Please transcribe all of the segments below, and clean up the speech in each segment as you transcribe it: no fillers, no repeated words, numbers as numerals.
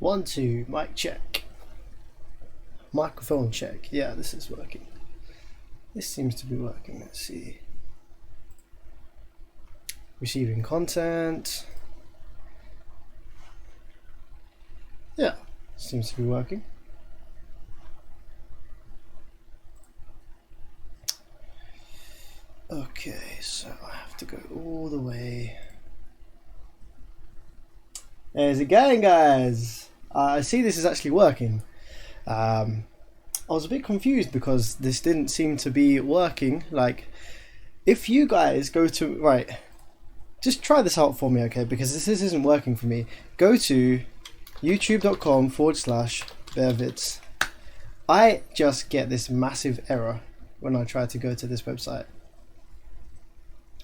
1, 2, mic check. Microphone check. Yeah, this is working. This seems to be working. Let's see. Receiving content. Yeah, seems to be working. Okay, so I have to go all the way. There's it going, guys. I see this is actually working. I was a bit confused because this didn't seem to be working. Like, if you guys go to, right, just try this out for me, okay, because this isn't working for me. Go to youtube.com/bearvids. I just get this massive error when I try to go to this website.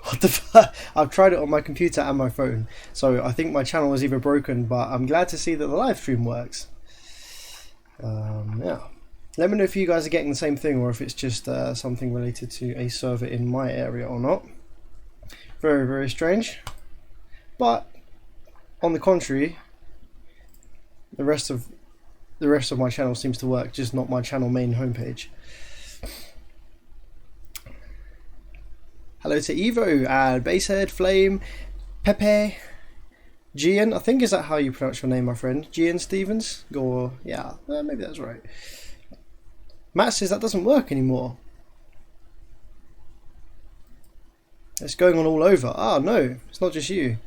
What the fuck? I've tried it on my computer and my phone, so I think my channel was either broken, but I'm glad to see that the live stream works. Yeah, let me know if you guys are getting the same thing or if it's just something related to a server in my area or not. Very, very strange. But on the contrary, the rest of my channel seems to work, just not my channel main homepage. Hello to Evo and Basehead, Flame, Pepe, Gian. I think is that how you pronounce your name, my friend? Gian Stevens? Or yeah, maybe that's right. Matt says that doesn't work anymore. It's going on all over. Ah, no, it's not just you.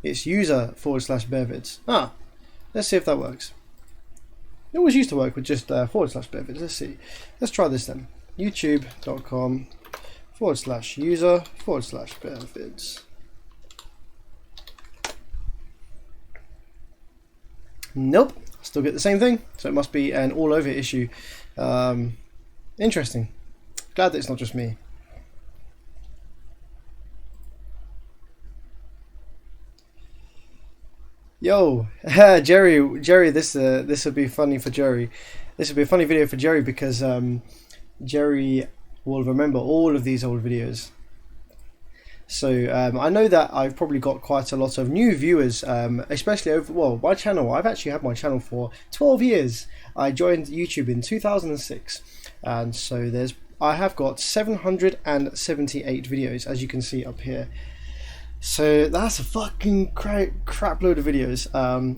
It's user/bearvids. Ah, let's see if that works. It always used to work with just /bearvids. Let's see. Let's try this then. youtube.com/user/bearvids. Nope, still get the same thing. So it must be an all over issue. Interesting. Glad that it's not just me. Yo, Jerry, this would be funny for Jerry. This would be a funny video for Jerry because Jerry will remember all of these old videos. So I know that I've probably got quite a lot of new viewers, especially over, well, my channel. I've actually had my channel for 12 years. I joined YouTube in 2006, and so I have got 778 videos, as you can see up here. So that's a fucking crap load of videos.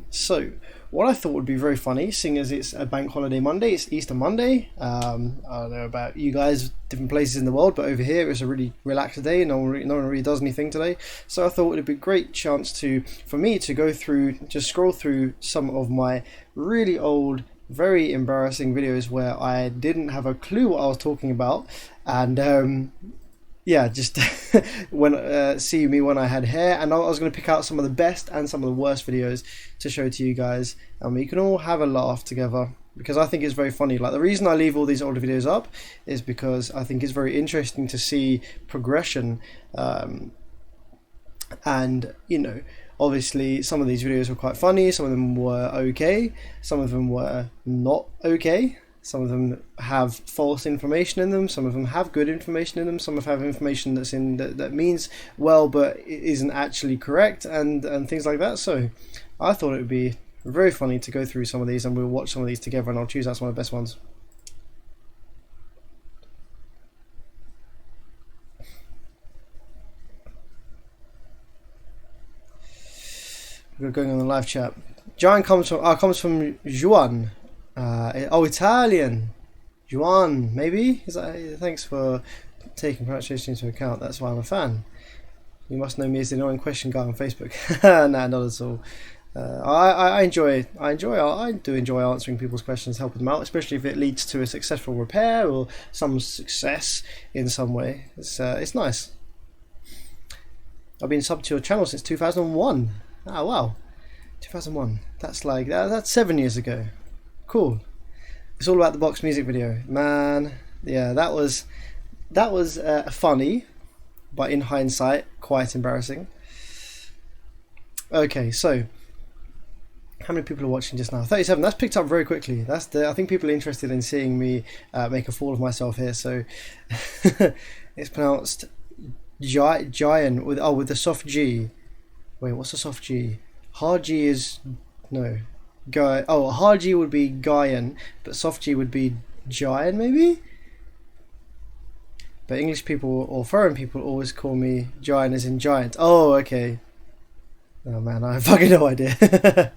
So what I thought would be very funny, seeing as it's a bank holiday Monday, it's Easter Monday. I don't know about you guys, different places in the world, but over here it's a really relaxed day. No one really does anything today. So I thought it would be a great chance for me to go through, just scroll through some of my really old, very embarrassing videos where I didn't have a clue what I was talking about, and yeah, just see me when I had hair, and I was going to pick out some of the best and some of the worst videos to show to you guys, and we can all have a laugh together, because I think it's very funny. Like, the reason I leave all these older videos up is because I think it's very interesting to see progression, and you know, obviously some of these videos were quite funny, some of them were okay, some of them were not okay. Some of them have false information in them, some of them have good information in them, some have information that's in that means well but isn't actually correct, and things like that. So I thought it would be very funny to go through some of these, and we'll watch some of these together, and I'll choose out some of the best ones. We're going on the live chat. Giant comes from Juan. Italian. Juan, maybe? Thanks for taking pronunciation into account. That's why I'm a fan. You must know me as the annoying question guy on Facebook. Nah, not at all. I do enjoy answering people's questions, helping them out, especially if it leads to a successful repair or some success in some way. It's nice. I've been subbed to your channel since 2001. Oh wow, 2001. That's 7 years ago. Cool. It's all about the box music video, man. Yeah, that was funny, but in hindsight, quite embarrassing. Okay, so how many people are watching just now? 37. That's picked up very quickly. I think people are interested in seeing me make a fool of myself here. So it's pronounced giant with the soft G. Wait, what's a soft G? Hard G is no. Guy. Oh, hard G would be Gaian, but soft G would be Giant, maybe. But English people or foreign people always call me Giant as in giant. Oh, okay. Oh man, I have fucking no idea.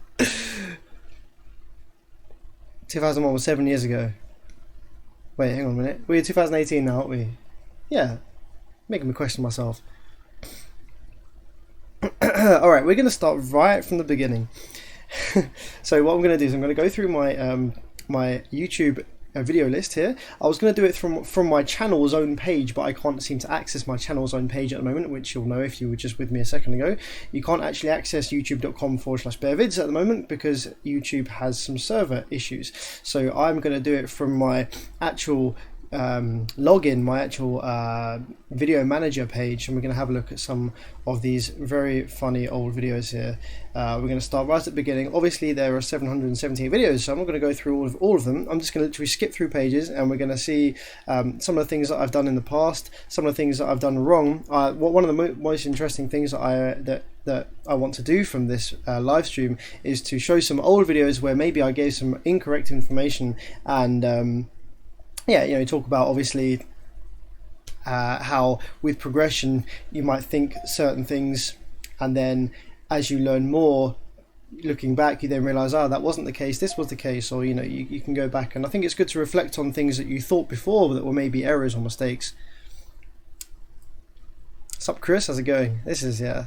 2001 was 7 years ago. Wait, hang on a minute. We're 2018 now, aren't we? Yeah, making me question myself. Alright, we're going to start right from the beginning. So what I'm going to do is I'm going to go through my my YouTube video list here. I was going to do it from my channel's own page, but I can't seem to access my channel's own page at the moment, which you'll know if you were just with me a second ago. You can't actually access youtube.com/bearvids at the moment because YouTube has some server issues. So I'm going to do it from my actual login, my actual video manager page, and we're going to have a look at some of these very funny old videos here. We're going to start right at the beginning. Obviously there are 778 videos, so I'm not going to go through all of them. I'm just going to literally skip through pages, and we're going to see some of the things that I've done in the past, some of the things that I've done wrong. One of the most interesting things that I want to do from this live stream is to show some old videos where maybe I gave some incorrect information, and yeah, you know, talk about obviously how with progression you might think certain things, and then as you learn more, looking back, you then realise, oh, that wasn't the case, this was the case, or you know, you can go back, and I think it's good to reflect on things that you thought before that were maybe errors or mistakes. What's up, Chris? How's it going? This is, yeah.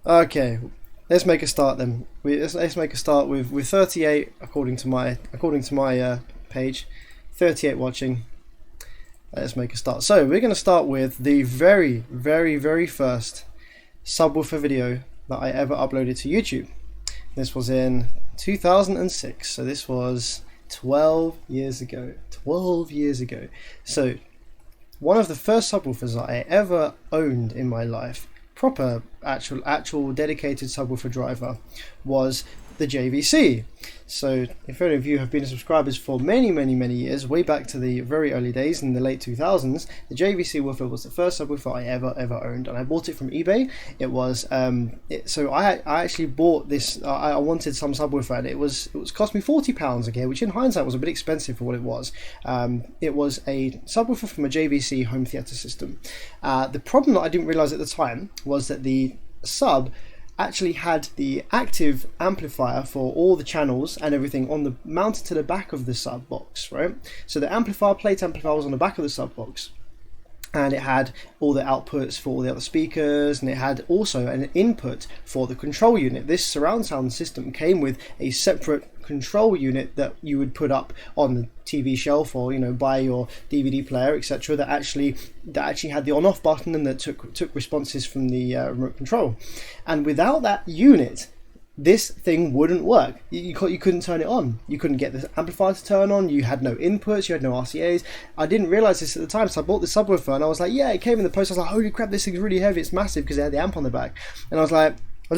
Okay. Let's make a start then. Let's make a start with 38 according to my page, 38 watching. Let's make a start. So we're going to start with the very first subwoofer video that I ever uploaded to YouTube. This was in 2006. So this was 12 years ago. 12 years ago. So one of the first subwoofers that I ever owned in my life, proper actual dedicated subwoofer driver, was the JVC. So if any of you have been subscribers for many years, way back to the very early days in the late 2000s, the JVC woofer was the first subwoofer I ever owned, and I bought it from eBay. It was so I actually bought this. I wanted some subwoofer, and it was cost me £40 again, which in hindsight was a bit expensive for what it was. It was a subwoofer from a JVC home theatre system. The problem that I didn't realise at the time was that the sub actually had the active amplifier for all the channels and everything on the mounted to the back of the sub box, right? So the plate amplifier was on the back of the sub box, and it had all the outputs for all the other speakers, and it had also an input for the control unit. This surround sound system came with a separate control unit that you would put up on the TV shelf, or you know, by your DVD player, etc., that actually had the on-off button, and that took responses from the remote control. And without that unit, this thing wouldn't work. You couldn't turn it on. You couldn't get the amplifier to turn on. You had no inputs. You had no RCAs. I didn't realize this at the time, so I bought the subwoofer, and I was like, yeah, it came in the post. I was like, holy crap, this thing's really heavy. It's massive, because it had the amp on the back. And I was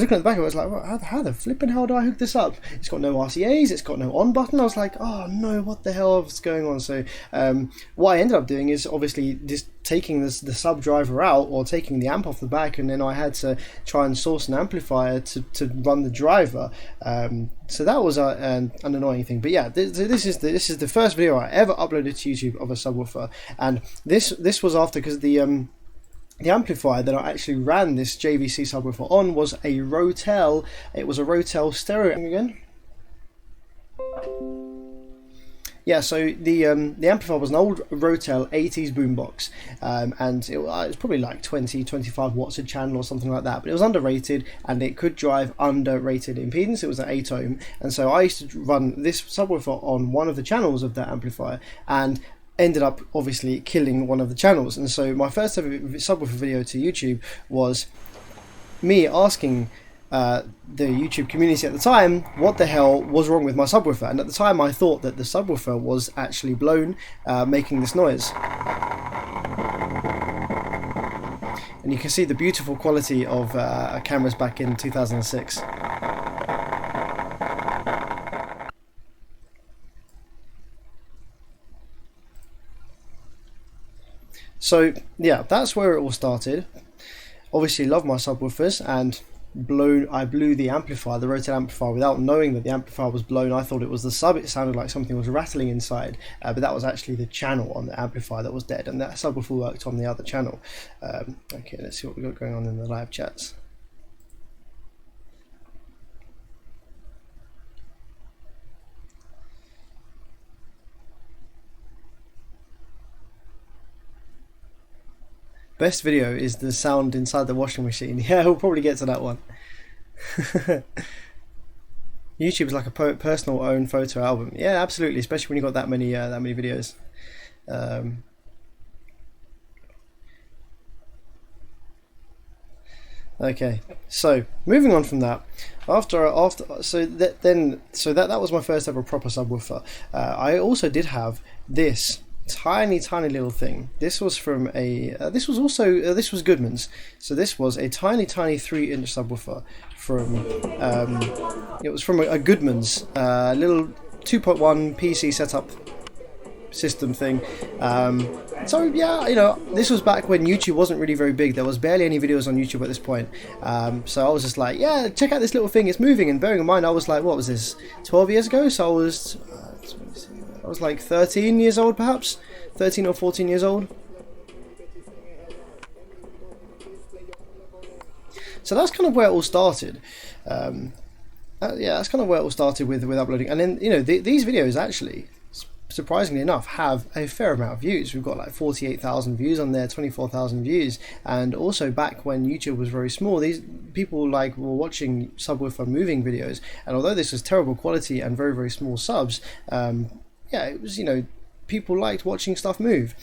looking at the back of it, I was like, well, how the flipping hell do I hook this up? It's got no RCAs, it's got no on button. I was like, oh no, what the hell is going on? So what I ended up doing is obviously just taking the sub driver out, or taking the amp off the back, and then I had to try and source an amplifier to run the driver. So that was an annoying thing. But yeah, this is the first video I ever uploaded to YouTube of a subwoofer, and this was after, because the amplifier that I actually ran this JVC subwoofer on was a Rotel. It was a Rotel stereo again. Yeah, so the amplifier was an old Rotel 80s boombox, and it was probably like 20-25 watts a channel or something like that, but it was underrated, and it could drive underrated impedance. It was an 8 ohm, and so I used to run this subwoofer on one of the channels of that amplifier, and ended up obviously killing one of the channels. And so my first ever subwoofer video to YouTube was me asking the YouTube community at the time what the hell was wrong with my subwoofer, and at the time I thought that the subwoofer was actually blown, making this noise. And you can see the beautiful quality of cameras back in 2006. So yeah, that's where it all started. Obviously love my subwoofers, and I blew the amplifier, the rotated amplifier, without knowing that the amplifier was blown. I thought it was the sub. It sounded like something was rattling inside, but that was actually the channel on the amplifier that was dead, and that subwoofer worked on the other channel. Okay, let's see what we got going on in the live chats. Best video is the sound inside the washing machine. Yeah, we'll probably get to that one. YouTube is like a personal own photo album. Yeah, absolutely, especially when you've got that many videos. Okay, so moving on from that, that was my first ever proper subwoofer. I also did have this tiny little thing. This was from this was Goodman's. So this was a tiny 3-inch subwoofer from it was from a Goodman's little 2.1 PC setup system thing. So yeah, you know, this was back when YouTube wasn't really very big. There was barely any videos on YouTube at this point. So I was just like, yeah, check out this little thing, it's moving. And bearing in mind, I was like, what was this, 12 years ago? So I was like 13 years old, perhaps 13 or 14 years old. So that's kind of where it all started. Yeah, that's kind of where it all started with uploading. And then, you know, these videos actually, surprisingly enough, have a fair amount of views. We've got like 48,000 views on there, 24,000 views. And also back when YouTube was very small, these people were watching subwoofer moving videos. And although this was terrible quality and very small subs, yeah, it was, you know, people liked watching stuff move.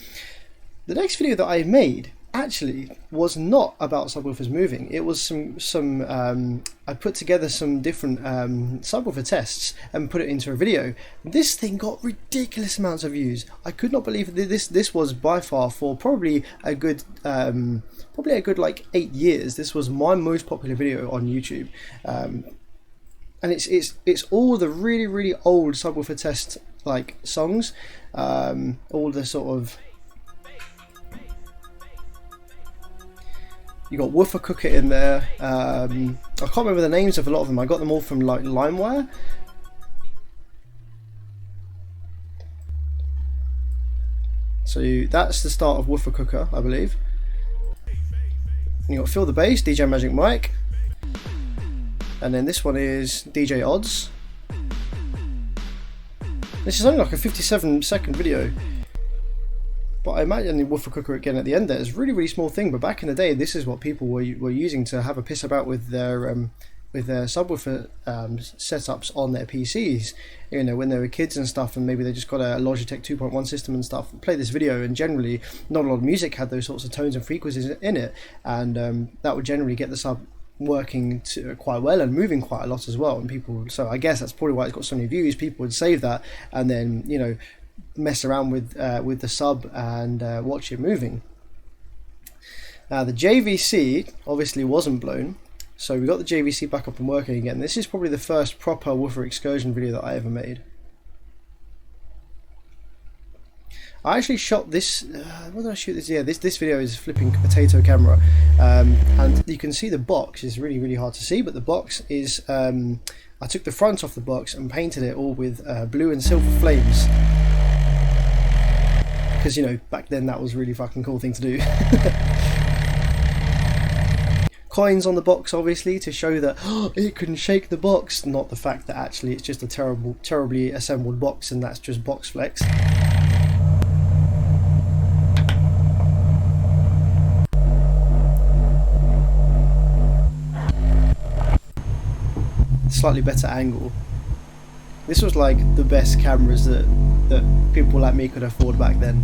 The next video that I made actually was not about subwoofers moving. It was I put together some different subwoofer tests and put it into a video. This thing got ridiculous amounts of views. I could not believe that this was by far, for probably a good like 8 years, this was my most popular video on YouTube. And it's all the really old subwoofer test like songs, all the sort of, you got Woofer Cooker in there. I can't remember the names of a lot of them. I got them all from like LimeWire. So that's the start of Woofer Cooker, I believe. And you got Feel the Bass, DJ Magic Mike, and then this one is DJ Odds. This is only like a 57-second video, but I imagine the Woofer Cooker again at the end there is a really small thing. But back in the day, this is what people were using to have a piss about with their subwoofer setups on their PCs. You know, when they were kids and stuff, and maybe they just got a Logitech 2.1 system and stuff. Play this video, and generally not a lot of music had those sorts of tones and frequencies in it, and that would generally get the sub working quite well and moving quite a lot as well. And people, so I guess that's probably why it's got so many views. People would save that and then, you know, mess around with the sub and watch it moving. Now the JVC obviously wasn't blown, so we got the JVC back up and working again. This is probably the first proper woofer excursion video that I ever made. I actually shot this, where did I shoot this? Yeah, this video is flipping potato camera, and you can see the box is really hard to see, but the box is, I took the front off the box and painted it all with blue and silver flames, because, you know, back then that was a really fucking cool thing to do. Coins on the box, obviously, to show that it can shake the box, not the fact that actually it's just a terribly assembled box and that's just box flex. Slightly better angle. This was like the best cameras that people like me could afford back then.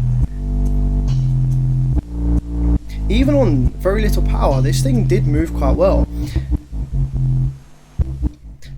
Even on very little power, this thing did move quite well.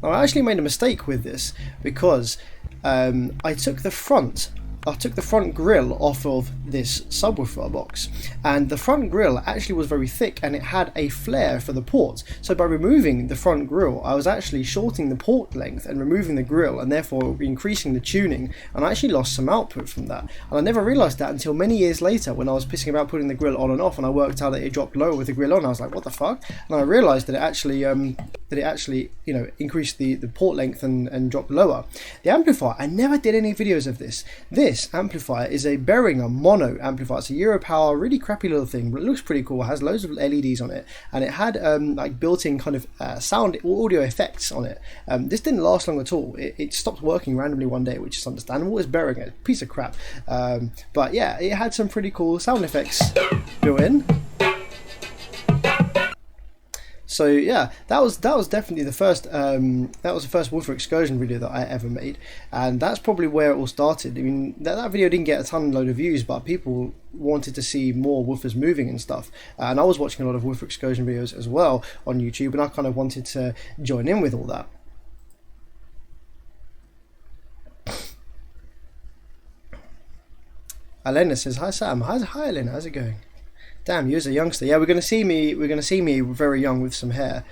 Now I actually made a mistake with this, because I took the front I took the front grille off of this subwoofer box, and the front grille actually was very thick and it had a flare for the ports. So by removing the front grille, I was actually shortening the port length and removing the grille, and therefore increasing the tuning, and I actually lost some output from that. And I never realised that until many years later when I was pissing about putting the grille on and off, and I worked out that it dropped lower with the grille on. I was like, what the fuck? And I realised that it actually you know, increased the port length and dropped lower. The amplifier, I never did any videos of this. This amplifier is a Behringer mono amplifier. It's a Europower, really crappy little thing, but it looks pretty cool. It has loads of LEDs on it, and it had like built-in kind of sound audio effects on it. This didn't last long at all. It stopped working randomly one day, which is understandable. It's Behringer, piece of crap. But yeah, it had some pretty cool sound effects built in. So yeah, that was definitely the first woofer excursion video that I ever made, and that's probably where it all started. I mean, that video didn't get a ton load of views, but people wanted to see more woofers moving and stuff, and I was watching a lot of woofer excursion videos as well on YouTube, and I kind of wanted to join in with all that. Elena says, "Hi Sam." Hi Elena, how's it going? Damn, you're a youngster. Yeah, we're gonna see me very young with some hair.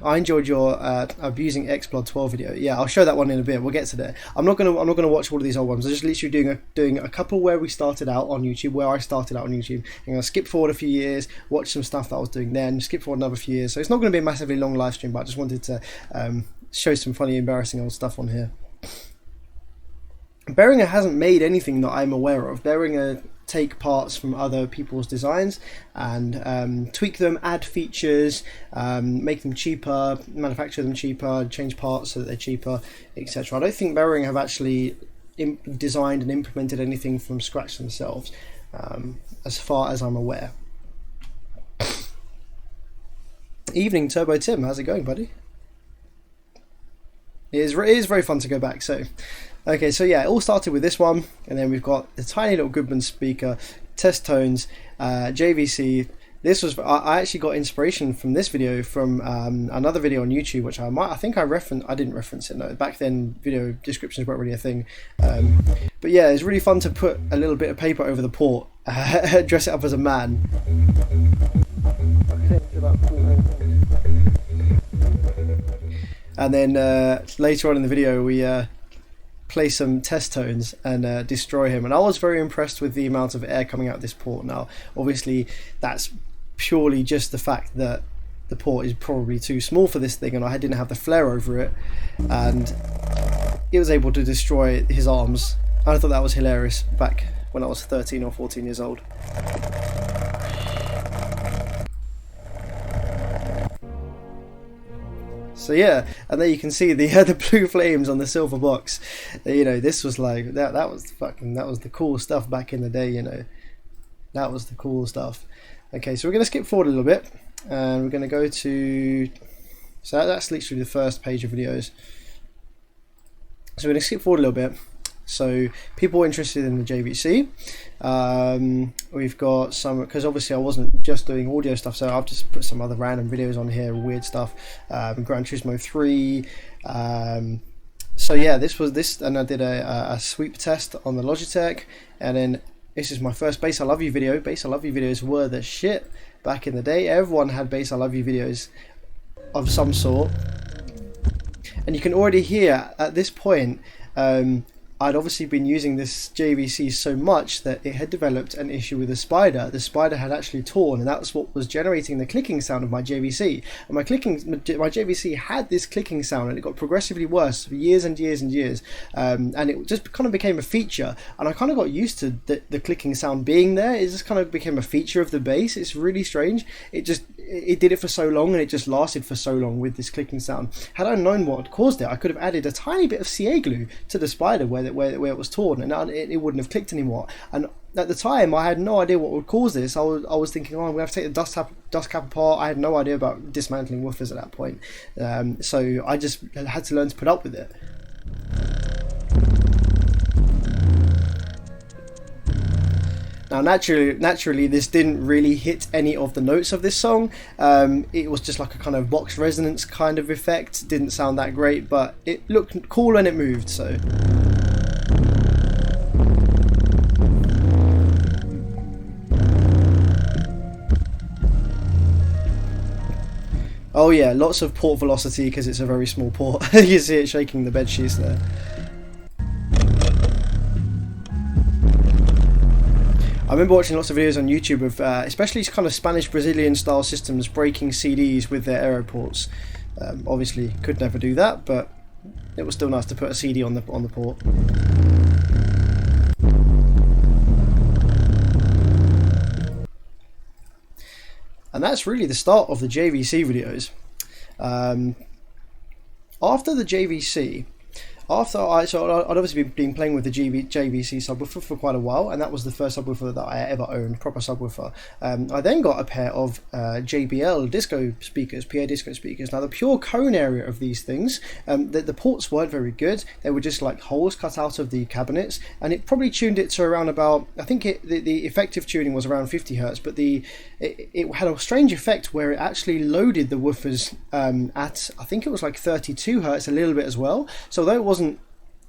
I enjoyed your abusing Xblood 12 video. Yeah, I'll show that one in a bit. We'll get to that. I'm not gonna watch all of these old ones. I'm just literally doing a couple where we started out on YouTube, where I started out on YouTube. I'm gonna skip forward a few years, watch some stuff that I was doing then, skip forward another few years. So it's not gonna be a massively long live stream, but I just wanted to show some funny, embarrassing old stuff on here. Behringer hasn't made anything that I'm aware of. Behringer take parts from other people's designs and tweak them, add features, make them cheaper, manufacture them cheaper, change parts so that they're cheaper, etc. I don't think Behringer have actually designed and implemented anything from scratch themselves, as far as I'm aware. Evening, Turbo Tim, how's it going, buddy? It is very fun to go back. So okay, so yeah, it all started with this one, and then we've got the tiny little Goodman speaker, test tones, JVC. This was, I actually got inspiration from this video from another video on YouTube, which I didn't reference it. No, back then video descriptions weren't really a thing. But yeah, it's really fun to put a little bit of paper over the port, dress it up as a man. And then later on in the video, we play some test tones and destroy him, and I was very impressed with the amount of air coming out this port. Now obviously that's purely just the fact that the port is probably too small for this thing, and I didn't have the flare over it, and it was able to destroy his arms. I thought that was hilarious back when I was 13 or 14 years old. So yeah, and there you can see the blue flames on the silver box. You know, this was like that was the cool stuff back in the day. You know, that was the cool stuff. Okay, so we're going to skip forward a little bit, and we're going to go to. So that's literally the first page of videos. So we're going to skip forward a little bit. So people interested in the JVC. We've got some, because obviously I wasn't just doing audio stuff, so I've just put some other random videos on here, weird stuff. Gran Turismo 3. So yeah, this, and I did a sweep test on the Logitech, and then this is my first Bass I Love You video. Bass I Love You videos were the shit back in the day. Everyone had Bass I Love You videos of some sort, and you can already hear at this point. I'd obviously been using this JVC so much that it had developed an issue with the spider. The spider had actually torn, and that's what was generating the clicking sound of my JVC. And my JVC had this clicking sound, and it got progressively worse for years and years and years. And it just kind of became a feature, and I kind of got used to the clicking sound being there. It just kind of became a feature of the bass. It's really strange. It did it for so long, and it just lasted for so long with this clicking sound. Had I known what caused it, I could have added a tiny bit of CA glue to the spider where it was torn, and it wouldn't have clicked anymore. And at the time, I had no idea what would cause this. I was thinking, oh, I'm going to have to take the dust cap apart. I had no idea about dismantling woofers at that point. So I just had to learn to put up with it. Now, naturally, this didn't really hit any of the notes of this song. It was just like a kind of box resonance kind of effect. Didn't sound that great, but it looked cool and it moved, so. Oh yeah, lots of port velocity because it's a very small port. You see it shaking the bed sheets there. I remember watching lots of videos on YouTube of especially kind of Spanish Brazilian style systems breaking CDs with their aero ports. Obviously could never do that, but it was still nice to put a CD on the port. And that's really the start of the JVC videos. After the JVC, I'd obviously been playing with the JVC subwoofer for quite a while, and that was the first subwoofer that I ever owned, proper subwoofer. I then got a pair of JBL disco speakers, PA disco speakers. Now the pure cone area of these things, the ports weren't very good. They were just like holes cut out of the cabinets, and it probably tuned it to around about, I think the effective tuning was around 50 hertz, but it had a strange effect where it actually loaded the woofers at, I think it was like 32 hertz a little bit as well. So although it wasn't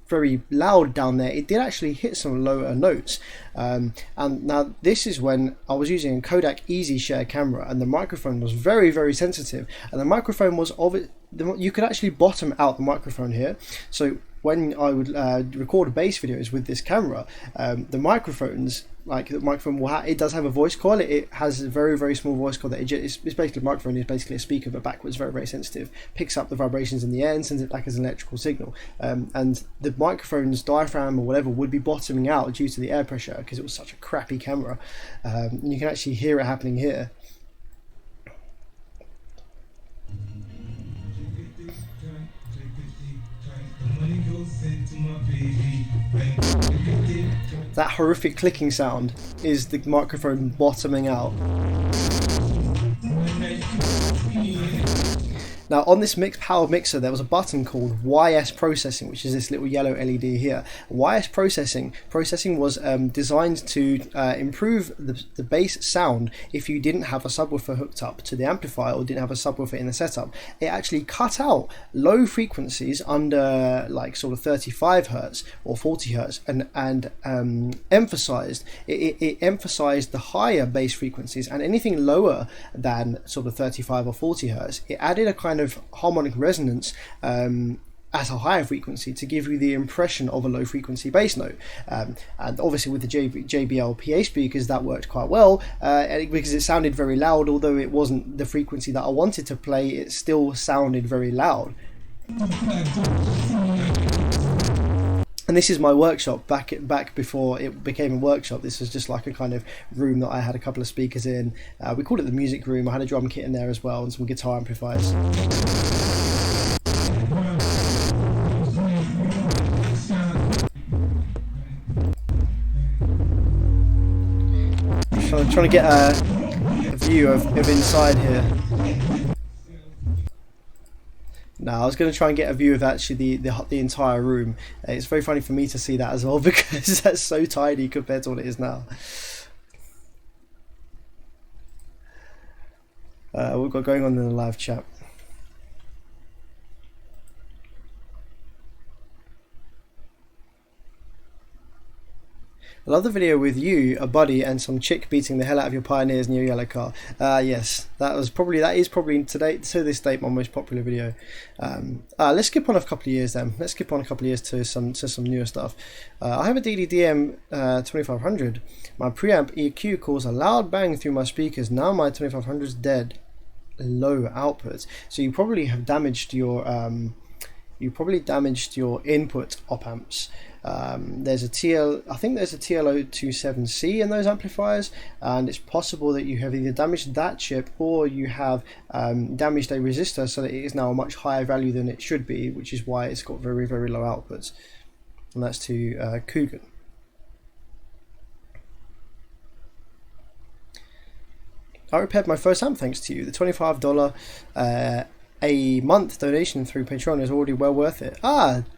very loud down there, it did actually hit some lower notes. And now this is when I was using a Kodak Easy Share camera, and the microphone was very, very sensitive, and the microphone was you could actually bottom out the microphone here. So when I would record bass videos with this camera, the microphone it does have a voice coil. It has a very, very small voice coil that it's basically, a microphone is basically a speaker but backwards, very, very sensitive, picks up the vibrations in the air and sends it back as an electrical signal, and the microphone's diaphragm or whatever would be bottoming out due to the air pressure because it was such a crappy camera. You can actually hear it happening here. That horrific clicking sound is the microphone bottoming out. Now on this power mixer there was a button called YS processing, which is this little yellow LED here. YS processing was designed to improve the bass sound if you didn't have a subwoofer hooked up to the amplifier or didn't have a subwoofer in the setup. It actually cut out low frequencies under like sort of 35 hertz or 40 hertz and emphasized the higher bass frequencies, and anything lower than sort of 35 or 40 hertz, it added a kind of harmonic resonance at a higher frequency to give you the impression of a low frequency bass note. And obviously with the JBL PA speakers that worked quite well because it sounded very loud. Although it wasn't the frequency that I wanted to play, it still sounded very loud. And this is my workshop back before it became a workshop. This was just like a kind of room that I had a couple of speakers in. We called it the music room. I had a drum kit in there as well and some guitar amplifiers. I'm trying to get a view of inside here. No, I was going to try and get a view of actually the entire room. It's very funny for me to see that as well because that's so tiny compared to what it is now. We've got going on in the live chat. I love the video with you, a buddy, and some chick beating the hell out of your Pioneers in your yellow car. Yes, that is probably to this date my most popular video. Let's skip on a couple of years then. Let's skip on a couple of years to some newer stuff. I have a DDDM 2500. My preamp EQ caused a loud bang through my speakers. Now my 2500's dead. Low output. So you probably have damaged your input op amps. There's a I think there's a TL027C in those amplifiers, and it's possible that you have either damaged that chip or you have damaged a resistor so that it is now a much higher value than it should be, which is why it's got very, very low outputs. And that's to Coogan. I repaired my first amp thanks to you. The $25 a month donation through Patreon is already well worth it.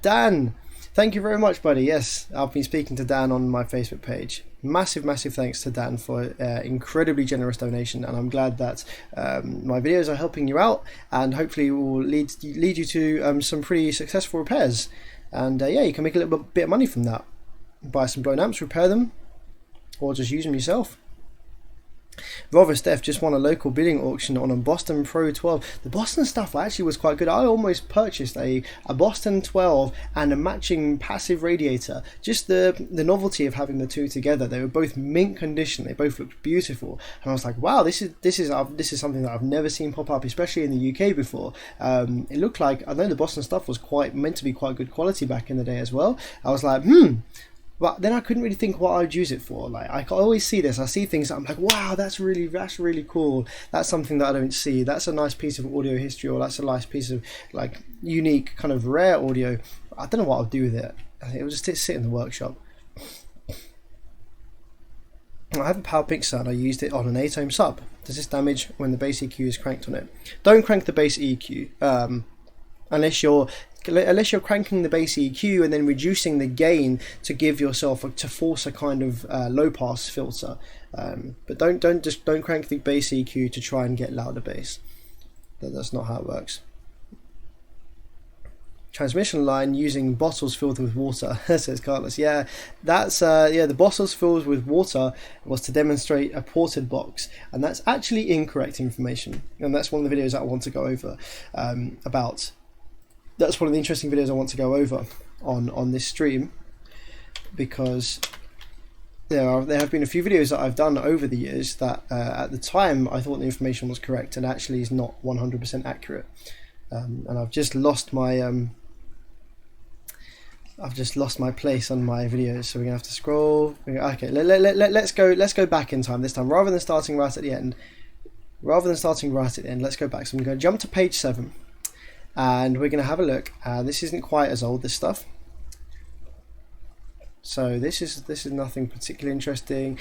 Dan! Thank you very much, buddy. Yes, I've been speaking to Dan on my Facebook page. Massive thanks to Dan for incredibly generous donation, and I'm glad that my videos are helping you out, and hopefully will lead you to some pretty successful repairs. And yeah, you can make a little bit of money from that. Buy some blown amps, repair them, or just use them yourself. Rather Steph just won a local bidding auction on a Boston Pro 12. The Boston stuff actually was quite good. I almost purchased a Boston 12 and a matching passive radiator. Just the novelty of having the two together. They were both mint condition. They both looked beautiful, and I was like, wow, this is something that I've never seen pop up, especially in the UK before. It looked like, I know the Boston stuff was meant to be quite good quality back in the day as well. I was like, but then I couldn't really think what I'd use it for. Like, I always see this. I see things that I'm like, wow, that's really cool. That's something that I don't see. That's a nice piece of audio history, or that's a nice piece of like unique kind of rare audio. I don't know what I'll do with it. It will just sit in the workshop. I have a power mixer and I used it on an 8-ohm sub. Does this damage when the bass EQ is cranked on it? Don't crank the bass EQ unless you're cranking the bass EQ and then reducing the gain to give yourself to force a kind of low pass filter. But don't crank the bass EQ to try and get louder bass. That's not how it works. Transmission line using bottles filled with water, says Carlos. Yeah, that's the bottles filled with water was to demonstrate a ported box, and that's actually incorrect information. And that's one of the videos that I want to go over about. That's one of the interesting videos I want to go over on this stream, because there have been a few videos that I've done over the years that at the time I thought the information was correct and actually is not 100% accurate. And I've just lost my place on my videos, so we're gonna have to scroll. Okay, let's go back in time this time, rather than starting right at the end. Let's go back. So I'm going to jump to page 7. And we're going to have a look. This isn't quite as old, this stuff. So this is nothing particularly interesting.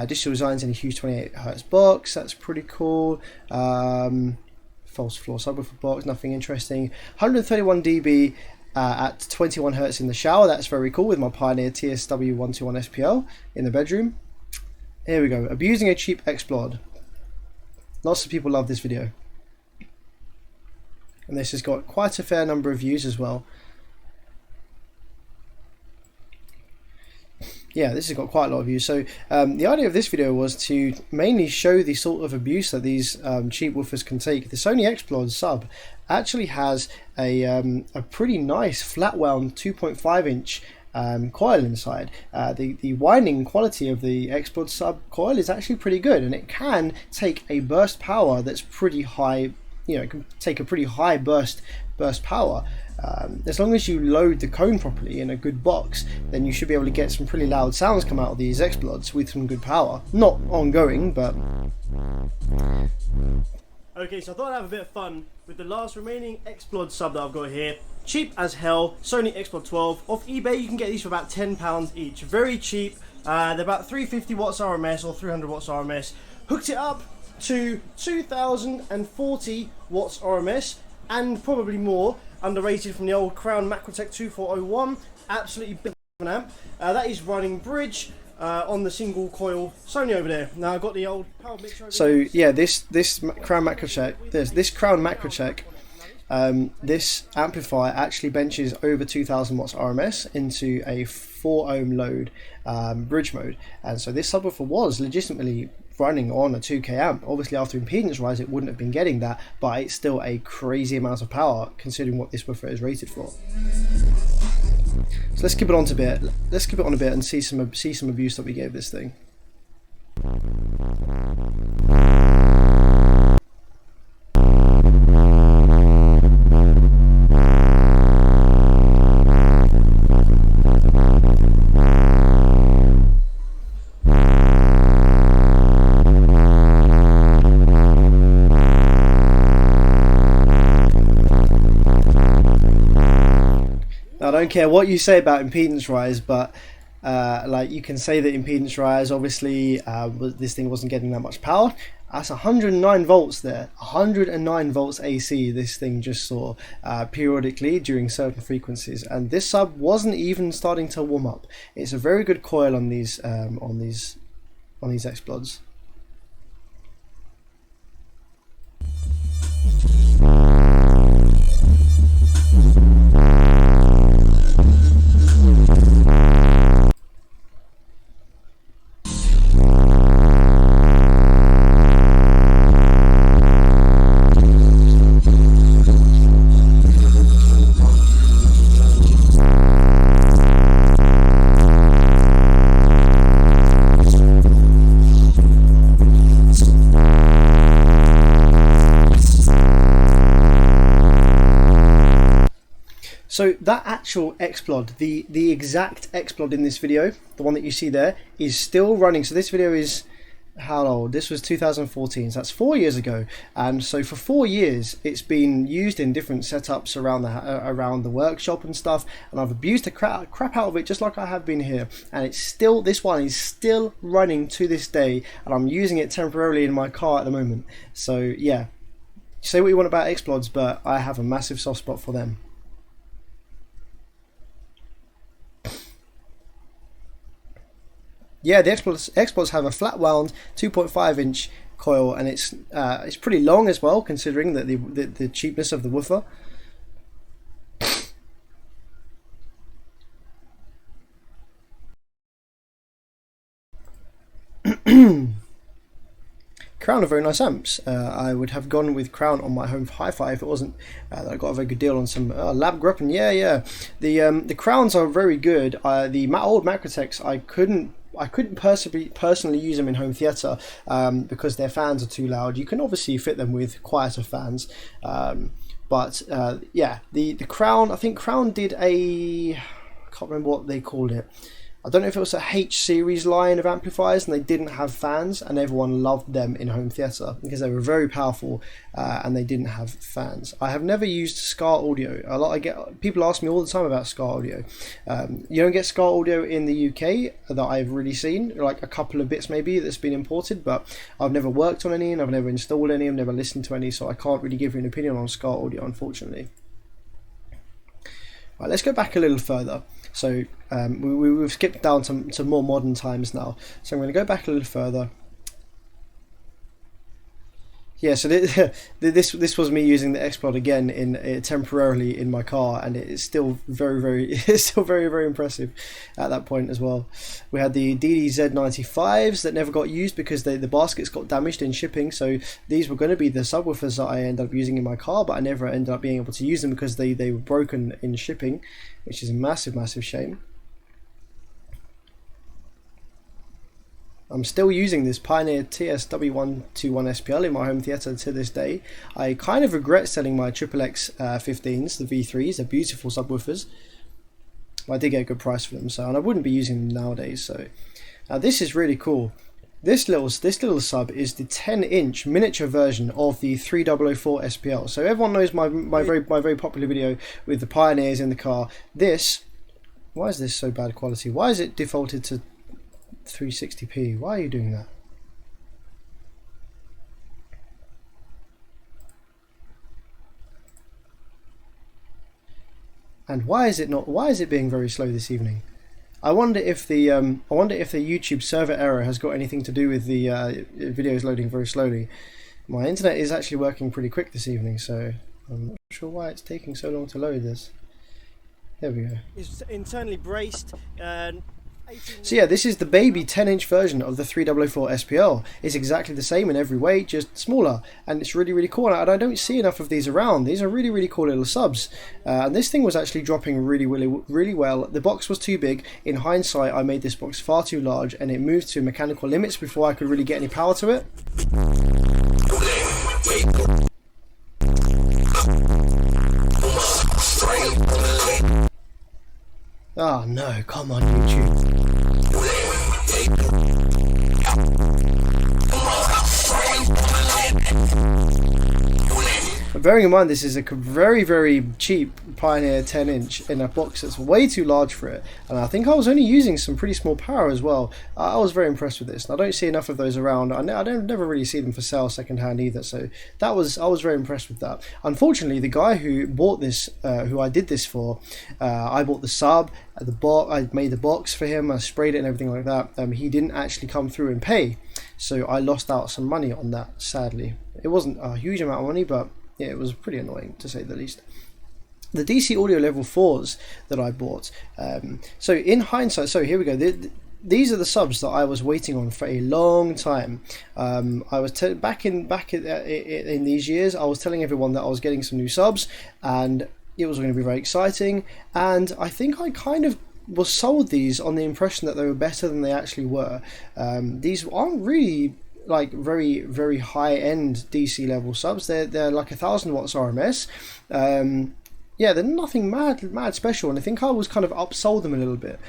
Digital designs in a huge 28Hz box. That's pretty cool. False floor subwoofer box. Nothing interesting. 131 dB at 21 Hz in the shower. That's very cool with my Pioneer TSW121 SPL in the bedroom. Here we go. Abusing a cheap Explod. Lots of people love this video. And this has got quite a fair number of views as well. Yeah, this has got quite a lot of views. So the idea of this video was to mainly show the sort of abuse that these cheap woofers can take. The Sony Explod sub actually has a pretty nice flat wound 2.5 inch coil inside. The winding quality of the Explod sub coil is actually pretty good, and it can take a burst power that's pretty high. You know, it can take a pretty high burst power. As long as you load the cone properly in a good box, then you should be able to get some pretty loud sounds come out of these Explods with some good power. Not ongoing, but... Okay, so I thought I'd have a bit of fun with the last remaining Explod sub that I've got here. Cheap as hell, Sony Explod 12. Off eBay you can get these for about £10 each. Very cheap. They're about 350 watts RMS or 300 watts RMS. Hooked it up to 2040 watts RMS and probably more, underrated from the old Crown Macrotech 2401. Absolutely big amp. That is running bridge on the single coil Sony over there. Now I've got the old power mixer over so yeah, this Crown Macrotech, this Crown Macrotech, this amplifier actually benches over 2000 watts RMS into a 4 ohm load bridge mode, and so this subwoofer was legitimately running on a 2k amp. Obviously after impedance rise it wouldn't have been getting that, but it's still a crazy amount of power considering what this woofer is rated for. So let's skip it on a bit. Let's skip it on a bit and see some abuse that we gave this thing. I don't care what you say about impedance rise, but like you can say that impedance rise, obviously this thing wasn't getting that much power. That's 109 volts there, 109 volts AC this thing just saw periodically during certain frequencies, and this sub wasn't even starting to warm up. It's a very good coil on these Explods. So that actual Xplod, the exact Xplod in this video, the one that you see there, is still running. So this video is how old? This was 2014, so that's 4 years ago. And so for 4 years, it's been used in different setups around the workshop and stuff. And I've abused the crap out of it, just like I have been here. And it's still, this one is still running to this day, and I'm using it temporarily in my car at the moment. So yeah, say what you want about Xplods, but I have a massive soft spot for them. Yeah, the Xplods have a flat wound 2.5 inch coil, and it's pretty long as well, considering that the cheapness of the woofer. Crown are very nice amps. I would have gone with Crown on my home hi-fi if it wasn't that I got a very good deal on some Lab Gruppen. Yeah. The Crowns are very good. The old Macrotechs, I couldn't personally use them in home theatre because their fans are too loud. You can obviously fit them with quieter fans, but yeah, the Crown, I think Crown did I can't remember what they called it. I don't know if it was a H series line of amplifiers, and they didn't have fans, and everyone loved them in home theatre because they were very powerful and they didn't have fans. I have never used Scar Audio. People ask me all the time about Scar Audio. You don't get Scar Audio in the UK that I've really seen, like a couple of bits maybe that's been imported, but I've never worked on any, and I've never installed any, I've never listened to any, so I can't really give you an opinion on Scar Audio, unfortunately. Right, let's go back a little further. So we've skipped down to more modern times now. So I'm going to go back a little further. Yeah, so this was me using the Xplod again temporarily in my car, and it's still very impressive at that point as well. We had the DDZ95s that never got used because the baskets got damaged in shipping. So these were going to be the subwoofers that I ended up using in my car, but I never ended up being able to use them because they were broken in shipping, which is a massive shame. I'm still using this Pioneer TSW121 SPL in my home theatre to this day. I kind of regret selling my XXX 15s, the V3s. They're beautiful subwoofers. I did get a good price for them, and I wouldn't be using them nowadays. So this is really cool. This little sub is the 10-inch miniature version of the 3004 SPL. So everyone knows my very popular video with the Pioneers in the car. Why is this so bad quality? Why is it defaulted to 360p? Why are you doing that? And why is it being very slow this evening? I wonder if the YouTube server error has got anything to do with the videos loading very slowly. My internet is actually working pretty quick this evening, so I'm not sure why it's taking so long to load this. There we go. It's internally braced. So yeah, this is the baby 10-inch version of the 3004 SPL. It's exactly the same in every way, just smaller, and it's really cool. And I don't see enough of these around. These are really cool little subs, and this thing was actually dropping really well. The box was too big. In hindsight, I made this box far too large, and it moved to mechanical limits before I could really get any power to it. Oh no, come on YouTube. But bearing in mind this is a very cheap Pioneer 10-inch in a box that's way too large for it, and I think I was only using some pretty small power as well. I was very impressed with this, and I don't see enough of those around. I never really see them for sale second hand either, so I was very impressed with that. Unfortunately, the guy who bought this, who I did this for, I bought the sub, I made the box for him, I sprayed it and everything like that. He didn't actually come through and pay, so I lost out some money on that, sadly. It wasn't a huge amount of money, but yeah, it was pretty annoying to say the least. The DC Audio Level 4s that I bought, so in hindsight, so here we go. These are the subs that I was waiting on for a long time. I was back in these years, I was telling everyone that I was getting some new subs, and it was going to be very exciting. And I think I kind of was sold these on the impression that they were better than they actually were. These aren't really like very high-end DC level subs. They're like 1000 watts RMS. Yeah, they're nothing mad special, and I think I was kind of upsold them a little bit.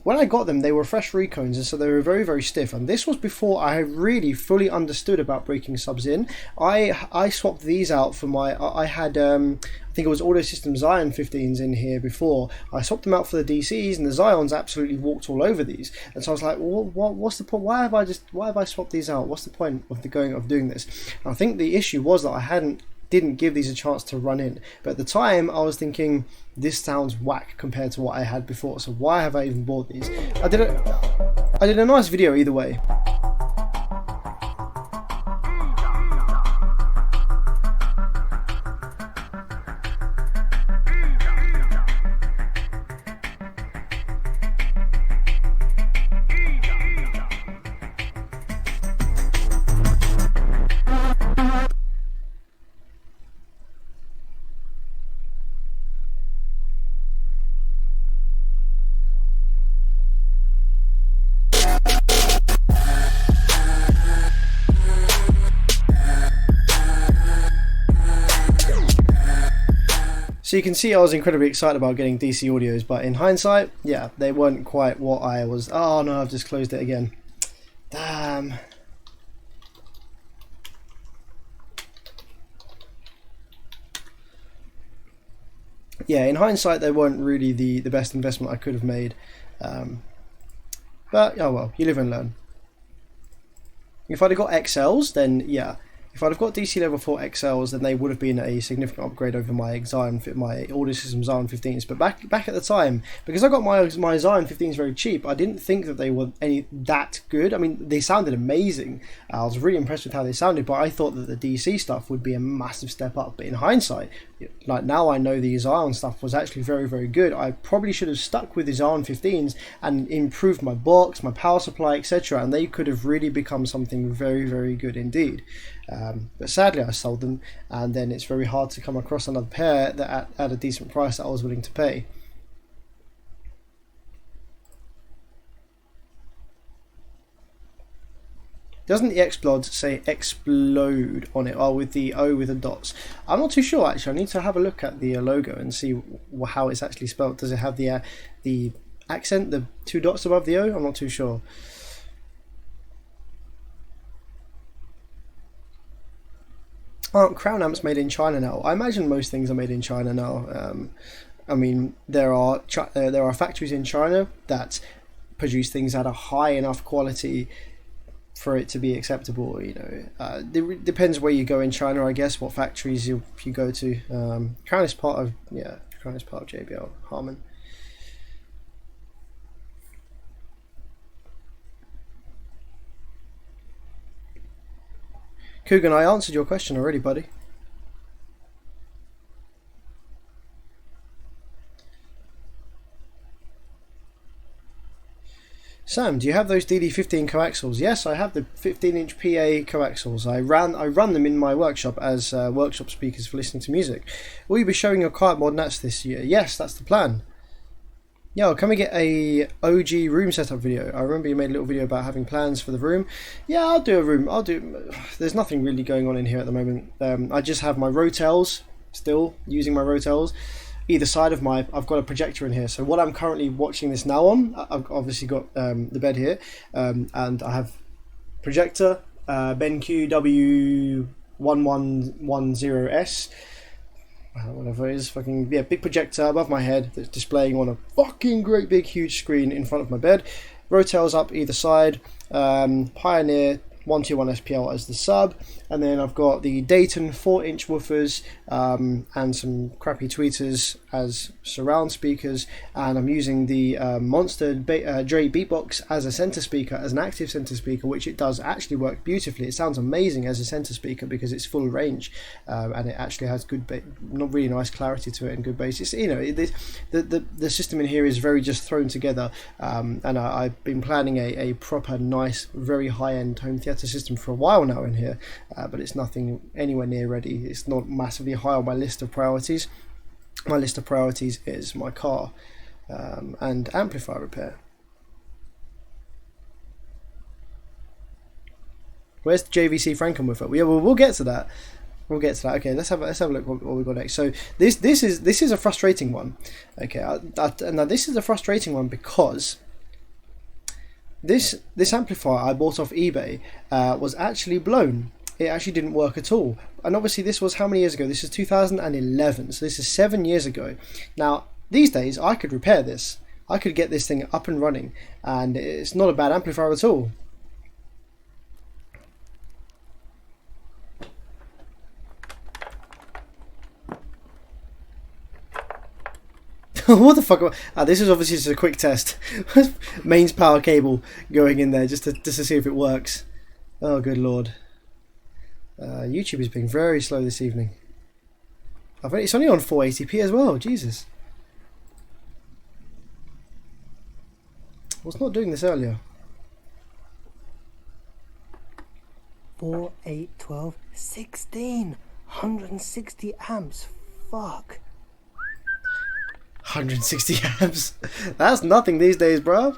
When I got them, they were fresh recones, and so they were very stiff. And this was before I really fully understood about breaking subs in. I swapped these out for my. I had I think it was Audio System Zion 15s in here before. I swapped them out for the DCs, and the Zions absolutely walked all over these. And so I was like, well, what's the point? Why have I swapped these out? What's the point of doing this? And I think the issue was that I didn't give these a chance to run in. But at the time, I was thinking, this sounds whack compared to what I had before, so why have I even bought these? I did a nice video either way. So you can see I was incredibly excited about getting DC audios, but in hindsight, yeah, they weren't quite what I was. Oh no, I've just closed it again. Damn. Yeah, in hindsight, they weren't really the best investment I could have made. But, oh well, you live and learn. If I'd have got XLs, then yeah. If I'd have got DC Level 4 XLs, then they would have been a significant upgrade over my my Audio System Zion 15s. But back at the time, because I got my Zion 15s very cheap, I didn't think that they were that good. I mean, they sounded amazing. I was really impressed with how they sounded, but I thought that the DC stuff would be a massive step up. But in hindsight, like now I know the Zion stuff was actually very good. I probably should have stuck with the Zion 15s and improved my box, my power supply, etc. And they could have really become something very good indeed. But sadly I sold them, and then it's very hard to come across another pair that at a decent price that I was willing to pay. Doesn't the X-Blood say explode on it? Oh, with the O with the dots. I'm not too sure actually. I need to have a look at the logo and see how it's actually spelled. Does it have the accent, the two dots above the O? I'm not too sure. Aren't crown amps made in China now? I imagine most things are made in China now. I mean, there are factories in China that produce things at a high enough quality for it to be acceptable. You know, it depends where you go in China, I guess, what factories you go to. Crown is part of JBL Harman. Coogan, I answered your question already, buddy. Sam, do you have those DD15 coaxials? Yes, I have the 15-inch PA coaxials. I run them in my workshop as workshop speakers for listening to music. Will you be showing your quiet mod nats this year? Yes, that's the plan. Yo, can we get a OG room setup video? I remember you made a little video about having plans for the room. Yeah, I'll do a room. There's nothing really going on in here at the moment. I just have my Rotels, still using my Rotels. Either side of I've got a projector in here. So what I'm currently watching this now on, I've obviously got the bed here, and I have projector, BenQ W1110S. Whatever it is, big projector above my head that's displaying on a fucking great big huge screen in front of my bed. Rotels up either side. Pioneer 121 SPL as the sub, and then I've got the Dayton 4-inch woofers and some crappy tweeters as surround speakers, and I'm using the Monster Dre Beatbox as a center speaker, as an active center speaker, which it does actually work beautifully. It sounds amazing as a center speaker because it's full range, and it actually has good, not really nice clarity to it and good bass. It's, you know, the system in here is very just thrown together, and I've been planning a proper nice, very high-end home theater system for a while now in here, but it's nothing anywhere near ready. It's not massively high on my list of priorities. My list of priorities is my car and amplifier repair. Where's the JVC Frankenwoofer? Yeah, well, we'll get to that. We'll get to that. Okay, let's have a look what we got next. So this is a frustrating one. Okay, now this is a frustrating one because this amplifier I bought off eBay was actually blown. It actually didn't work at all. And obviously this was how many years ago? This is 2011, so this is 7 years ago. Now these days I could repair this. I could get this thing up and running, and it's not a bad amplifier at all. What the fuck? This is obviously just a quick test. Mains power cable going in there just to see if it works. Oh, good lord. YouTube is being very slow this evening. It's only on 480p as well. Jesus. I was not doing this earlier. 4, 8, 12, 16. 160 amps. Fuck. 160 amps. That's nothing these days, bro.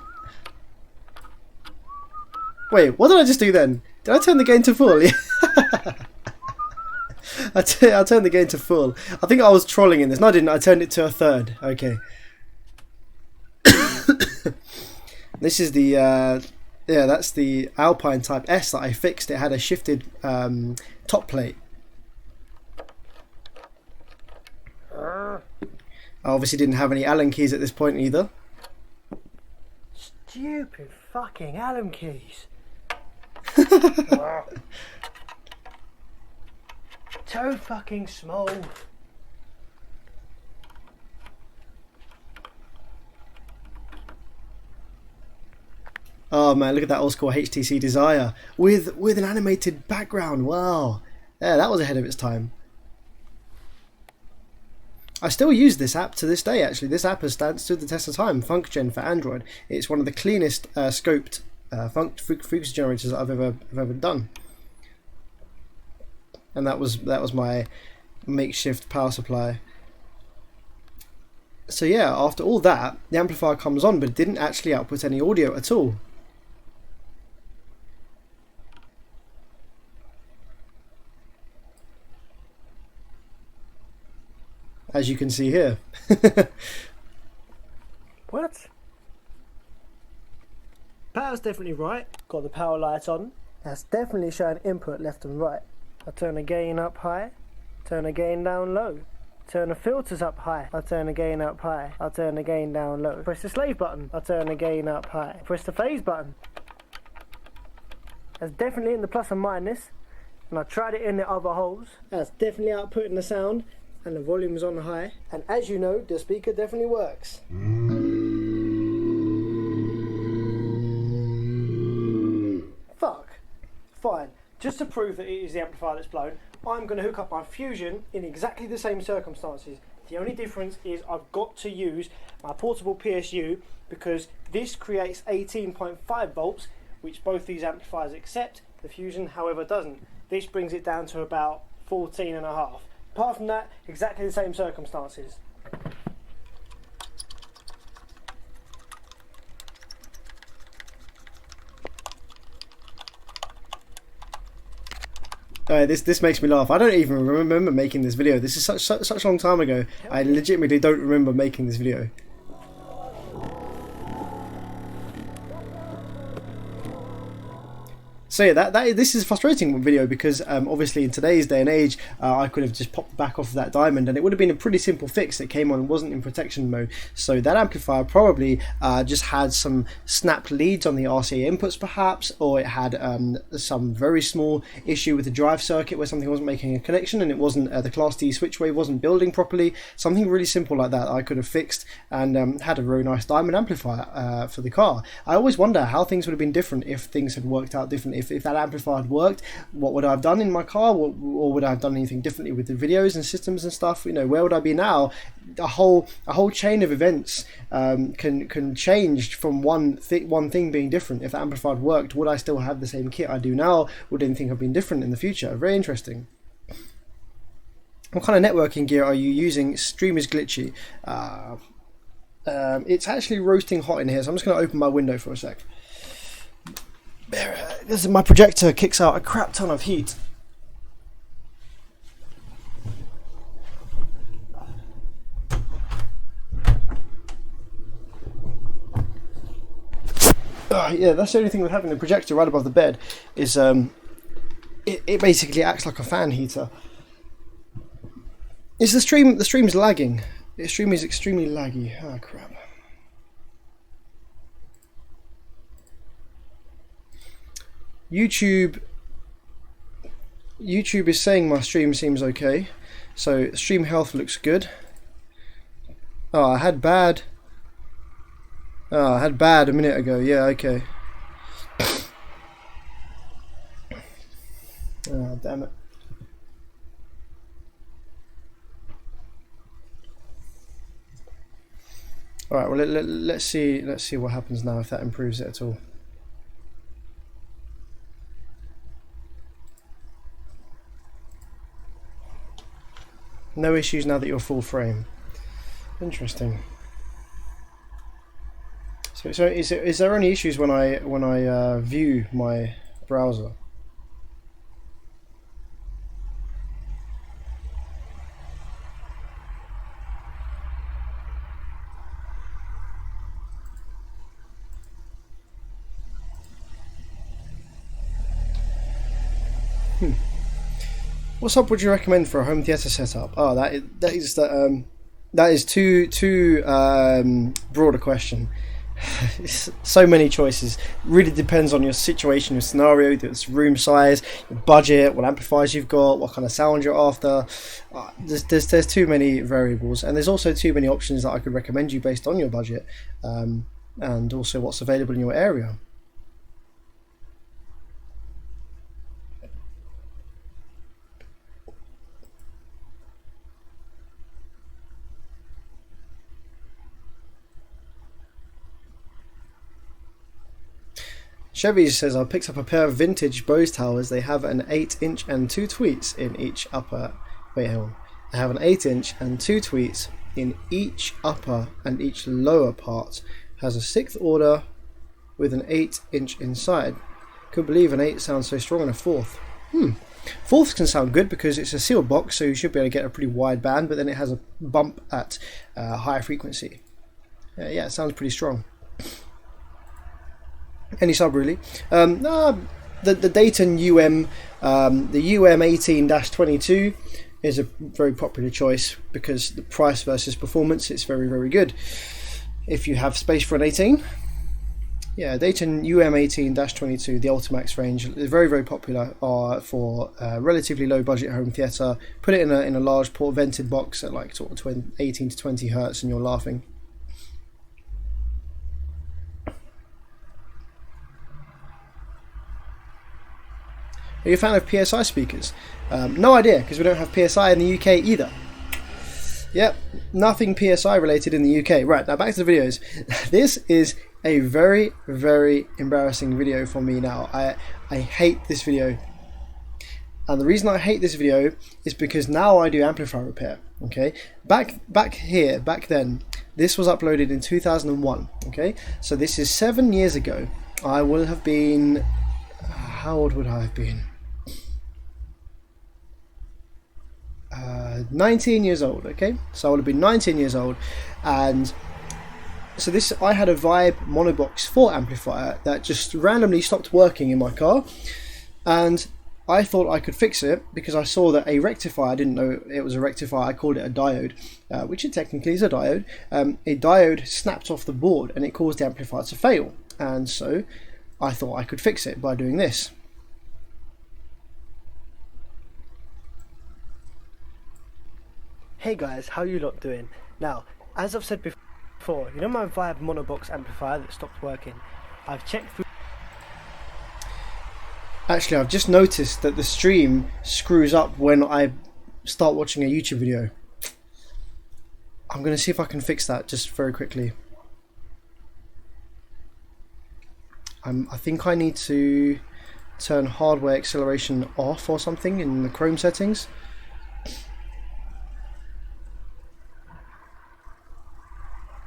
Wait, what did I just do then? Did I turn the gain to full? Yeah. I turned the gain to full. I think I was trolling in this. No, I didn't. I turned it to a third. Okay. This is the yeah, that's the Alpine Type S that I fixed. It had a shifted top plate. I obviously didn't have any Allen keys at this point either. Stupid fucking Allen keys. So fucking small. Oh man, look at that old school HTC Desire with an animated background. Wow, yeah, that was ahead of its time. I still use this app to this day. Actually, this app has stood the test of time. FuncGen for Android. It's one of the cleanest scoped frequency generators that I've ever done. And that was my makeshift power supply. So yeah, after all that, the amplifier comes on, but it didn't actually output any audio at all. As you can see here. What? Power's definitely right. Got the power light on. That's definitely showing input left and right. I turn the gain up high, turn the gain down low. Turn the filters up high, I turn the gain up high. I turn the gain down low. Press the slave button, I turn the gain up high. Press the phase button. That's definitely in the plus and minus. And I tried it in the other holes. That's definitely outputting the sound. And the volume's on high. And as you know, the speaker definitely works. Fuck. Fine. Just to prove that it is the amplifier that's blown, I'm going to hook up my Fusion in exactly the same circumstances. The only difference is I've got to use my portable PSU because this creates 18.5 volts, which both these amplifiers accept. The Fusion, however, doesn't. This brings it down to about 14.5. Apart from that, exactly the same circumstances. This makes me laugh. I don't even remember making this video. This is such a long time ago. I legitimately don't remember making this video. So yeah, this is a frustrating video because obviously in today's day and age, I could have just popped the back off of that diamond and it would have been a pretty simple fix. It came on and wasn't in protection mode. So that amplifier probably just had some snapped leads on the RCA inputs perhaps, or it had some very small issue with the drive circuit where something wasn't making a connection and it wasn't, the Class D switch wave wasn't building properly. Something really simple like that I could have fixed and had a very nice diamond amplifier for the car. I always wonder how things would have been different if things had worked out differently. If that amplifier had worked, what would I have done in my car, or would I have done anything differently with the videos and systems and stuff? You know, where would I be now? A whole chain of events can change from one thing being different. If the amplifier had worked, would I still have the same kit I do now? Would anything have been different in the future? Very interesting. What kind of networking gear are you using? Stream is glitchy. It's actually roasting hot in here, so I'm just going to open my window for a sec. My projector kicks out a crap ton of heat. Yeah, that's the only thing with having the projector right above the bed is it basically acts like a fan heater. Is the stream? The stream's lagging. The stream is extremely laggy. Oh crap. YouTube is saying my stream seems okay, so stream health looks good. Oh, I had bad a minute ago. Yeah, okay. Oh, damn it. All right, well let's see what happens now, if that improves it at all. No issues now that you're full frame. Interesting. So is there any issues when I view my browser? What sub would you recommend for a home theater setup? Oh, that is too broad a question. So many choices. Really depends on your situation, your scenario, your room size, your budget, what amplifiers you've got, what kind of sound you're after. There's too many variables, and there's also too many options that I could recommend you based on your budget, and also what's available in your area. Chevy says, I picked up a pair of vintage Bose towers. They have an 8-inch and 2 tweets in each upper. Wait, hang on. I have an 8-inch and 2 tweets in each upper and each lower part. Has a 6th order with an 8-inch inside. Could believe an 8 sounds so strong in a 4th. Fourths can sound good because it's a sealed box, so you should be able to get a pretty wide band, but then it has a bump at higher frequency. Yeah, it sounds pretty strong. Any sub really. The Dayton the UM18-22 is a very popular choice because the price versus performance, it's very, very good. If you have space for an 18, yeah, Dayton UM18-22, the Ultimax range, is very, very popular for relatively low budget home theatre. Put it in a large port vented box at like sort of 18 to 20 hertz and you're laughing. Are you a fan of PSI speakers? No idea, because we don't have PSI in the UK either. Yep, nothing PSI related in the UK. Right, now back to the videos. This is a very, very embarrassing video for me now. I hate this video. And the reason I hate this video is because now I do amplifier repair. Okay, back then, this was uploaded in 2001. Okay, so this is 7 years ago. I will have been... How old would I have been? 19 years old. Okay, so I would have been 19 years old, and so I had a Vibe Monobox 4 amplifier that just randomly stopped working in my car, and I thought I could fix it because I saw that a rectifier, I didn't know it was a rectifier, I called it a diode, which it technically is a diode. A diode snapped off the board and it caused the amplifier to fail, and so I thought I could fix it by doing this. Hey guys, how you lot doing? Now, as I've said before, you know my Vibe Monobox amplifier that stopped working? I've checked through... Actually, I've just noticed that the stream screws up when I start watching a YouTube video. I'm going to see if I can fix that just very quickly. I think I need to turn hardware acceleration off or something in the Chrome settings.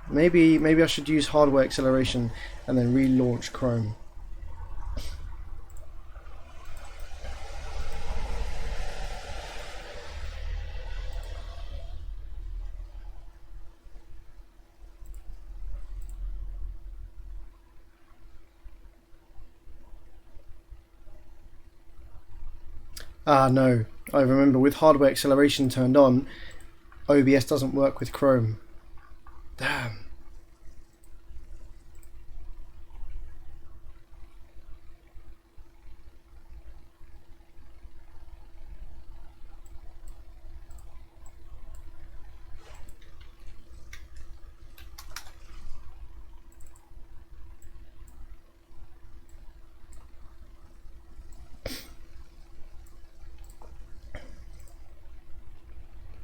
Maybe I should use hardware acceleration and then relaunch Chrome. Ah, no. I remember with hardware acceleration turned on, OBS doesn't work with Chrome. Damn.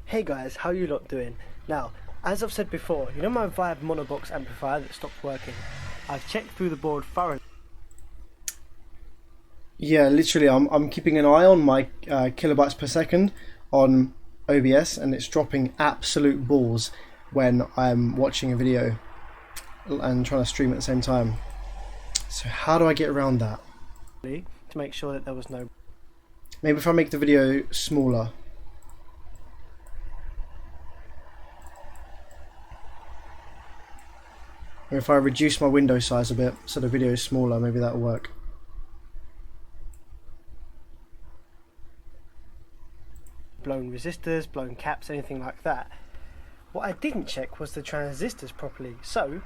Hey guys, how you lot doing? Now, as I've said before, you know my Vibe monobox amplifier that stopped working? I've checked through the board thoroughly. Yeah, literally, I'm keeping an eye on my kilobytes per second on OBS, and it's dropping absolute balls when I'm watching a video and trying to stream at the same time. So how do I get around that? To make sure that there was no... Maybe if I make the video smaller. Or if I reduce my window size a bit so the video is smaller, maybe that'll work. blown resistors, blown caps, anything like that. What I didn't check was the transistors properly. So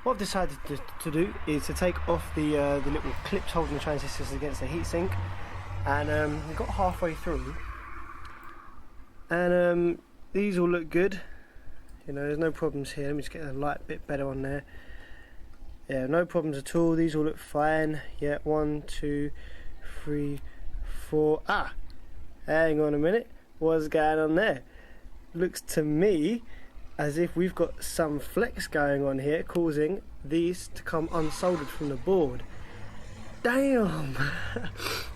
what I've decided to do is to take off the little clips holding the transistors against the heatsink, and we got halfway through, and these all look good. You know, there's no problems here. Let me just get a light bit better on there. Yeah, no problems at all. These all look fine. Yeah, 1, 2, 3, 4. Ah, hang on a minute. What's going on there? Looks to me as if we've got some flex going on here, causing these to come unsoldered from the board. Damn!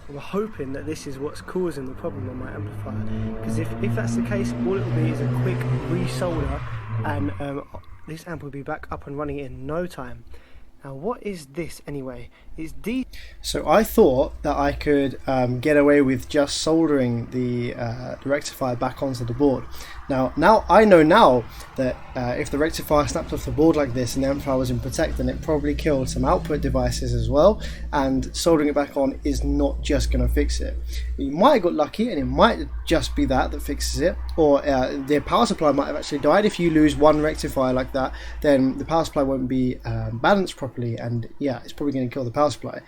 I'm hoping that this is what's causing the problem on my amplifier, because if that's the case, all it will be is a quick resolder, and this amp will be back up and running in no time. Now, what is this anyway? It's So I thought that I could get away with just soldering the rectifier back onto the board. Now I know now that if the rectifier snapped off the board like this and the amplifier was in protect, then it probably killed some output devices as well, and soldering it back on is not just going to fix it. You might have got lucky and it might just be that fixes it, or the power supply might have actually died. If you lose one rectifier like that, then the power supply won't be balanced properly, and yeah, it's probably going to kill the power supply.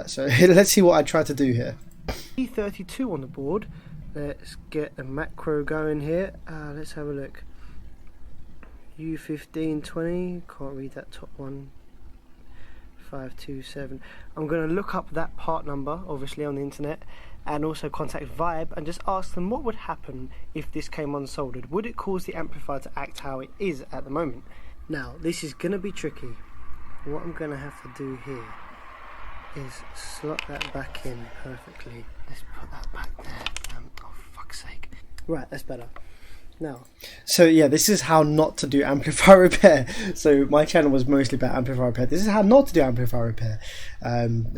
So let's see what I try to do here. E32 on the board. Let's get a macro going here. Let's have a look. U1520, can't read that top one. 527. I'm going to look up that part number, obviously, on the internet, and also contact Vibe and just ask them what would happen if this came unsoldered. Would it cause the amplifier to act how it is at the moment? Now, this is going to be tricky. What I'm going to have to do here is slot that back in perfectly. Let's put that back there. Oh, fuck's sake. Right, that's better. Now, so yeah, this is how not to do amplifier repair. So my channel was mostly about amplifier repair. This is how not to do amplifier repair.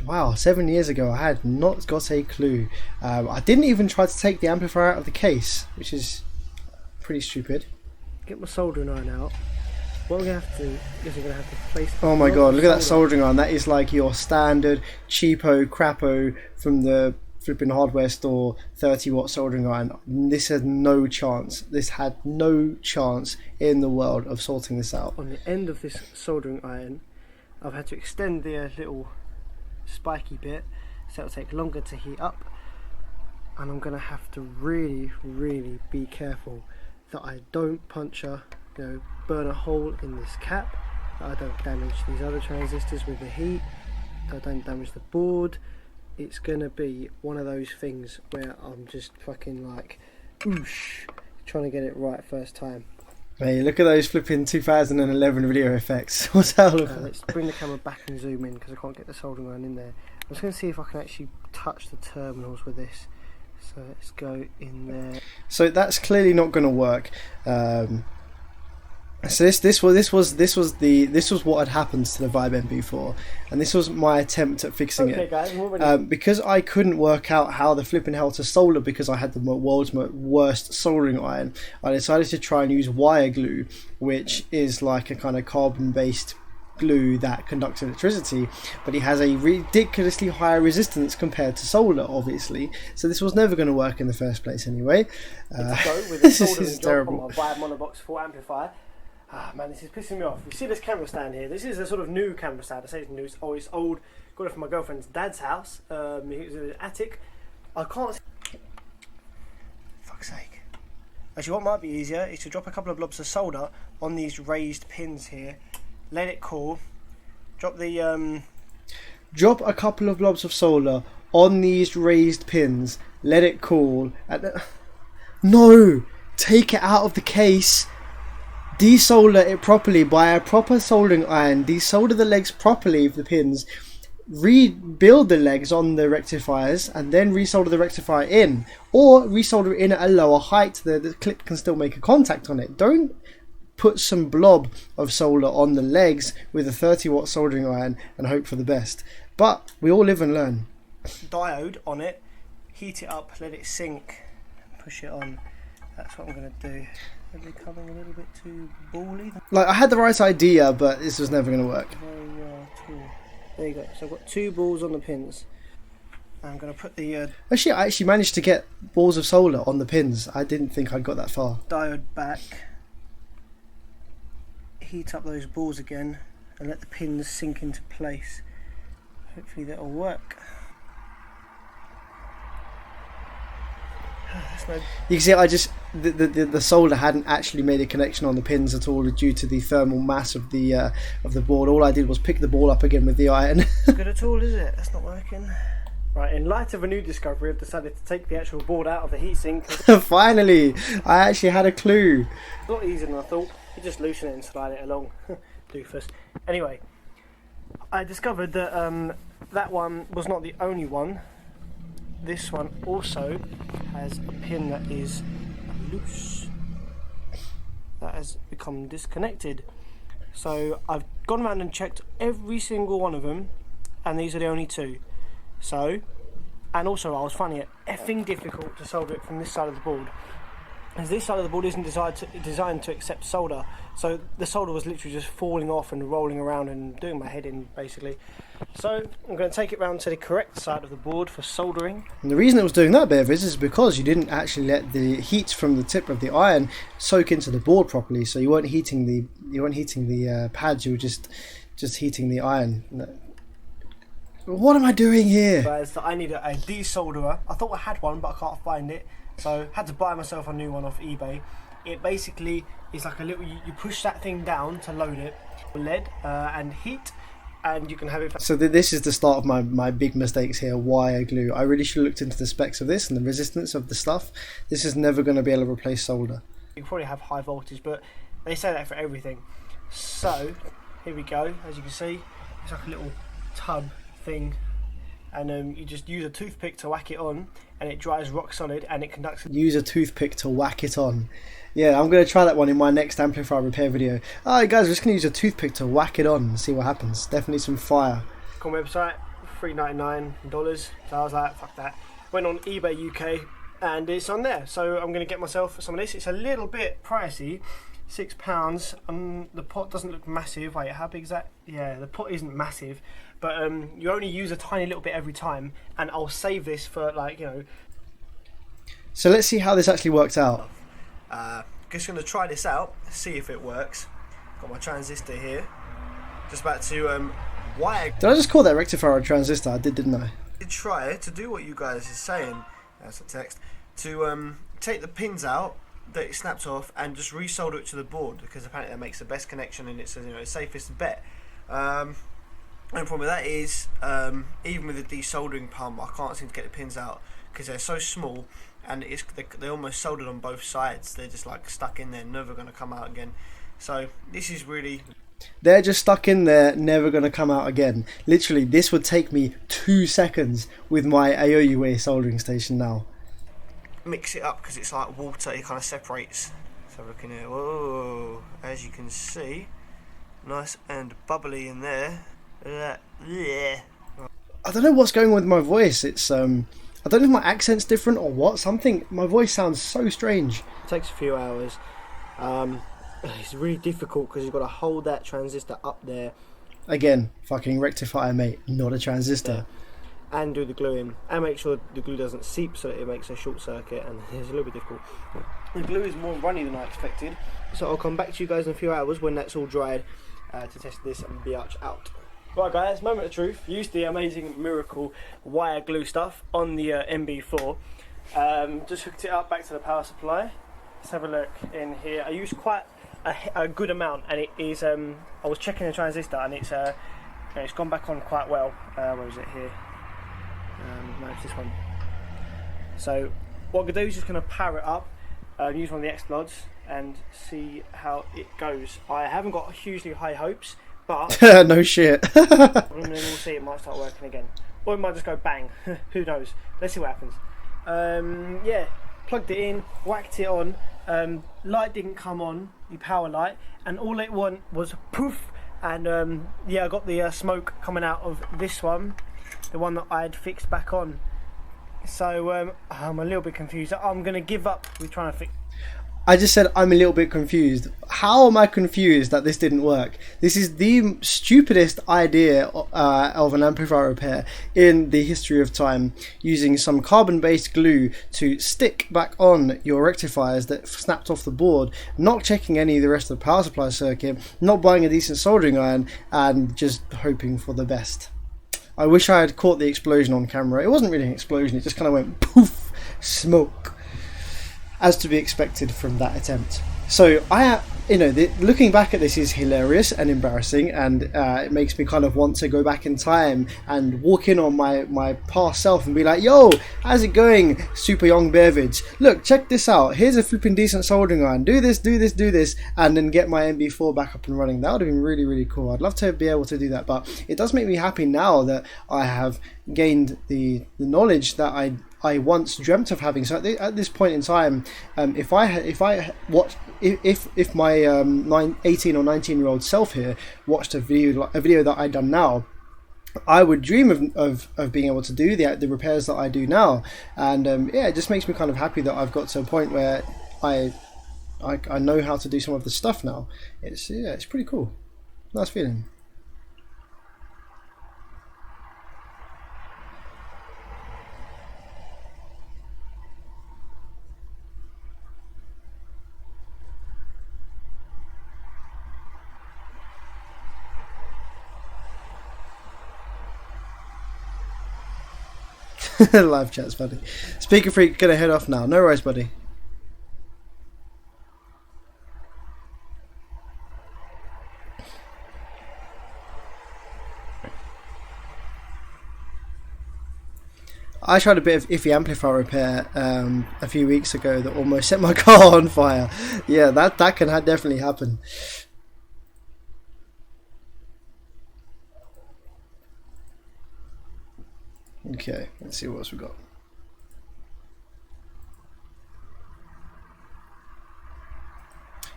Wow, 7 years ago I had not got a clue. I didn't even try to take the amplifier out of the case, which is pretty stupid. Get my soldering iron out. What we're going to have to do is we're going to have to place... Oh my god, look at that soldering iron. That is like your standard cheapo crapo from the flipping hardware store 30-watt soldering iron. This had no chance. This had no chance in the world of sorting this out. On the end of this soldering iron, I've had to extend the little spiky bit, so it'll take longer to heat up, and I'm going to have to really, really be careful that I don't puncture, burn a hole in this cap, that I don't damage these other transistors with the heat, that I don't damage the board. It's gonna be one of those things where I'm just fucking like, oosh, trying to get it right first time. Hey, look at those flipping 2011 video effects. What's that all about? Let's bring the camera back and zoom in because I can't get the soldering iron in there. I'm just gonna see if I can actually touch the terminals with this. So let's go in there. So that's clearly not going to work. So this was what had happened to the Vibe MB4, and this was my attempt at fixing it. Guys, because I couldn't work out how the flipping hell to solder because I had the world's worst soldering iron, I decided to try and use wire glue, which is like a kind of carbon-based glue that conducts electricity, but it has a ridiculously high resistance compared to solder, obviously. So this was never going to work in the first place anyway. With a This soldering is job terrible. on my Vibe Monobox 4 amplifier. Ah man, this is pissing me off. You see this camera stand here? This is a sort of new camera stand. I say it's new, it's old. Got it from my girlfriend's dad's house. It was in an attic. I can't see. Fuck's sake. Actually, what might be easier is to drop a couple of blobs of solder on these raised pins here. Let it cool. Drop the Drop a couple of blobs of solder on these raised pins. Let it cool. No! Take it out of the case. Desolder it properly by a proper soldering iron. Desolder the legs properly of the pins. Rebuild the legs on the rectifiers and then resolder the rectifier in, or resolder it in at a lower height. The clip can still make a contact on it. Don't put some blob of solder on the legs with a 30-watt soldering iron and hope for the best. But we all live and learn. diode on it, heat it up, let it sink, push it on. That's what I'm going to do. Are they coming a little bit too bally? Like, I had the right idea, but this was never going to work. There you go. So I've got 2 balls on the pins. I'm going to put the Actually, I actually managed to get balls of solder on the pins. I didn't think I'd got that far. diode back, heat up those balls again, and let the pins sink into place. Hopefully that'll work. That's no. You can see, I just the solder hadn't actually made a connection on the pins at all due to the thermal mass of the board. All I did was pick the ball up again with the iron. Good at all, is it? That's not working. Right, in light of a new discovery, I've decided to take the actual board out of the heatsink. Finally, I actually had a clue. It's a lot easier than I thought. You just loosen it and slide it along. Doofus. Anyway, I discovered that that one was not the only one. This one also has a pin that is loose. That has become disconnected. So I've gone around and checked every single one of them, and these are the only 2. So, and also I was finding it effing difficult to solder it from this side of the board, as this side of the board isn't designed to accept solder. So the solder was literally just falling off and rolling around and doing my head in, basically. So I'm going to take it round to the correct side of the board for soldering. And the reason it was doing that, Bevis, is because you didn't actually let the heat from the tip of the iron soak into the board properly. So you weren't heating the pads. You were just heating the iron. What am I doing here? Guys, I need a desolderer. I thought I had one, but I can't find it. So had to buy myself a new one off eBay. It basically is like a little. You push that thing down to load it, lead and heat, and you can have it. So this is the start of my big mistakes here. Wire glue. I really should have looked into the specs of this and the resistance of the stuff. This is never going to be able to replace solder. You can probably have high voltage, but they say that for everything. So here we go. As you can see, it's like a little tub thing, and you just use a toothpick to whack it on, and it dries rock solid, and it conducts. Use a toothpick to whack it on. Yeah, I'm going to try that one in my next amplifier repair video. Alright guys, we're just going to use a toothpick to whack it on and see what happens. Definitely some fire. On website, $3.99. So I was like, fuck that. Went on eBay UK, and it's on there. So I'm going to get myself some of this. It's a little bit pricey, £6. The pot doesn't look massive. Wait, how big is that? Yeah, the pot isn't massive, but you only use a tiny little bit every time, and I'll save this for, like, you know. So let's see how this actually works out. Just going to try this out, see if it works. Got my transistor here. Just about to wire. Did I just call that rectifier a transistor? I did, didn't I? Try to do what you guys are saying. That's the text. To take the pins out that it snapped off and just resolder it to the board, because apparently that makes the best connection and it's, you know, safest bet. And the problem with that is, even with the desoldering pump, I can't seem to get the pins out because they're so small, and they're almost soldered on both sides. They're just like stuck in there, never going to come out again. So this is really. They're just stuck in there, never going to come out again. Literally, this would take me 2 seconds with my AOUA soldering station now. Mix it up because it's like water, it kind of separates. So look in here, whoa, as you can see, nice and bubbly in there. Yeah. I don't know what's going on with my voice. It's I don't know if my accent's different or what. Something, my voice sounds so strange. It takes a few hours. It's really difficult because you've got to hold that transistor up there Again, fucking rectifier, mate, not a transistor. And do the glue in, and make sure the glue doesn't seep so that it makes a short circuit, and it's a little bit difficult. The glue is more runny than I expected, so I'll come back to you guys in a few hours when that's all dried to test this and biatch out. Right guys, moment of truth. Used the amazing miracle wire glue stuff on the MB4. Just hooked it up back to the power supply. Let's have a look in here. I used quite a good amount, and it is. I was checking the transistor, and it's gone back on quite well. Where is it here? No, it's this one. So what I'm going to do is just going to power it up, use one of the X-Plods and see how it goes. I haven't got hugely high hopes, but no shit. we'll see, it might start working again. Or it might just go bang, who knows. Let's see what happens. Yeah, plugged it in, whacked it on, light didn't come on, the power light, and all it went was poof, and yeah, I got the smoke coming out of this one, the one that I had fixed back on. So I'm a little bit confused. I'm going to give up with trying to fix. I just said I'm a little bit confused. How am I confused that this didn't work? This is the stupidest idea of an amplifier repair in the history of time, using some carbon-based glue to stick back on your rectifiers that snapped off the board, not checking any of the rest of the power supply circuit, not buying a decent soldering iron, and just hoping for the best. I wish I had caught the explosion on camera. It wasn't really an explosion, it just kind of went poof, smoke, as to be expected from that attempt. So looking back at this is hilarious and embarrassing, and it makes me kind of want to go back in time and walk in on my past self and be like, yo, how's it going, super young Bearvids? Look, check this out. Here's a flipping decent soldering iron. Do this, and then get my MB4 back up and running. That would have been really, really cool. I'd love to be able to do that, but it does make me happy now that I have gained the knowledge that I once dreamt of having. So at this point in time, if my 18 or 19-year-old self here watched a video that I'd done now, I would dream of being able to do the repairs that I do now. And yeah, it just makes me kind of happy that I've got to a point where I know how to do some of the stuff now. It's pretty cool. Nice feeling. Live chat's funny. Speaker Freak gonna head off now. No worries, buddy. I tried a bit of iffy amplifier repair a few weeks ago that almost set my car on fire. Yeah, that can definitely happen. Okay, let's see what else we got.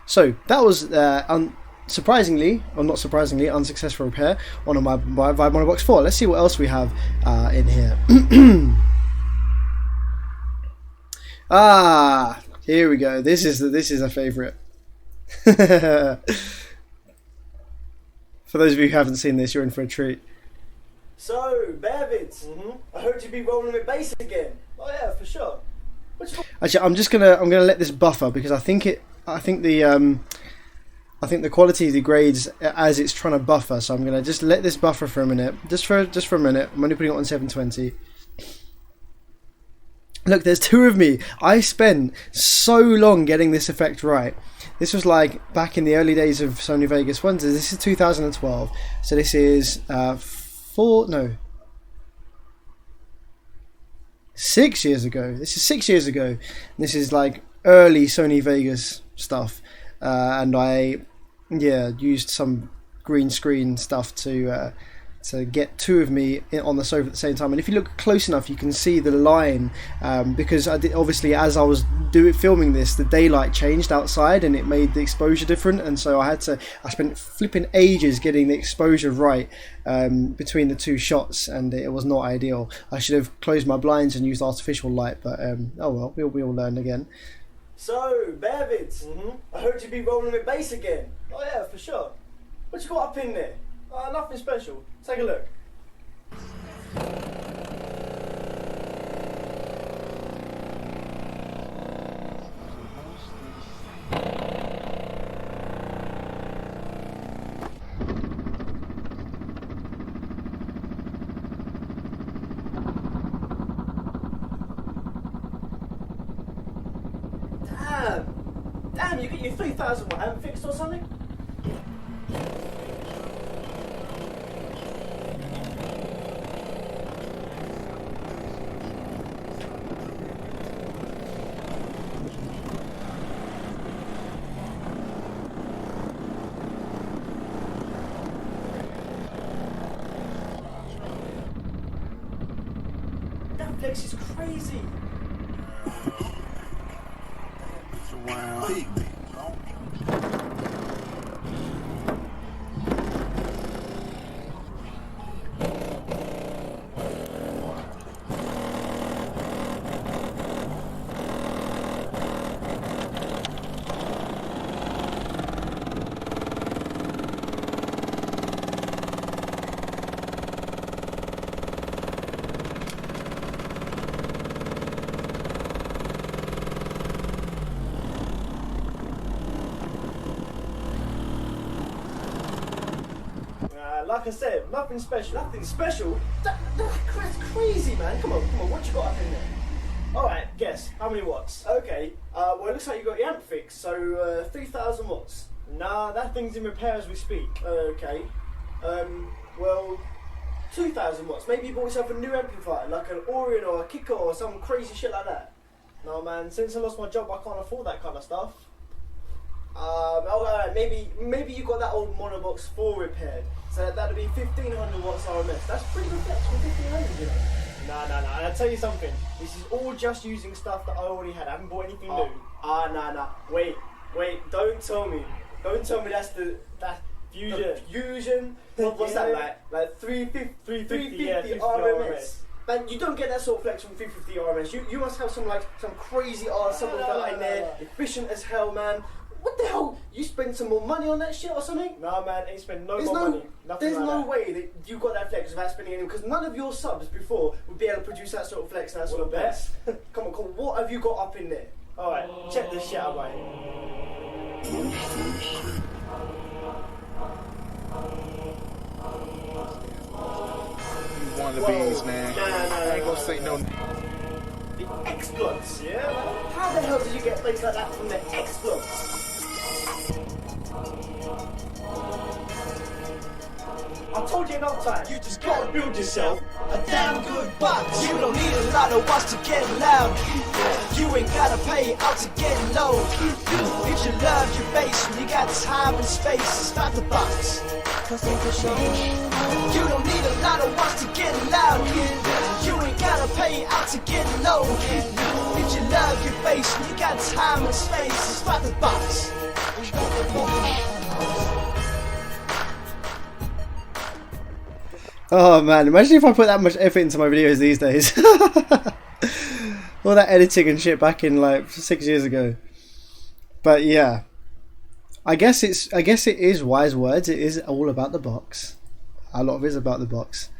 So that was surprisingly, or not surprisingly, unsuccessful repair on my Vibe Mono Box 4. Let's see what else we have in here. Here we go. This is a favourite. For those of you who haven't seen this, you're in for a treat. So, Bearvids, I heard you be rolling with bass again. Oh yeah, for sure. Actually, I'm gonna let this buffer because I think the quality degrades as it's trying to buffer. So I'm gonna just let this buffer for a minute, just for a minute. I'm only putting it on 720. Look, there's two of me. I spent so long getting this effect right. This was like back in the early days of Sony Vegas Wonders. This is 2012, so this is 6 years ago. This is 6 years ago. And this is like early Sony Vegas stuff, and I used some green screen stuff to get two of me on the sofa at the same time. And if you look close enough, you can see the line, because obviously as I was filming this, the daylight changed outside and it made the exposure different, and so I spent flipping ages getting the exposure right between the two shots, and it was not ideal. I should have closed my blinds and used artificial light, but oh well, we'll learn again. So, Bearvids, I heard you be rolling with bass again. Oh yeah, for sure. What you got up in there? Nothing special. Take a look. Damn, you get your 3000 watt amp fixed or something? That flex is crazy. Like I said, nothing special. Nothing special? That's crazy, man. Come on, what you got up in there? Alright, guess. How many watts? Okay, well, it looks like you got the amp fixed, so 3000 watts. Nah, that thing's in repair as we speak. Okay. Well, 2000 watts. Maybe you bought yourself a new amplifier, like an Orion or a Kicker or some crazy shit like that. No, man, since I lost my job, I can't afford that kind of stuff. Maybe you got that old monobox 4 repaired. So that'd be 1500 watts RMS. That's pretty good flex for 1500, you know. Nah. I'll tell you something. This is all just using stuff that I already had. I haven't bought anything new. Nah. Wait. Don't tell me that's that Fusion. The Fusion. What's that like? 350 RMS. Man, you don't get that sort of flex from 350 RMS. You must have some crazy something like that in there. Efficient as hell, man. What the hell? You spend some more money on that shit or something? Nah, man, ain't spend no more money. There's no way that you got that flex without spending any, because none of your subs before would be able to produce that sort of flex and that sort of bass. Come on, what have you got up in there? Alright, check this shit out, mate. One of the beans, man. Nah. I ain't gonna say no. The exploits, yeah? How the hell did you get things like that from the exploits? I told you enough time. You just gotta build yourself a damn good box. You don't need a lot of watts to get loud. You ain't gotta pay out to get low. If you love your bass, when you got time and space, start the box. You don't need a lot of watts to get loud. You ain't gotta pay out to get low. If you love your bass, when you got time and space, start the box. Oh man, imagine if I put that much effort into my videos these days. All that editing and shit back in like 6 years ago. But yeah, I guess it is wise words. It is all about the box. A lot of it is about the box.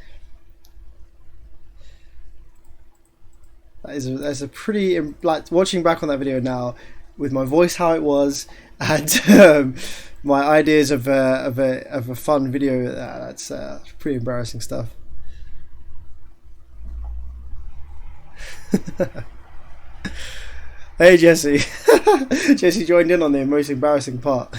That's a pretty, like, watching back on that video now with my voice how it was and my ideas of a fun video. That's pretty embarrassing stuff. Hey Jesse, Jesse joined in on the most embarrassing part.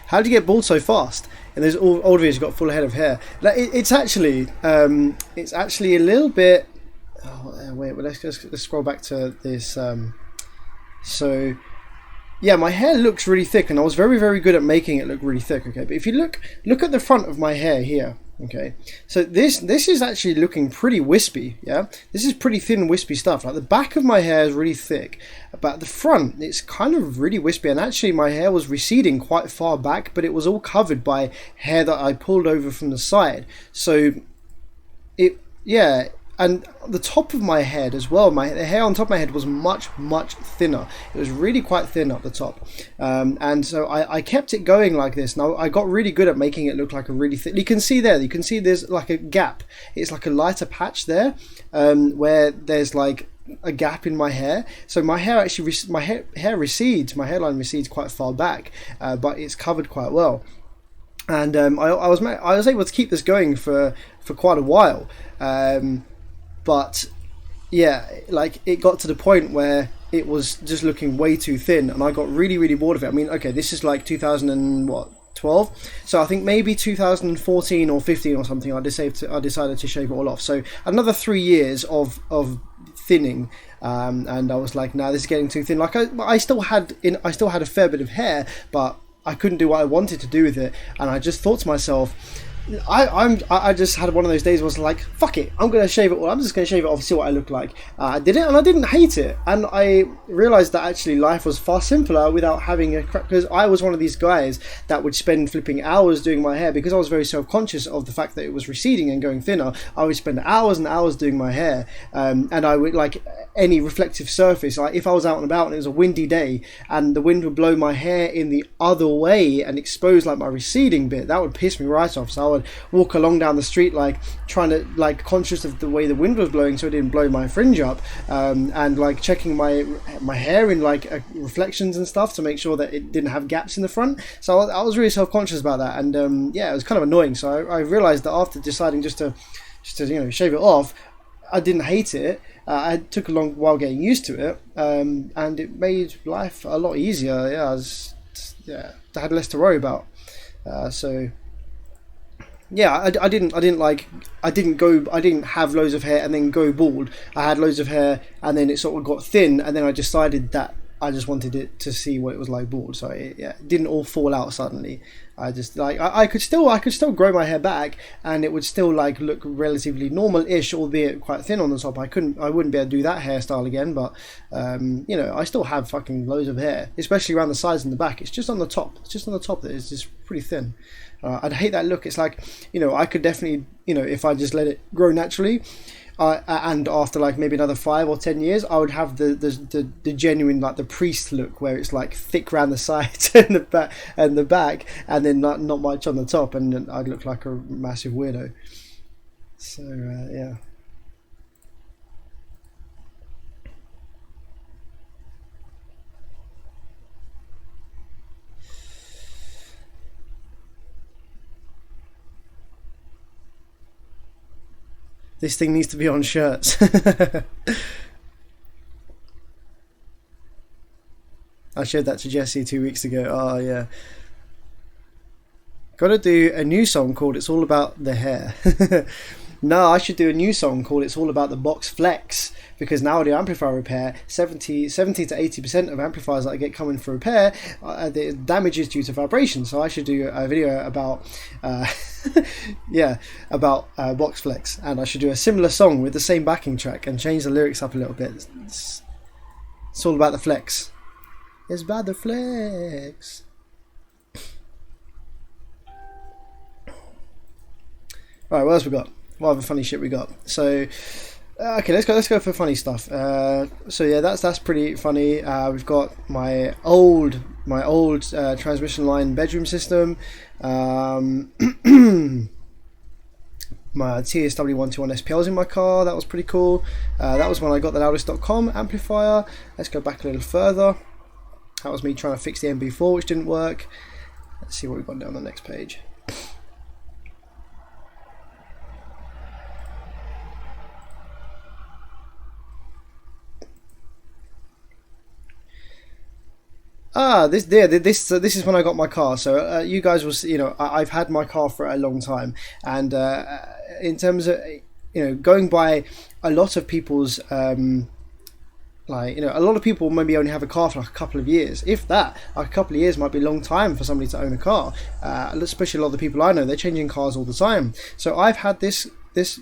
How did you get bald so fast? And there's old videos you got full head of hair. Like, it's actually a little bit. Oh, wait, well, let's scroll back to this. So, yeah, my hair looks really thick, and I was very, very good at making it look really thick. Okay, but if you look at the front of my hair here, Okay, so this is actually looking pretty wispy. Yeah, this is pretty thin, wispy stuff. Like the back of my hair is really thick, but the front it's kind of really wispy. And actually, my hair was receding quite far back, but it was all covered by hair that I pulled over from the side. So and the top of my head as well, the hair on top of my head was much thinner. It was really quite thin up the top, and so I kept it going like this. Now I got really good at making it look like a really thin. You can see there's like a gap. It's like a lighter patch there, where there's like a gap in my hair. So my hair actually hair recedes. My hairline recedes quite far back, but it's covered quite well. And I was able to keep this going for quite a while. But yeah, like it got to the point where it was just looking way too thin, and I got really bored of it. I mean, okay, this is like 2012, so I think maybe 2014 or 15 or something. I decided to shave it all off. So another 3 years of thinning, and I was like, nah, this is getting too thin. Like I still had a fair bit of hair, but I couldn't do what I wanted to do with it, and I just thought to myself, I just had one of those days where I was like, fuck it, I'm gonna shave it all. I'm just gonna shave it off, see what I look like. I did it, and I didn't hate it, and I realized that actually life was far simpler without having a crap. Because I was one of these guys that would spend flipping hours doing my hair, because I was very self-conscious of the fact that it was receding and going thinner. I would spend hours and hours doing my hair, and I would, like any reflective surface, like if I was out and about and it was a windy day and the wind would blow my hair in the other way and expose like my receding bit, that would piss me right off. So I would walk along down the street like trying to, like, conscious of the way the wind was blowing so it didn't blow my fringe up, and like checking my hair in like reflections and stuff to make sure that it didn't have gaps in the front. So I was really self-conscious about that, and yeah, it was kind of annoying. So I realized that after deciding just to shave it off, I didn't hate it. It took a long while getting used to it, and it made life a lot easier. I had less to worry about. So yeah, I didn't have loads of hair and then go bald. I had loads of hair and then it sort of got thin, and then I decided that I just wanted it to see what it was like bald. So it didn't all fall out suddenly. I just like I could still grow my hair back, and it would still like look relatively normal-ish, albeit quite thin on the top. I wouldn't be able to do that hairstyle again, but I still have fucking loads of hair, especially around the sides and the back. It's just on the top. It's just on the top that is just pretty thin. I'd hate that look. It's like, I could definitely, if I just let it grow naturally, and after like maybe another 5 or 10 years, I would have the genuine, like the priest look, where it's like thick around the sides and the back, and then not much on the top, and I'd look like a massive weirdo. So yeah. This thing needs to be on shirts. I showed that to Jesse 2 weeks ago. Oh yeah. Gotta do a new song called It's All About the Hair. No, I should do a new song called It's All About the Box Flex, because now I do amplifier repair. 70 to 80% of amplifiers that I get coming for repair, the damage is due to vibration. So I should do a video about about box flex, and I should do a similar song with the same backing track and change the lyrics up a little bit. It's all about the flex. It's about the flex. Alright, what else we got? What other funny shit we got? So okay, let's go for funny stuff. So yeah, that's pretty funny. We've got my old transmission line bedroom system, my TSW121 SPLs in my car. That was pretty cool. That was when I got the loudest.com amplifier. Let's go back a little further. That was me trying to fix the MB4, which didn't work. Let's see what we've got down the next page. This is when I got my car. So you guys will, I've had my car for a long time, and in terms of, going by a lot of people's Like, you know, a lot of people maybe only have a car for like a couple of years, if that. Like a couple of years might be a long time for somebody to own a car. Especially a lot of the people I know, they're changing cars all the time. So I've had this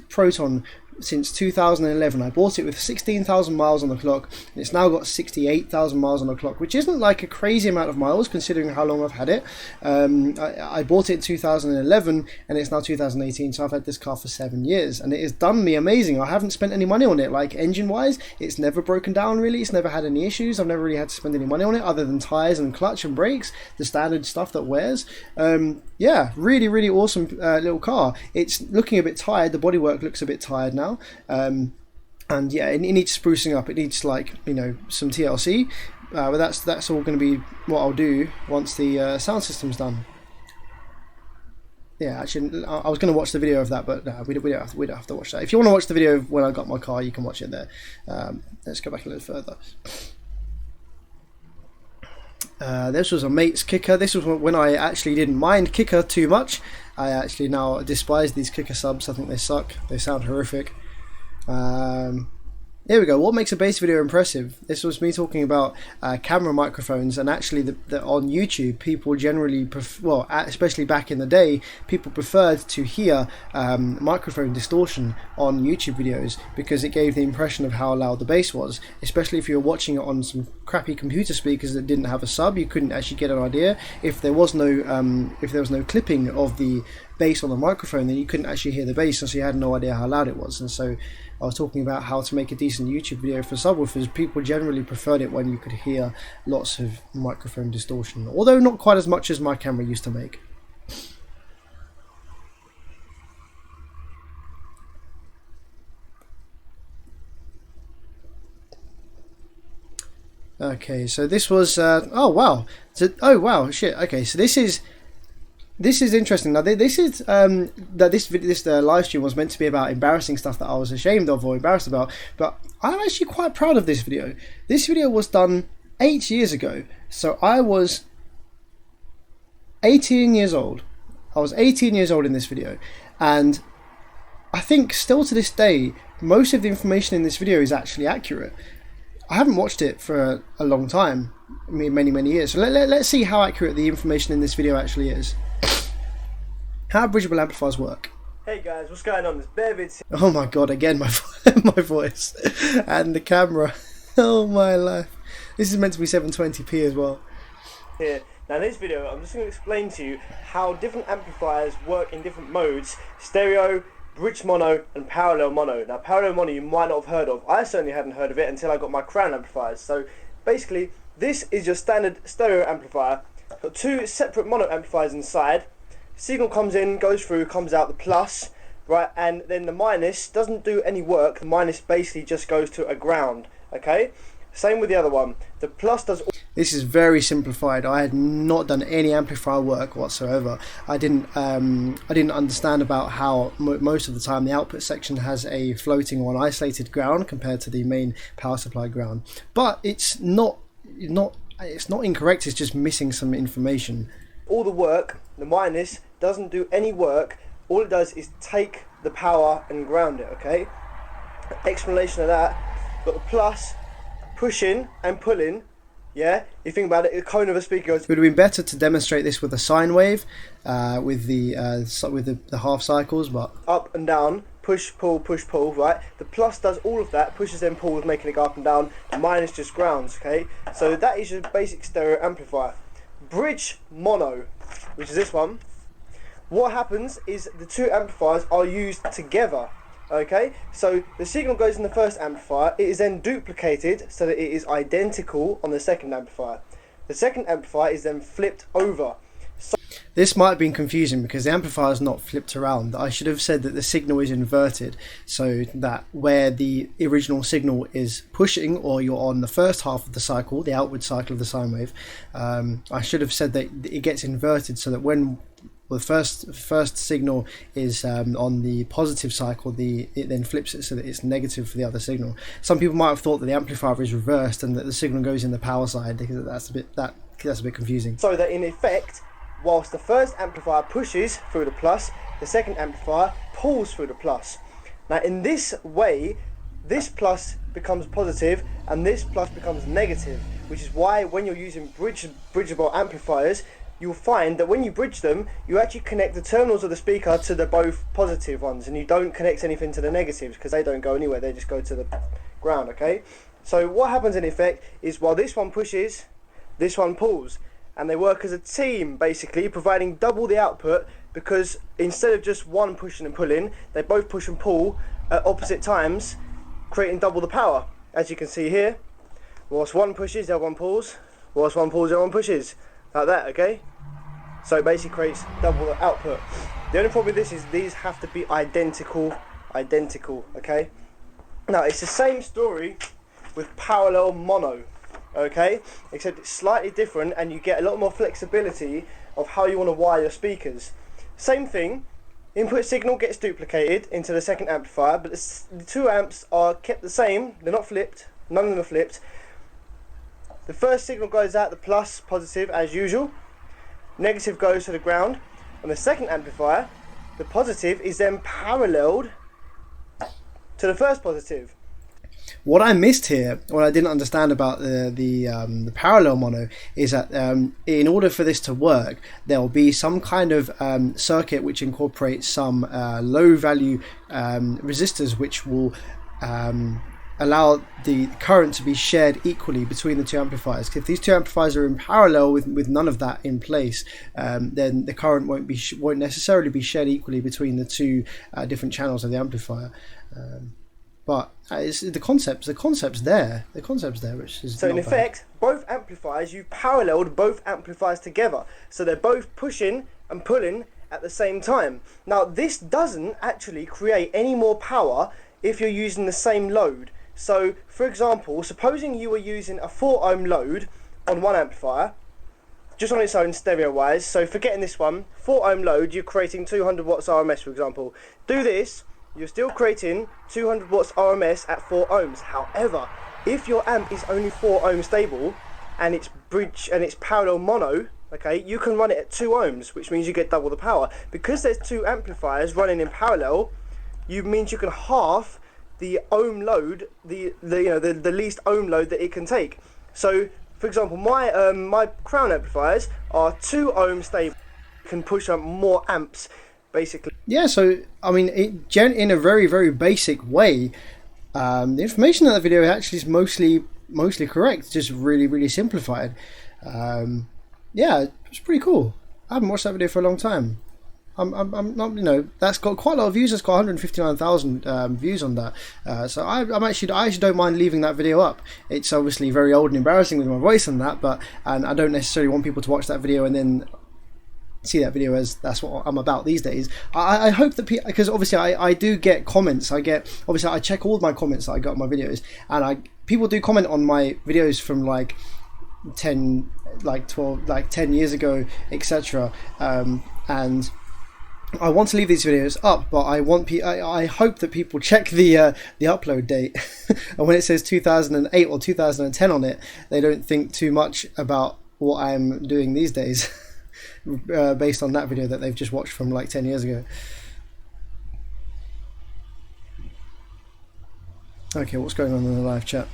Proton since 2011. I bought it with 16,000 miles on the clock, and it's now got 68,000 miles on the clock, which isn't like a crazy amount of miles considering how long I've had it. I bought it in 2011 and it's now 2018, so I've had this car for 7 years, and it has done me amazing. I haven't spent any money on it. Like, engine wise, it's never broken down really, it's never had any issues. I've never really had to spend any money on it other than tyres and clutch and brakes, the standard stuff that wears. Yeah, really awesome little car. It's looking a bit tired, the bodywork looks a bit tired now. And yeah, it needs sprucing up. It needs, like, you know, some TLC, but that's all going to be what I'll do once the sound system's done. Yeah, actually, I was going to watch the video of that, but we don't have to watch that. If you want to watch the video of when I got my car, you can watch it there. Let's go back a little further. This was a mate's kicker. This was when I actually didn't mind kicker too much. I actually now despise these kicker subs. I think they suck. They sound horrific. Here we go. What makes a bass video impressive? This was me talking about camera microphones, and actually on YouTube, people generally, especially back in the day, people preferred to hear microphone distortion on YouTube videos because it gave the impression of how loud the bass was. Especially if you were watching it on some crappy computer speakers that didn't have a sub, you couldn't actually get an idea. If there was no clipping of the bass on the microphone, then you couldn't actually hear the bass, and so you had no idea how loud it was. And so I was talking about how to make a decent YouTube video for subwoofers. People generally preferred it when you could hear lots of microphone distortion, although not quite as much as my camera used to make. Okay, so this was oh wow, shit. Okay, so this is interesting. Now this is this live stream was meant to be about embarrassing stuff that I was ashamed of or embarrassed about, but I'm actually quite proud of this video. This video was done 8 years ago, so I was 18 years old. I was 18 years old in this video, and I think still to this day most of the information in this video is actually accurate. I haven't watched it for a long time, I mean many years, so let's see how accurate the information in this video actually is. How bridgeable amplifiers work. Hey guys, what's going on? It's Bearvids. Oh my god, again my voice and the camera. Oh my life. This is meant to be 720p as well. Here. Now in this video I'm just going to explain to you how different amplifiers work in different modes: stereo, bridge mono and parallel mono. Now parallel mono you might not have heard of. I certainly hadn't heard of it until I got my Crown amplifiers. So basically this is your standard stereo amplifier. Got two separate mono amplifiers inside. Signal comes in, goes through, comes out the plus, right, and then the minus doesn't do any work. The minus basically just goes to a ground, okay? Same with the other one. The plus does... This is very simplified. I had not done any amplifier work whatsoever. I didn't understand about how most of the time the output section has a floating or an isolated ground compared to the main power supply ground. But it's not incorrect. It's just missing some information. All the work, the minus doesn't do any work. All it does is take the power and ground it, okay? Explanation of that. Got the plus, pushing and pulling. Yeah, you think about it, the cone of a speaker goes... It would have been better to demonstrate this with a sine wave, with the half cycles, but... Up and down, push, pull, right? The plus does all of that, pushes and pulls, making it go up and down. The minus just grounds, okay? So that is your basic stereo amplifier. Bridge mono, which is this one. What happens is the two amplifiers are used together. Okay, so the signal goes in the first amplifier, it is then duplicated so that it is identical on the second amplifier. The second amplifier is then flipped over. This might have been confusing because the amplifier is not flipped around. I should have said that the signal is inverted, so that where the original signal is pushing, or you're on the first half of the cycle, the outward cycle of the sine wave, I should have said that it gets inverted so that when the first signal is on the positive cycle, it then flips it so that it's negative for the other signal. Some people might have thought that the amplifier is reversed and that the signal goes in the power side, because that's a bit confusing. So that in effect, whilst the first amplifier pushes through the plus, the second amplifier pulls through the plus. Now in this way, this plus becomes positive and this plus becomes negative, which is why when you're using bridgeable amplifiers, you'll find that when you bridge them, you actually connect the terminals of the speaker to the both positive ones, and you don't connect anything to the negatives because they don't go anywhere, they just go to the ground, okay? So what happens in effect is while this one pushes, this one pulls, and they work as a team basically, providing double the output, because instead of just one pushing and pulling, they both push and pull at opposite times, creating double the power. As you can see here, whilst one pushes, the other one pulls, whilst one pulls, the other one pushes, like that, okay? So it basically creates double the output. The only problem with this is these have to be identical, okay? Now it's the same story with parallel mono, okay? Except it's slightly different and you get a lot more flexibility of how you want to wire your speakers. Same thing, input signal gets duplicated into the second amplifier, but the 2 amps are kept the same, they're not flipped, none of them are flipped. The first signal goes out the plus, positive as usual, negative goes to the ground. On the second amplifier, the positive is then paralleled to the first positive. What I missed here, what I didn't understand about the parallel mono, is that in order for this to work, there will be some kind of circuit which incorporates some low value resistors, which will allow the current to be shared equally between the 2 amplifiers. If these 2 amplifiers are in parallel with none of that in place, then the current won't necessarily be shared equally between the 2 different channels of the amplifier. But it's the concept's there, which is so in effect, both amplifiers, you've paralleled both amplifiers together, so they're both pushing and pulling at the same time. Now this doesn't actually create any more power if you're using the same load. So for example, supposing you were using a 4 ohm load on one amplifier, just on its own stereo wise, so forgetting this one, 4 ohm load, you're creating 200 watts RMS for example. Do this, you're still creating 200 watts RMS at 4 ohms. However, if your amp is only 4 ohm stable and it's parallel mono, okay, you can run it at 2 ohms, which means you get double the power. Because there's 2 amplifiers running in parallel, means you can half the ohm load, the least ohm load that it can take. So for example, my Crown amplifiers are 2 ohm stable, can push up more amps basically. Yeah, so I mean, in a very, very basic way, the information in that video actually is mostly correct, just really, really simplified. Yeah, it's pretty cool. I haven't watched that video for a long time. I'm not, that's got quite a lot of views. It's got 159,000 views on that. So I actually don't mind leaving that video up. It's obviously very old and embarrassing with my voice and that, and I don't necessarily want people to watch that video and then see that video as that's what I'm about these days. I hope that people, because obviously I do get comments. I check all my comments that I got on my videos, and people do comment on my videos from like 10 years ago, etc. And I want to leave these videos up, but I hope that people check the upload date, and when it says 2008 or 2010 on it, they don't think too much about what I'm doing these days. Based on that video that they've just watched from like 10 years ago. Okay, what's going on in the live chat?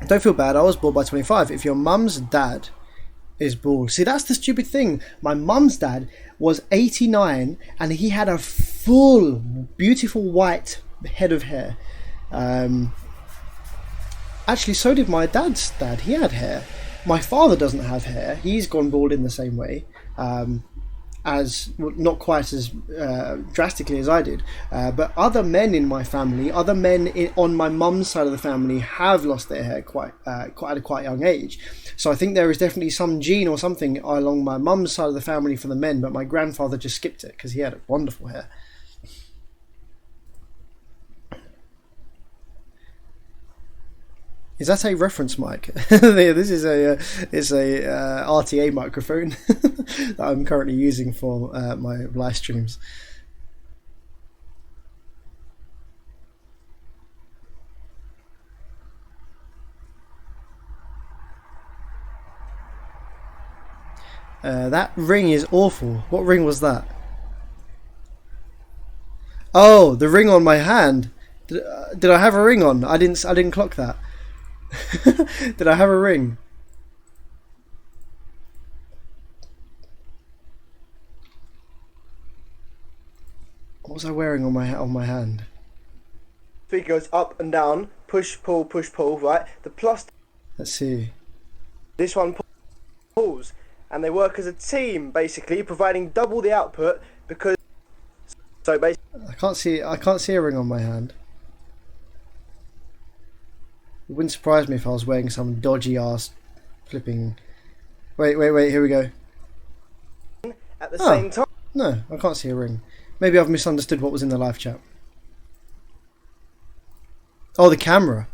Don't feel bad, I was bored by 25. If your mum's dad is bald. See, that's the stupid thing. My mum's dad was 89 and he had a full, beautiful white head of hair. Actually, so did my dad's dad. He had hair. My father doesn't have hair. He's gone bald in the same way. Not quite as drastically as I did, but other men in my family, on my mum's side of the family, have lost their hair quite at a quite young age. So I think there is definitely some gene or something along my mum's side of the family for the men, but my grandfather just skipped it because he had wonderful hair. Is that a reference mic? This is a RTA microphone that I'm currently using for my live streams. That ring is awful. What ring was that? Oh, the ring on my hand. Did I have a ring on? I didn't clock that. Did I have a ring? What was I wearing on my hand? Speaker goes up and down, push, pull, right? The plus. Let's see. This one pulls, and they work as a team, basically, providing double the output because. So basically, I can't see a ring on my hand. It wouldn't surprise me if I was wearing some dodgy ass flipping. Wait, here we go. at the same time. No, I can't see a ring. Maybe I've misunderstood what was in the live chat. Oh, the camera.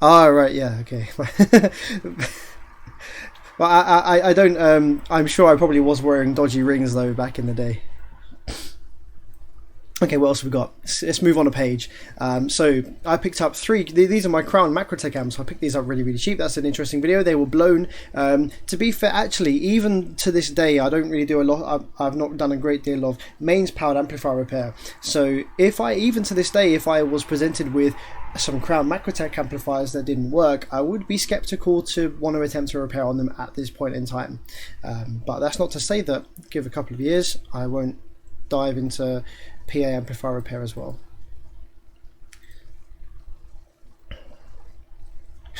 Ah, right, yeah, okay. But I don't. I'm sure I probably was wearing dodgy rings though back in the day. Okay, what else have we got? Let's move on a page. So I picked up three. These are my Crown Macrotech amps. So I picked these up really, really cheap. That's an interesting video. They were blown. To be fair, actually, even to this day, I don't really do a lot. I've not done a great deal of mains powered amplifier repair. So even to this day, if I was presented with some Crown Macrotech amplifiers that didn't work, I would be skeptical to want to attempt to repair on them at this point in time. But that's not to say that give a couple of years, I won't dive into PA amplifier repair as well.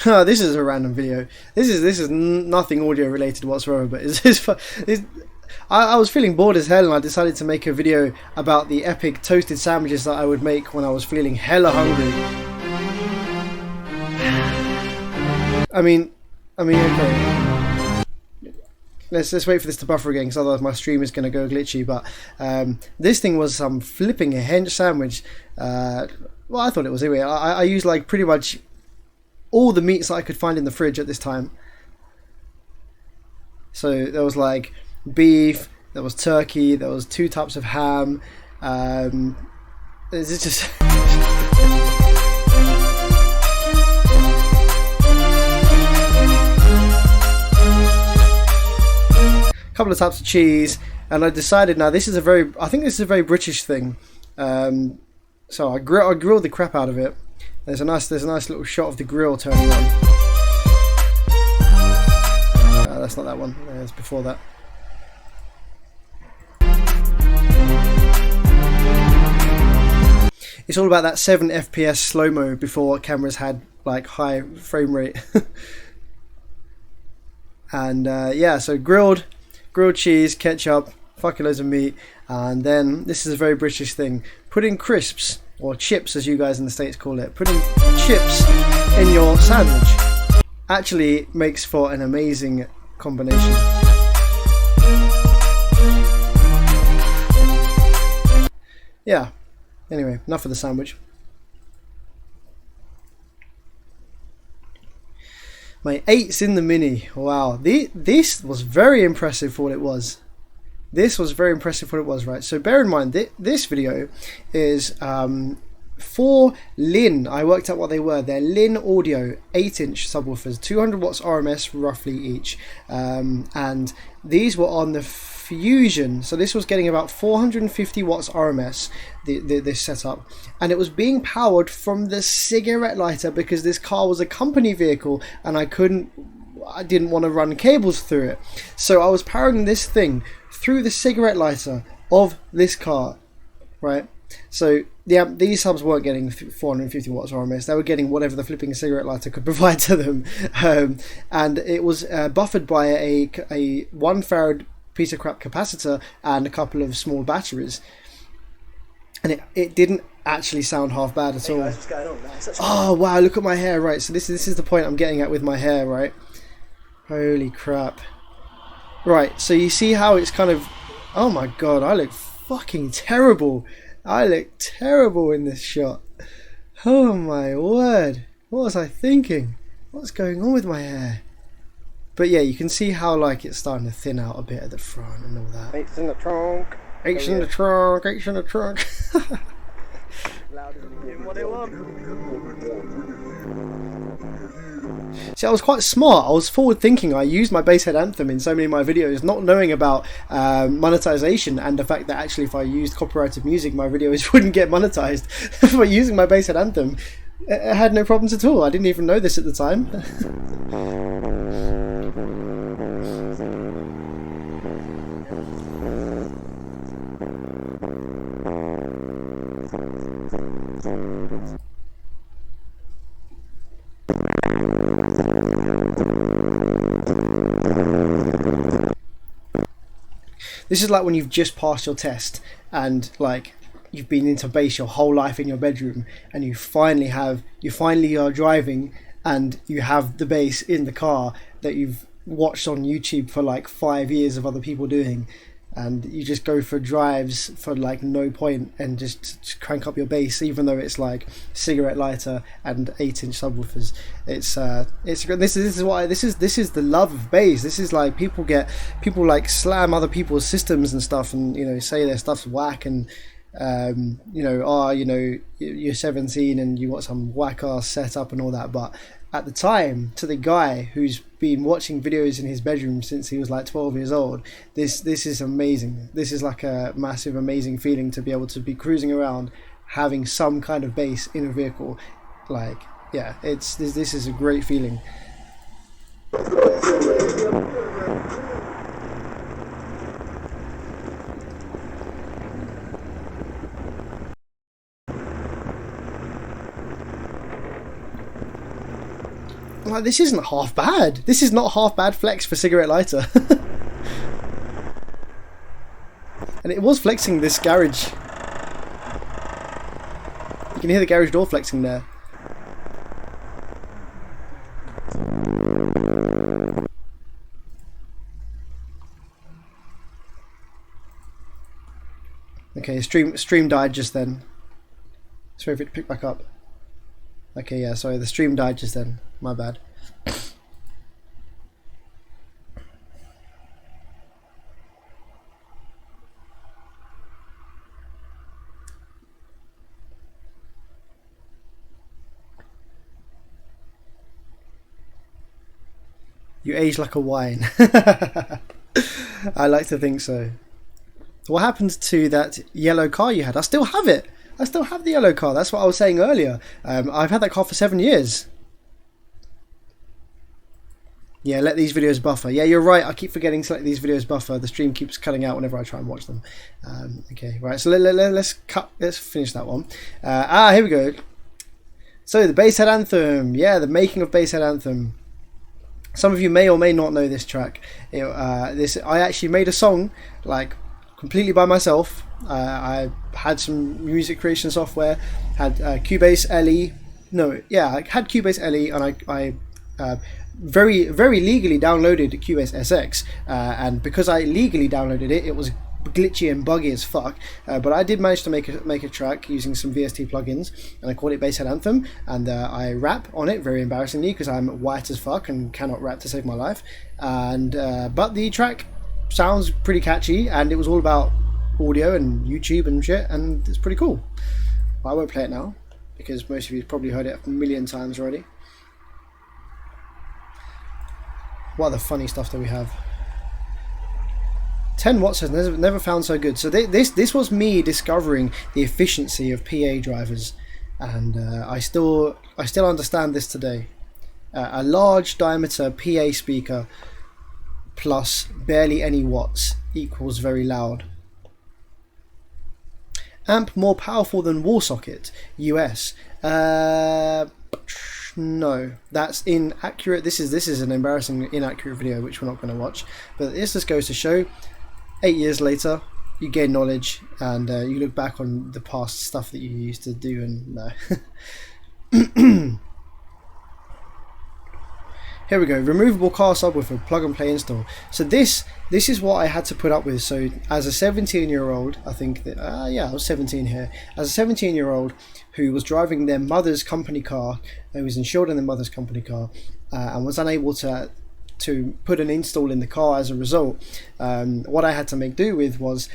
This is a random video. This is nothing audio related whatsoever, but I was feeling bored as hell and I decided to make a video about the epic toasted sandwiches that I would make when I was feeling hella hungry. I mean, okay. Let's wait for this to buffer again, because otherwise my stream is going to go glitchy. But this thing was some flipping a hench sandwich. Well, I thought it was anyway. I used like pretty much all the meats that I could find in the fridge at this time. So there was like beef, there was turkey, there was 2 types of ham. It's just. Couple of types of cheese, and I decided now I think this is a very British thing. So I grilled the crap out of it. There's a nice little shot of the grill turning on. That's not that one. It's before that. It's all about that 7 FPS slow-mo before cameras had like high frame rate. And yeah, so grilled cheese, ketchup, fucking loads of meat, and then this is a very British thing, putting crisps, or chips as you guys in the States call it, putting chips in your sandwich actually makes for an amazing combination. Yeah, anyway, enough of the sandwich. My 8's in the Mini. Wow, this was very impressive for what it was. This was very impressive for what it was, right? So bear in mind, this video is for Lin. I worked out what they were. They're Lin Audio 8-inch subwoofers, 200 watts RMS roughly each. And these were on the Fusion, so this was getting about 450 watts RMS, this setup, and it was being powered from the cigarette lighter because this car was a company vehicle and I didn't want to run cables through it, so I was powering this thing through the cigarette lighter of this car, right? So these subs weren't getting 450 watts RMS, they were getting whatever the flipping cigarette lighter could provide to them, and it was buffered by a 1 farad piece of crap capacitor and a couple of small batteries, and it didn't actually sound half bad at all. Guys, what's going on, man? Oh wow, look at my hair. Right, so this is the point I'm getting at with my hair, right? Holy crap. Right, so you see how it's kind of, oh my god, I look fucking terrible. I look terrible in this shot. Oh my word, what was I thinking? What's going on with my hair? But yeah, you can see how like it's starting to thin out a bit at the front and all that. 8's in the trunk. 8's in the trunk. 8's in the trunk. See, See, I was quite smart. I was forward thinking. I used my Basshead anthem in so many of my videos, not knowing about monetization and the fact that actually if I used copyrighted music, my videos wouldn't get monetized. But using my Basshead anthem, I had no problems at all. I didn't even know this at the time. This is like when you've just passed your test and like you've been into bass your whole life in your bedroom, and you finally are driving and you have the bass in the car that you've watched on YouTube for like 5 years of other people doing, and you just go for drives for like no point and just crank up your bass, even though it's like cigarette lighter and 8-inch subwoofers. This is the love of bass. This is like people like slam other people's systems and stuff, and you know, say their stuff's whack, and you're 17 and you got some whack ass setup and all that. But at the time, to the guy who's been watching videos in his bedroom since he was like 12 years old, this is amazing. This is like a massive, amazing feeling to be able to be cruising around having some kind of bass in a vehicle. Like, yeah, this is a great feeling. Like, this isn't half bad. This is not half bad flex for cigarette lighter. And it was flexing this garage. You can hear the garage door flexing there. Okay, stream died just then. Let's wait for it to pick back up. Okay, yeah, sorry, the stream died just then. My bad. You age like a wine. I like to think so. What happened to that yellow car you had? I still have it. I still have the yellow car. That's what I was saying earlier. I've had that car for 7 years. Yeah, let these videos buffer. Yeah, you're right. I keep forgetting to let these videos buffer. The stream keeps cutting out whenever I try and watch them. Okay, right. So let's finish that one. Here we go. So the Basshead anthem. Yeah, the making of Basshead anthem. Some of you may or may not know this track. I actually made a song like completely by myself. I had some music creation software, had Cubase LE. No, yeah, I had Cubase LE, and I very legally downloaded Cubase SX. And because I legally downloaded it, it was glitchy and buggy as fuck. But I did manage to make a track using some VST plugins, and I called it Basshead Anthem. And I rap on it, very embarrassingly, because I'm white as fuck and cannot rap to save my life. And but the track sounds pretty catchy, and it was all about audio and YouTube and shit, and it's pretty cool. I won't play it now because most of you have probably heard it a million times already. What other funny stuff do we have? 10 watts has never found so good. So this was me discovering the efficiency of PA drivers, and I still understand this today. A large diameter PA speaker plus barely any watts equals very loud. Amp more powerful than wall socket, US. No, that's inaccurate. This is an embarrassing inaccurate video which we're not going to watch. But this just goes to show, 8 years later, you gain knowledge, and you look back on the past stuff that you used to do, and no. Here we go, removable car subwoofer, plug and play install. So this is what I had to put up with. So as a 17-year-old, I think that, yeah, I was 17 here. As a 17-year-old who was driving their mother's company car, who was insured in their mother's company car, and was unable to put an install in the car as a result, what I had to make do with was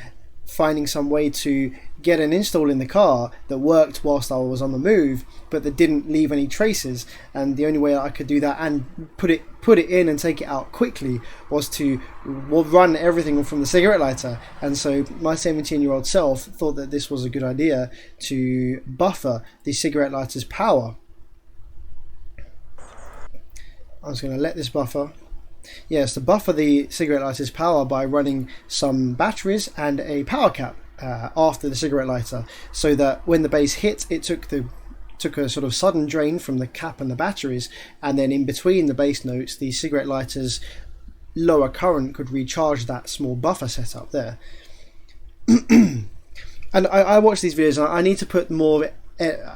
finding some way to get an install in the car that worked whilst I was on the move, but that didn't leave any traces. And the only way I could do that and put it in and take it out quickly was to run everything from the cigarette lighter. And so my 17-year-old self thought that this was a good idea to buffer the cigarette lighter's power. I'm just going to let this buffer. Yes, to buffer the cigarette lighter's power by running some batteries and a power cap after the cigarette lighter, so that when the bass hit, it took a sort of sudden drain from the cap and the batteries, and then in between the bass notes, the cigarette lighter's lower current could recharge that small buffer setup there. And I watch these videos, and I need to put more.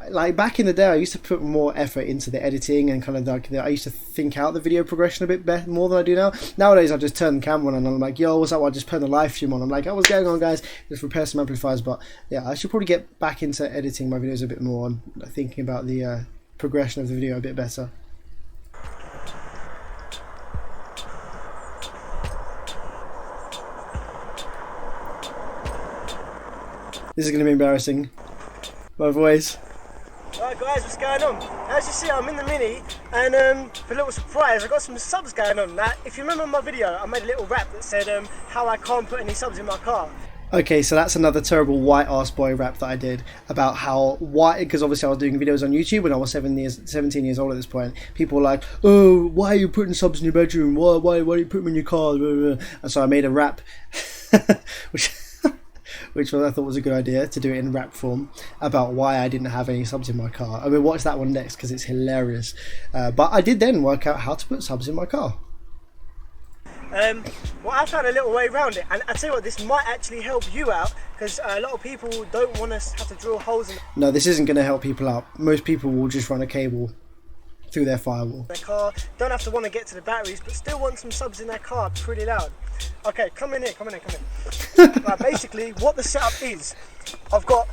Like back in the day, I used to put more effort into the editing and kind of like I used to think out the video progression a bit more than I do now. Nowadays, I just turn the camera on and I'm like, yo, what's up? I just put the live stream on. I'm like, oh, what's going on, guys? Just repair some amplifiers. But yeah, I should probably get back into editing my videos a bit more and thinking about the progression of the video a bit better. This is going to be embarrassing. My voice. Alright guys, what's going on? As you see, I'm in the Mini, and for a little surprise, I got some subs going on. Now, if you remember my video, I made a little rap that said how I can't put any subs in my car. Okay, so that's another terrible white ass boy rap that I did about how white, because obviously I was doing videos on YouTube when I was 17 years old at this point. People were like, oh, why are you putting subs in your bedroom? Why do you put them in your car? And so I made a rap, which I thought was a good idea, to do it in rap form, about why I didn't have any subs in my car. I mean, watch that one next because it's hilarious. But I did then work out how to put subs in my car. Well, I found a little way around it, and I tell you what, this might actually help you out, because a lot of people don't want us to have to drill holes in No, this isn't going to help people out. Most people will just run a cable through their firewall. their car, don't have to want to get to the batteries, but still want some subs in their car pretty loud. Okay, come in here. Right, basically, what the setup is, I've got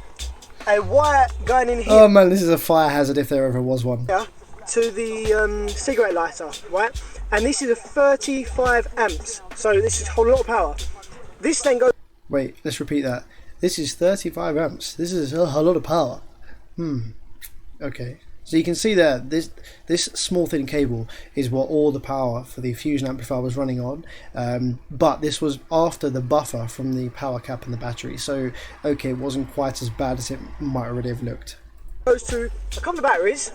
a wire going in here. Oh man, this is a fire hazard if there ever was one. To the cigarette lighter, right? And this is a 35 amps, so this is a whole lot of power. This then goes... Wait, let's repeat that. This is 35 amps. This is a lot of power. Okay. So you can see there, this small thin cable is what all the power for the Fusion amplifier was running on, but this was after the buffer from the power cap and the battery, so okay, it wasn't quite as bad as it might already have looked. Goes to a couple of batteries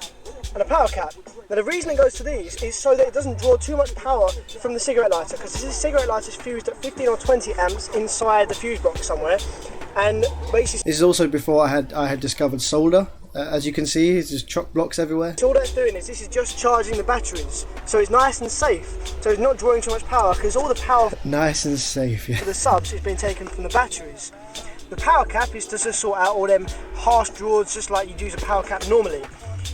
and a power cap. Now the reason it goes to these is so that it doesn't draw too much power from the cigarette lighter, because this cigarette lighter is fused at 15 or 20 amps inside the fuse box somewhere, and basically... This is also before I had discovered solder. As you can see, it's just chock blocks everywhere. So all that's doing is this is just charging the batteries, so it's nice and safe, so it's not drawing too much power, because all the power nice and safe, yeah. for the subs is being taken from the batteries. The power cap is to just sort out all them harsh draws, just like you'd use a power cap normally.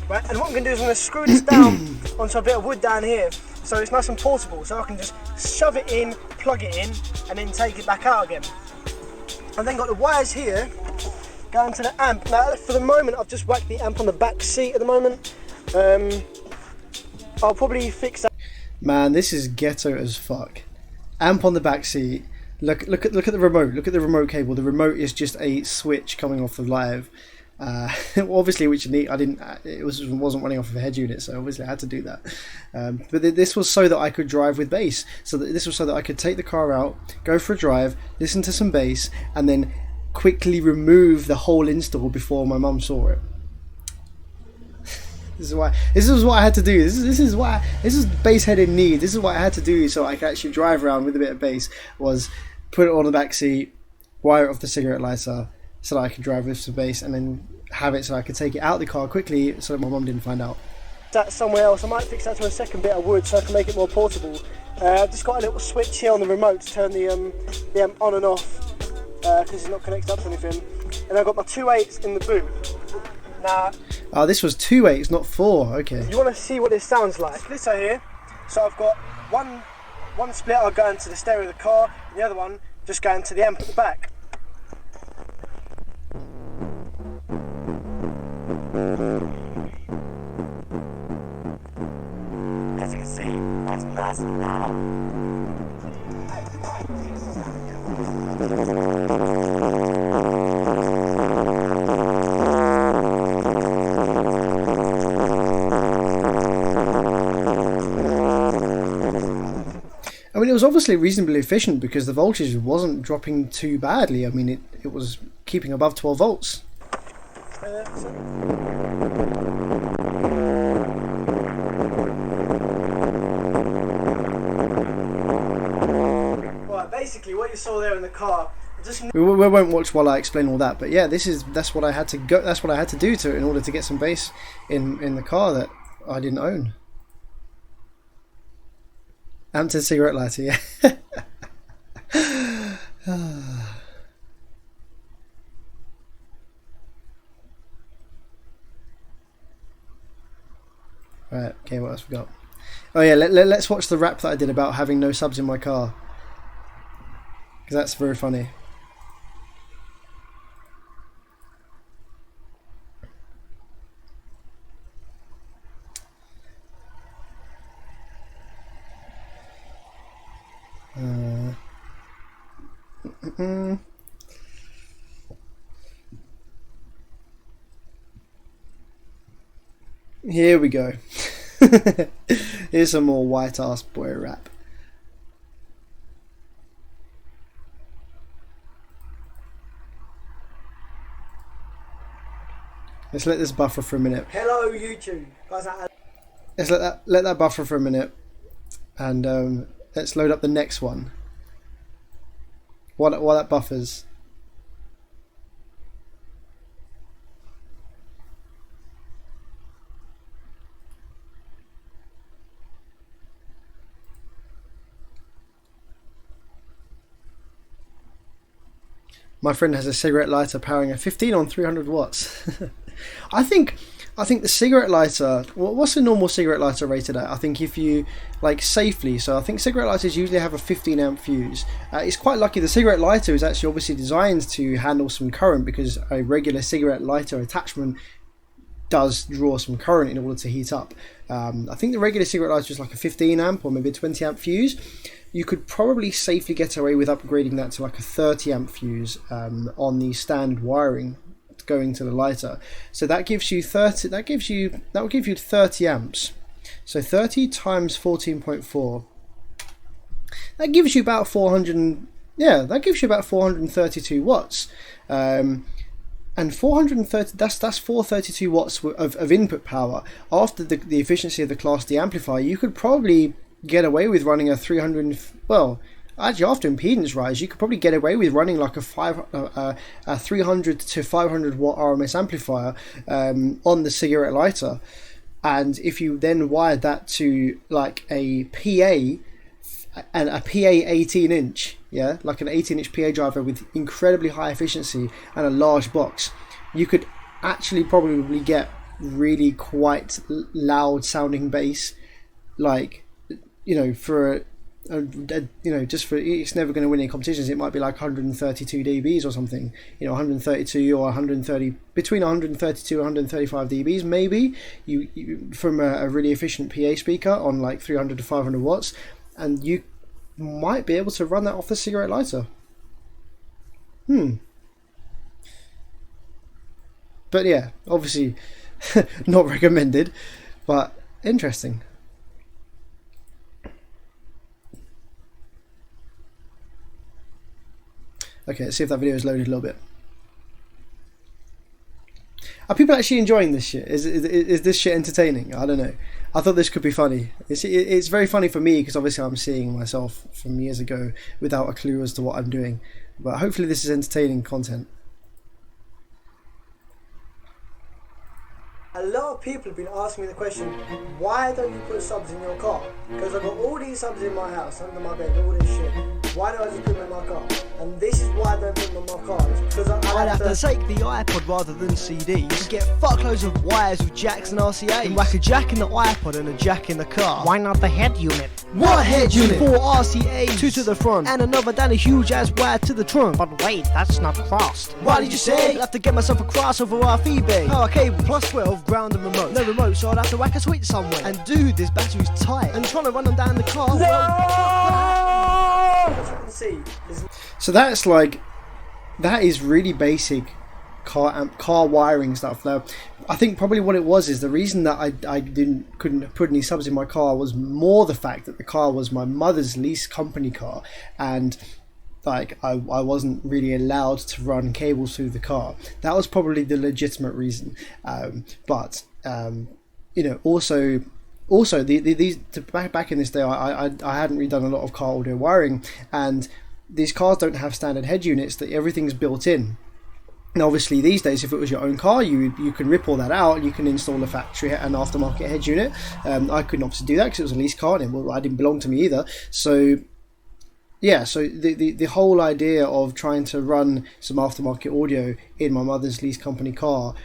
Right? And what I'm going to do is I'm going to screw this down onto a bit of wood down here, so it's nice and portable, so I can just shove it in, plug it in, and then take it back out again. I've then got the wires here going to the amp. Now for the moment I've just whacked the amp on the back seat at the moment. I'll probably fix that. Man, this is ghetto as fuck. Amp on the back seat. Look at the remote. Look at the remote cable. The remote is just a switch coming off the live. Obviously, which it wasn't running off of a head unit, so obviously I had to do that. But this was so that I could drive with bass. This was so that I could take the car out, go for a drive, listen to some bass, and then quickly remove the whole install before my mum saw it. This is what I had to do. This is bass head in need. This is what I had to do so I could actually drive around with a bit of bass, was put it on the back seat, wire it off the cigarette lighter so that I could drive with some bass, and then have it so I could take it out the car quickly so that my mum didn't find out. That somewhere else. I might fix that to a second bit of wood so I can make it more portable. I've just got a little switch here on the remote to turn the amp on and off, because it's not connected up to anything. And I've got my 2/8 in the boot. Now, oh, this was 2/8, not 4. Okay. You want to see what this sounds like? Splitter here. So I've got one splitter going to the stereo of the car, and the other one just going to the amp at the back. As you can see, it's nice and loud. mean, it was obviously reasonably efficient because the voltage wasn't dropping too badly. I mean, it was keeping above 12 volts. Right, basically what you saw there in the car. We won't watch while I explain all that, but yeah, that's what I had to go. That's what I had to do in order to get some bass in the car that I didn't own. Hampton cigarette lighter, yeah. Right, okay, what else we got? Oh yeah, let's watch the rap that I did about having no subs in my car, because that's very funny. Here we go. Here's some more white ass boy rap. Let's let this buffer for a minute. Hello YouTube. Guys, Let's let that buffer for a minute, and let's load up the next one. While that buffers. My friend has a cigarette lighter powering a 15 on 300 watts. I think the cigarette lighter, what's a normal cigarette lighter rated at? I think if you, like, safely, so I think cigarette lighters usually have a 15 amp fuse. It's quite lucky the cigarette lighter is actually obviously designed to handle some current, because a regular cigarette lighter attachment does draw some current in order to heat up. I think the regular cigarette lighter is like a 15 amp or maybe a 20 amp fuse. You could probably safely get away with upgrading that to like a 30 amp fuse on the standard wiring going to the lighter. So that gives you 30. That will give you 30 amps. So 30 times 14.4. That gives you about 400. Yeah, that gives you about 432 watts. And 430. That's 432 watts of input power. After the efficiency of the Class D amplifier, you could probably get away with running a 300. Well, actually, after impedance rise, you could probably get away with running like a 300 to 500 watt RMS amplifier on the cigarette lighter. And if you then wired that to like a PA and a PA 18 inch, yeah, like an 18 inch PA driver with incredibly high efficiency and a large box, you could actually probably get really quite loud sounding bass, like, you know, for just for, it's never going to win any competitions. It might be like 132 dBs or something, you know, 132 or 130, between 132 and 135 dBs maybe, you from a really efficient PA speaker on like 300 to 500 watts, and you might be able to run that off the cigarette lighter. But yeah, obviously not recommended, but interesting. Okay, let's see if that video is loaded a little bit. Are people actually enjoying this shit? Is this shit entertaining? I don't know. I thought this could be funny. It's very funny for me because obviously I'm seeing myself from years ago without a clue as to what I'm doing. But hopefully this is entertaining content. a lot of people have been asking me the question, why don't you put subs in your car? Because I've got all these subs in my house, under my bed, all this shit. Why don't I just put them in my car? And this is why I don't put them in my car. It's because I'd have to take the iPod rather than CDs, get fuckloads of wires with jacks and RCAs, and whack a jack in the iPod and a jack in the car. Why not the head unit? What head unit? 4 RCAs, 2 to the front, and another down a huge ass wire to the trunk. But wait, that's not crossed. What did you say? I'd have to get myself a crossover off eBay. Power cable plus 12, ground and remote. No remote, so I'd have to whack a switch somewhere. And dude, this battery's tight. And trying to run them down the car. No! As you can see, so that's like, that is really basic car wiring stuff. Now, I think probably what it was is the reason that I couldn't put any subs in my car was more the fact that the car was my mother's lease company car, and like I wasn't really allowed to run cables through the car. That was probably the legitimate reason. But you know, also these back in this day, I hadn't really done a lot of car audio wiring, and these cars don't have standard head units. That everything's built in. Now, obviously, these days, if it was your own car, you can rip all that out. You can install a factory and aftermarket head unit. I couldn't obviously do that because it was a lease car, and I didn't belong to me either. So yeah, so the whole idea of trying to run some aftermarket audio in my mother's lease company car,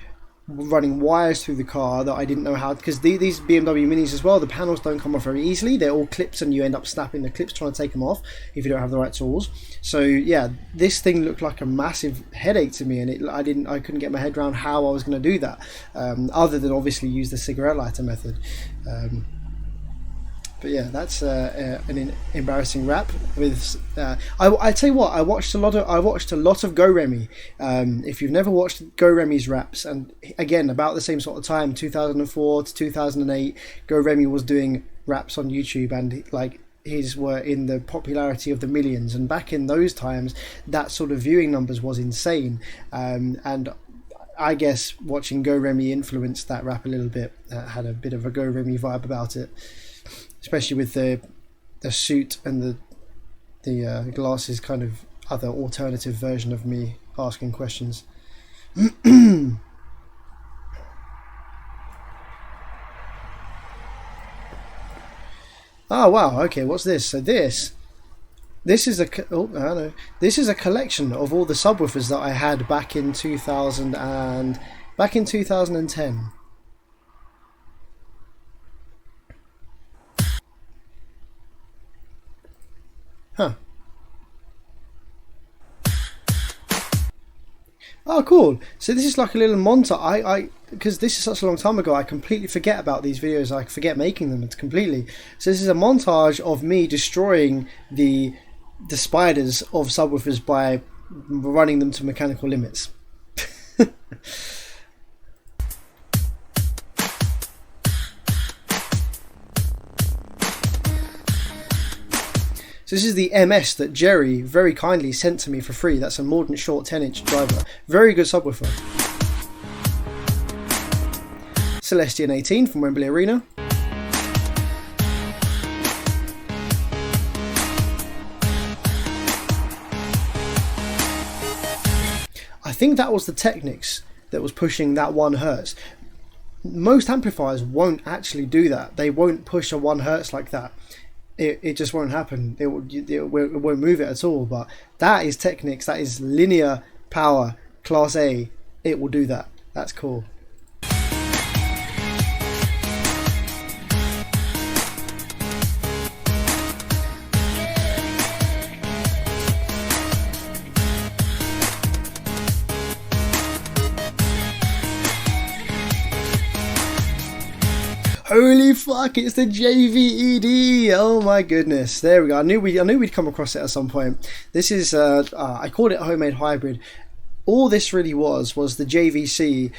running wires through the car that I didn't know how, because these BMW Minis as well, the panels don't come off very easily. They're all clips, and you end up snapping the clips trying to take them off if you don't have the right tools. So yeah, this thing looked like a massive headache to me, and I couldn't get my head around how I was going to do that, other than obviously use the cigarette lighter method. But yeah, that's an embarrassing rap. With I tell you what, I watched a lot of Go Remy. If you've never watched Go Remy's raps, and again about the same sort of time, 2004 to 2008, Go Remy was doing raps on YouTube, and like his were in the popularity of the millions. And back in those times, that sort of viewing numbers was insane. And I guess watching Go Remy influenced that rap a little bit. Had a bit of a Go Remy vibe about it. Especially with the suit and the glasses, kind of other alternative version of me asking questions. Oh wow! Okay, what's this? So this is this is a collection of all the subwoofers that I had back in 2010. Huh. Oh, cool. So this is like a little montage. Because this is such a long time ago, I completely forget about these videos. I forget making them. It's completely. So this is a montage of me destroying the spiders of subwoofers by running them to mechanical limits. So this is the MS that Jerry very kindly sent to me for free. That's a Mordant Short 10-inch driver. Very good subwoofer. Celestian 18 from Wembley Arena. I think that was the Technics that was pushing that 1 Hertz. Most amplifiers won't actually do that. They won't push a 1 Hertz like that. It just won't happen. It won't move it at all. But that is Technics. That is linear power, Class A. It will do that. That's cool. Holy fuck, it's the JVED. Oh my goodness. There we go. I knew we'd come across it at some point. This is I called it homemade hybrid. All this really was the JVC,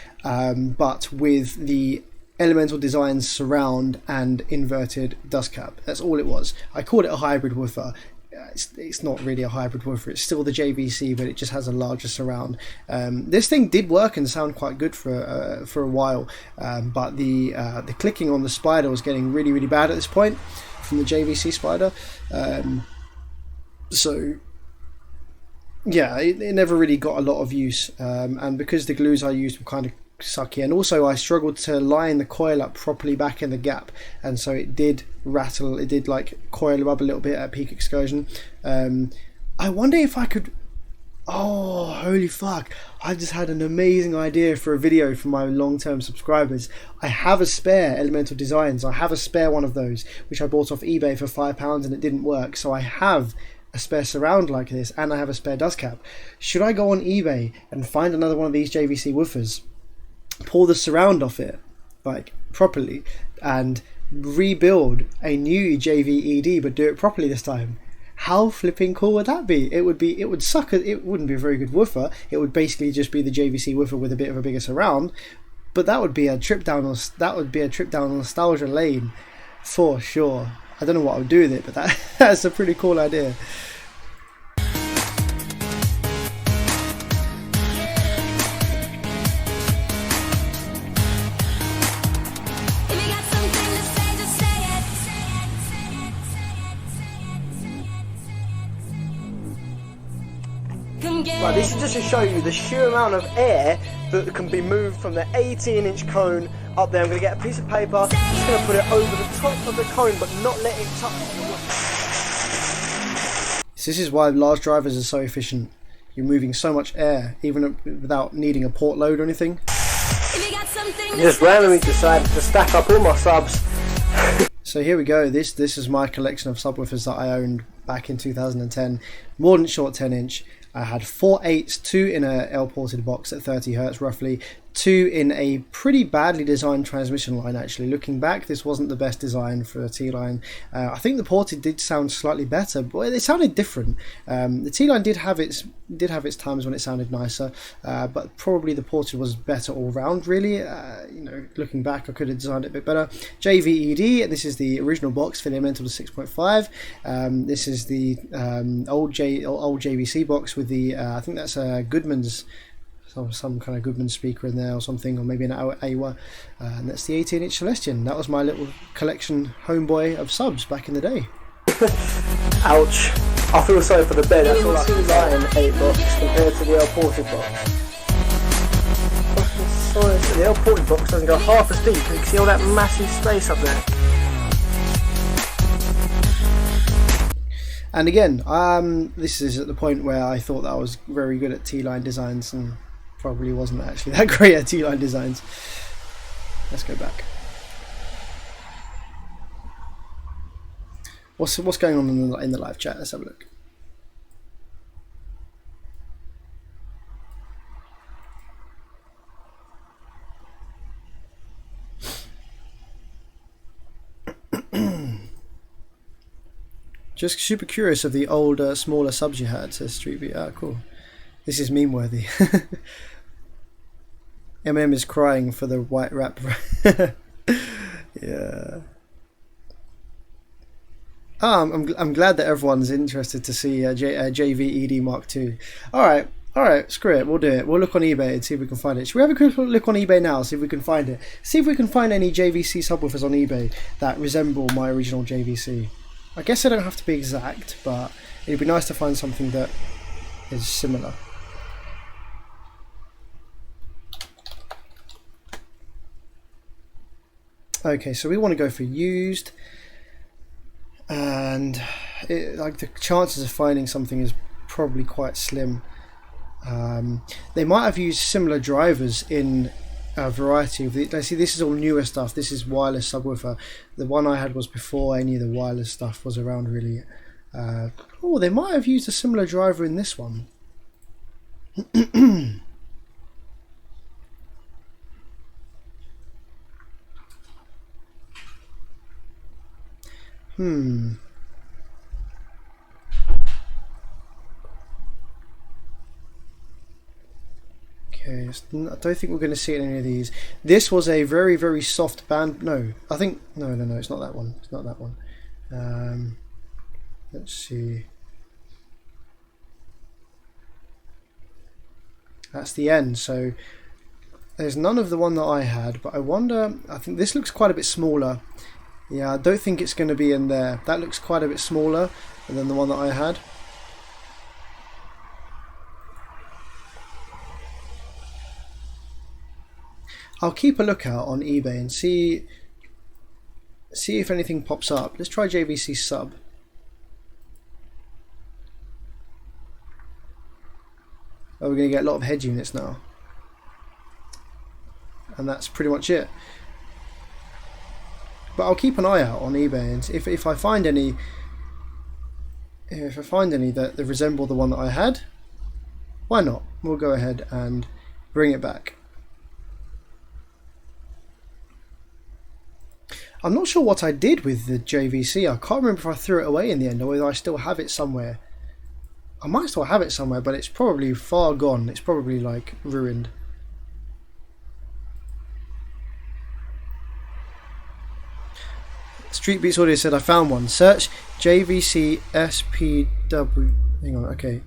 but with the Elemental Designs surround and inverted dust cap. That's all it was. I called it a hybrid woofer. It's not really a hybrid woofer. It's still the JVC, but it just has a larger surround. This thing did work and sound quite good for a while, but the clicking on the spider was getting really, really bad at this point from the JVC spider. So yeah, it never really got a lot of use, and because the glues I used were kind of sucky, and also I struggled to line the coil up properly back in the gap, and so it did rattle. It did like coil up a little bit at peak excursion. I wonder if I could. Oh, holy fuck, I just had an amazing idea for a video for my long-term subscribers. I have a spare Elemental Designs. I have a spare one of those which I bought off eBay for £5 and it didn't work, so I have a spare surround like this, and I have a spare dust cap. Should I go on eBay and find another one of these JVC woofers, pull the surround off it like properly, and rebuild a new JVED but do it properly this time? How flipping cool would that be? It would suck. It wouldn't be a very good woofer. It would basically just be the JVC woofer with a bit of a bigger surround. But that would be a trip down. That would be a trip down nostalgia lane, for sure. I don't know what I would do with it, but that's a pretty cool idea. Right, this is just to show you the sheer amount of air that can be moved from the 18-inch cone up there. I'm going to get a piece of paper, just going to put it over the top of the cone, but not let it touch the wood. So this is why large drivers are so efficient. You're moving so much air, even without needing a port load or anything. I just randomly decided to stack up all my subs. So here we go. This is my collection of subwoofers that I owned back in 2010. Mordant short 10-inch. I had 4 8s, 2 in a L-ported box at 30 Hz roughly, 2 in a pretty badly designed transmission line actually. Looking back, this wasn't the best design for a T-line. I think the ported did sound slightly better, but it sounded different. The T-line did have its times when it sounded nicer, but probably the ported was better all round really. You know, looking back, I could have designed it a bit better. JVED, this is the original box for the Elemental to 6.5. This is the old JVC box with the I think that's a Goodman's, some kind of Goodman speaker in there or something, or maybe an AWA, and that's the 18-inch Celestion. That was my little collection homeboy of subs back in the day. Ouch. I feel sorry for the bed. That's all I can Lion 8 box compared to the L-ported box. The L-ported box doesn't go half as deep. You can see all that massive space up there. And again, this is at the point where I thought that I was very good at T-line designs and probably wasn't actually that great at T-line designs. Let's go back. What's going on in the live chat? Let's have a look. Just super curious of the old, smaller subs you had, says Street Beat. Ah, cool. This is meme worthy. MM is crying for the white rap. Yeah. I'm glad that everyone's interested to see JVED Mark II. Alright, screw it, we'll do it. We'll look on eBay and see if we can find it. Should we have a quick look on eBay now, see if we can find it? See if we can find any JVC subwoofers on eBay that resemble my original JVC. I guess they don't have to be exact, but it'd be nice to find something that is similar. Okay, so we want to go for used, and like the chances of finding something is probably quite slim. They might have used similar drivers in a variety of the. Let's see, this is all newer stuff. This is wireless subwoofer. The one I had was before any of the wireless stuff was around really. Oh, they might have used a similar driver in this one. Okay, I don't think we're going to see it in any of these. This was a very, very soft band. No, I think no, it's not that one. It's not that one. Let's see. That's the end. So there's none of the one that I had, but I wonder. I think this looks quite a bit smaller. Yeah, I don't think it's going to be in there. That looks quite a bit smaller than the one that I had. I'll keep a lookout on eBay and see if anything pops up. Let's try JVC sub. Oh, we're going to get a lot of head units now. And that's pretty much it. But I'll keep an eye out on eBay, and if I find any that resemble the one that I had, why not? We'll go ahead and bring it back. I'm not sure what I did with the JVC. I can't remember if I threw it away in the end or whether I still have it somewhere. I might still have it somewhere, but it's probably far gone. It's probably like ruined. Street Beats Audio said I found one. Search JVC SPW. Hang on, okay.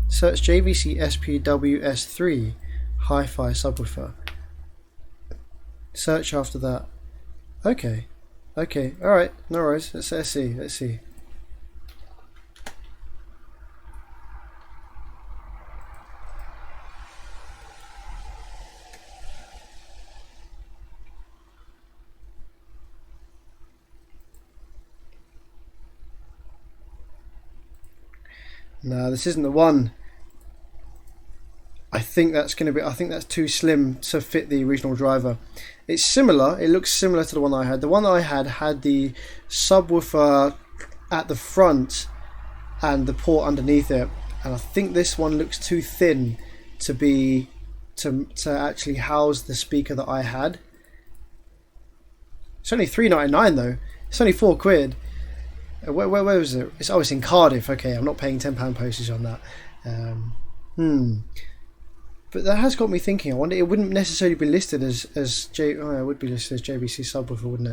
Search JVC SPWS3 hi-fi subwoofer. Search after that. Okay. Okay. Alright. No worries. Let's see. Let's see. No, this isn't the one. I think that's going to be. I think that's too slim to fit the original driver. It's similar. It looks similar to the one I had. The one I had the subwoofer at the front and the port underneath it. And I think this one looks too thin to be to actually house the speaker that I had. It's only $3.99 though. It's only £4. Where was it? It's in Cardiff. Okay, I'm not paying £10 postage on that. But that has got me thinking. I wonder, it wouldn't necessarily be listed as it would be listed as JVC subwoofer, wouldn't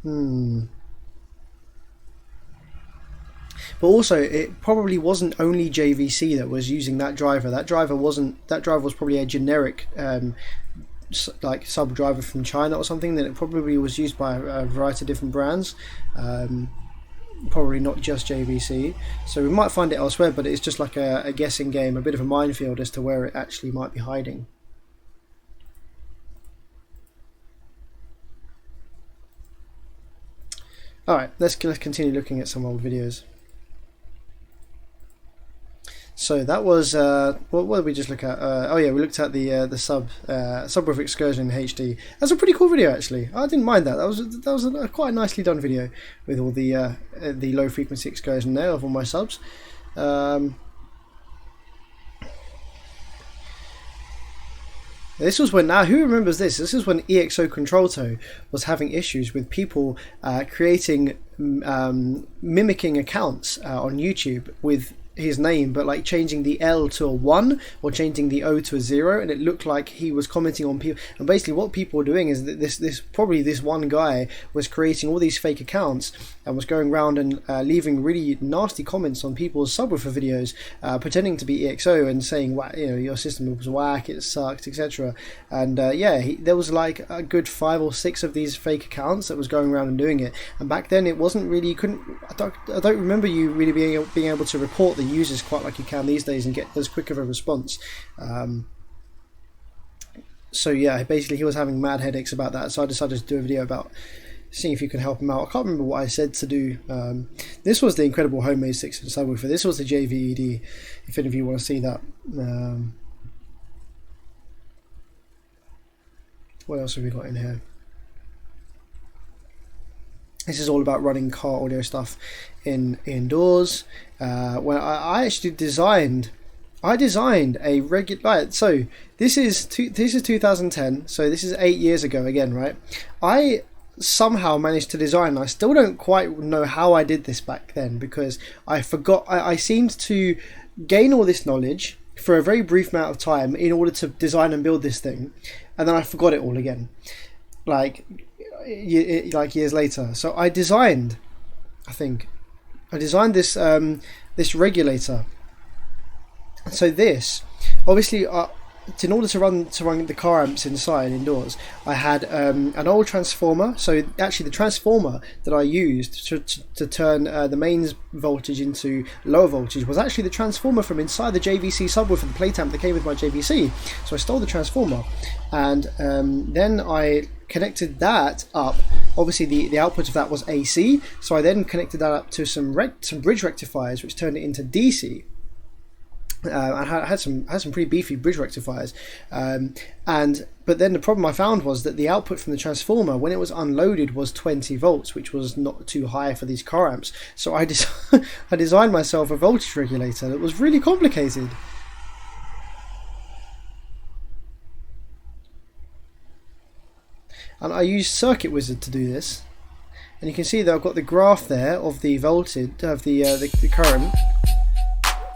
it? But also, it probably wasn't only JVC that was using that driver. That driver was probably a generic like sub driver from China or something. That it probably was used by a variety of different brands. Probably not just JVC, so we might find it elsewhere, but it's just like a guessing game, a bit of a minefield as to where it actually might be hiding. Alright, let's continue looking at some old videos. So that was what did we just look at? Oh yeah, we looked at the subwoofer excursion in HD. That's a pretty cool video actually. I didn't mind that. That was a quite nicely done video with all the low frequency excursion there of all my subs. This was when, now who remembers this? This is when EXO Controlto was having issues with people creating mimicking accounts on YouTube with his name, but like changing the L to a 1 or changing the O to a 0, and it looked like he was commenting on people. And basically what people were doing is that this one guy was creating all these fake accounts and was going around and leaving really nasty comments on people's subwoofer videos, pretending to be EXO and saying, your system was whack, it sucked, etc. And there was like a good 5 or 6 of these fake accounts that was going around and doing it. And back then it wasn't really, I don't remember you really being able to report the users quite like you can these days and get as quick of a response. So yeah, basically he was having mad headaches about that, so I decided to do a video about seeing if you can help him out. I can't remember what I said to do. This was the incredible homemade 6-inch subwoofer. This was the JVED, if any of you want to see that. What else have we got in here? This is all about running car audio stuff indoors. When I actually designed a regular. So this is 2010. So this is 8 years ago again, right? I somehow managed to design. I still don't quite know how I did this back then because I forgot. I seemed to gain all this knowledge for a very brief amount of time in order to design and build this thing, and then I forgot it all again. Like years later. So I designed this this regulator. So this obviously in order to run the car amps inside indoors, I had an old transformer. So actually the transformer that I used to turn the mains voltage into lower voltage was actually the transformer from inside the JVC subwoofer, the plate amp that came with my JVC. So I stole the transformer, and then I connected that up. Obviously the output of that was AC, so I then connected that up to some bridge rectifiers, which turned it into DC. I had some pretty beefy bridge rectifiers, but then the problem I found was that the output from the transformer, when it was unloaded, was 20 volts, which was not too high for these car amps. So I designed myself a voltage regulator that was really complicated. and I used Circuit Wizard to do this. And you can see that I've got the graph there of the voltage of the current.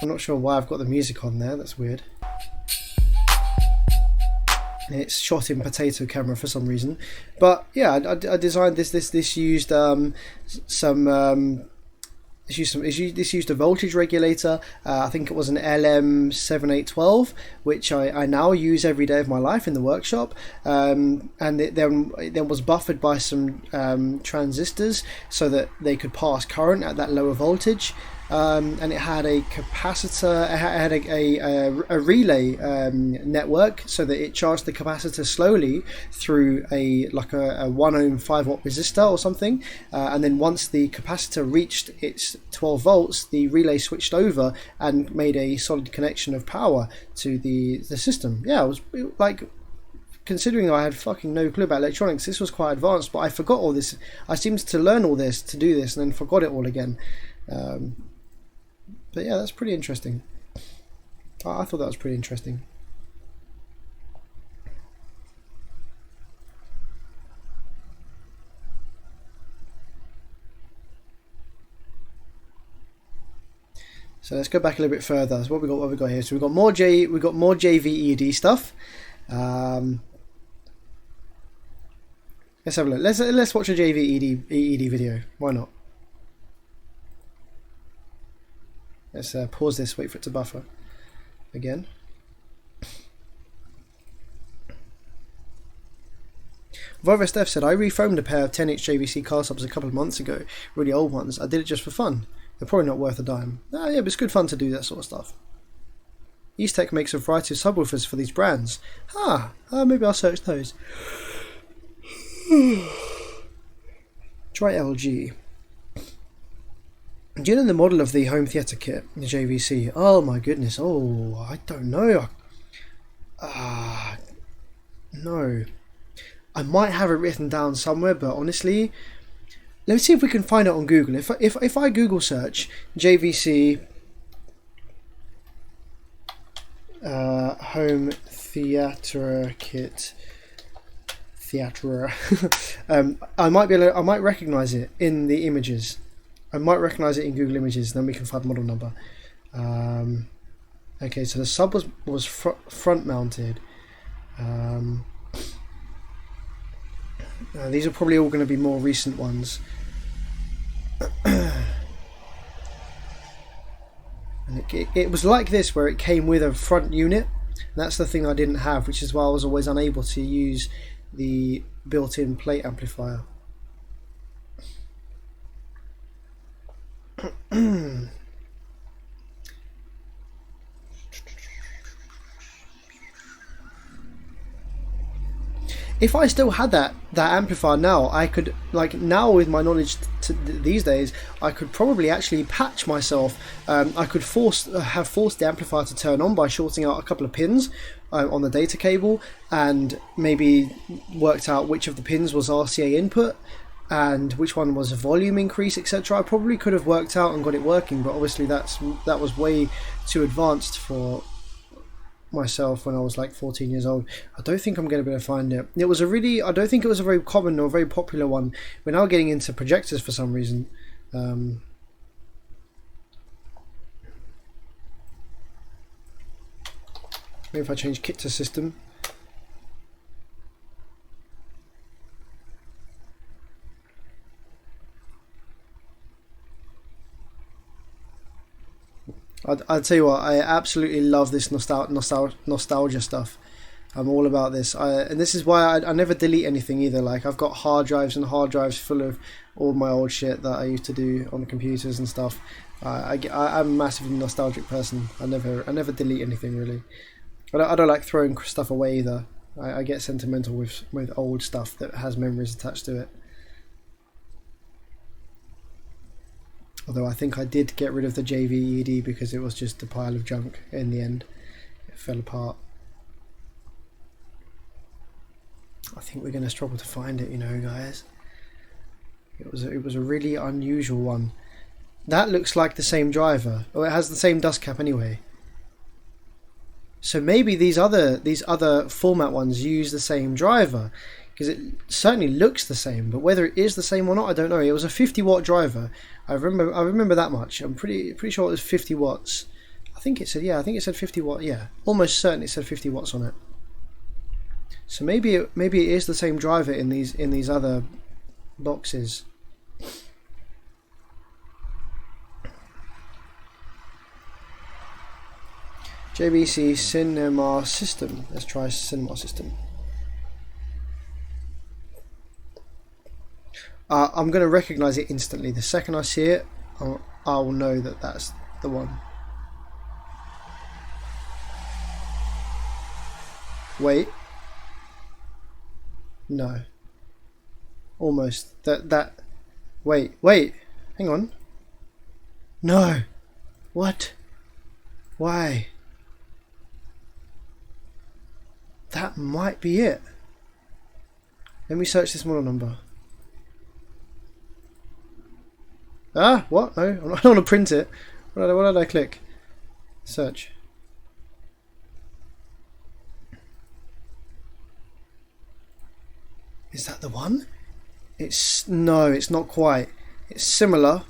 I'm not sure why I've got the music on there. That's weird. It's shot in potato camera for some reason, but yeah, I designed this. This used this used a voltage regulator. I think it was an LM7812, which I now use every day of my life in the workshop. And it then was buffered by some transistors so that they could pass current at that lower voltage. And it had a capacitor. It had a relay network so that it charged the capacitor slowly through a 1 ohm 5 watt resistor or something. And then once the capacitor reached its 12 volts, the relay switched over and made a solid connection of power to the system. Yeah, it was like, considering I had fucking no clue about electronics, this was quite advanced. But I forgot all this. I seemed to learn all this to do this, and then forgot it all again. But yeah, that's pretty interesting. I thought that was pretty interesting. So let's go back a little bit further. So what we got here? So we've got more JVED stuff. Let's have a look. Let's watch a JVED video. Why not? Let's pause this, wait for it to buffer again. Volvo Steph said, I refoamed a pair of 10-inch JVC car subs a couple of months ago, really old ones. I did it just for fun. They're probably not worth a dime. Yeah, but it's good fun to do that sort of stuff. Easttech makes a variety of subwoofers for these brands. Maybe I'll search those. Try LG. Do you know the model of the home theatre kit, the JVC? Oh my goodness, I don't know. No. I might have it written down somewhere, but honestly, let's see if we can find it on Google. If I Google search JVC home theatre kit theatre, I might recognise it in the images. I might recognise it in Google Images, then we can find the model number. Okay, so the sub was front mounted. These are probably all going to be more recent ones. And it was like this, where it came with a front unit. And that's the thing I didn't have, which is why I was always unable to use the built-in plate amplifier. If I still had that amplifier now, I could, now with my knowledge these days, I could probably actually patch myself. I could have forced the amplifier to turn on by shorting out a couple of pins on the data cable, and maybe worked out which of the pins was RCA input and which one was a volume increase, etc. I probably could have worked out and got it working, but obviously that was way too advanced for myself when I was like 14 years old. I don't think I'm going to be able to find it. I don't think it was a very common or very popular one. We're now getting into projectors for some reason. Maybe if I change kit to system. I'll tell you what, I absolutely love this nostalgia stuff. I'm all about this. And this is why I never delete anything either. Like, I've got hard drives and hard drives full of all my old shit that I used to do on computers and stuff. I'm a massively nostalgic person. I never delete anything really. I don't like throwing stuff away either. I get sentimental with old stuff that has memories attached to it. Although I think I did get rid of the JVED because it was just a pile of junk in the end. It fell apart. I think we're going to struggle to find it, you know, guys. It was a really unusual one. That looks like the same driver. Or it has the same dust cap anyway. So maybe these other format ones use the same driver. because it certainly looks the same, but whether it is the same or not, I don't know. It was a 50-watt driver. I remember that much. I'm pretty sure it was 50 watts. I think it said 50 watt. Yeah, almost certain it said 50 watts on it. So maybe it is the same driver in these other boxes. JVC Cinema System. Let's try Cinema System. I'm going to recognise it instantly. The second I see it, I'll know that that's the one. Wait. No. Almost. That. Wait. Hang on. No. What? Why? That might be it. Let me search this model number. Ah, what? No, I don't want to print it. What did I click? Search. Is that the one? No, it's not quite. It's similar.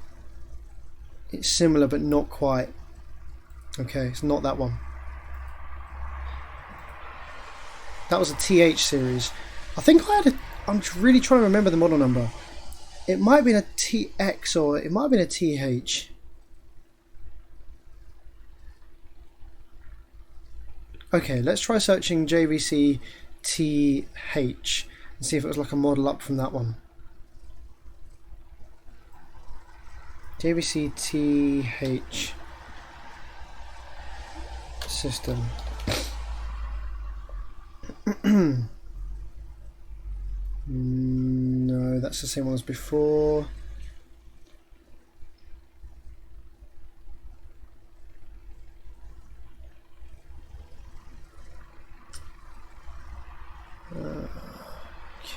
It's similar, but not quite. Okay, it's not that one. That was a TH series. I think I'm really trying to remember the model number. It might have been a TX or it might have been a TH. Okay, let's try searching JVC TH and see if it was like a model up from that one. JVC TH system. No, that's the same one as before.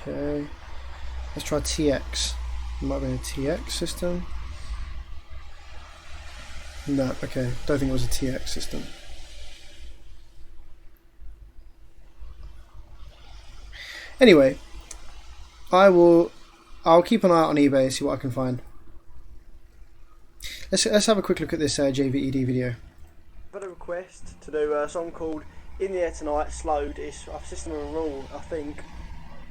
Okay, let's try TX. It might be a TX system. No, okay, don't think it was a TX system. Anyway, I'll keep an eye out on eBay and see what I can find. Let's have a quick look at this JVED video. I've had a request to do a song called "In the Air Tonight" slowed. It's a System of a Rule, I think.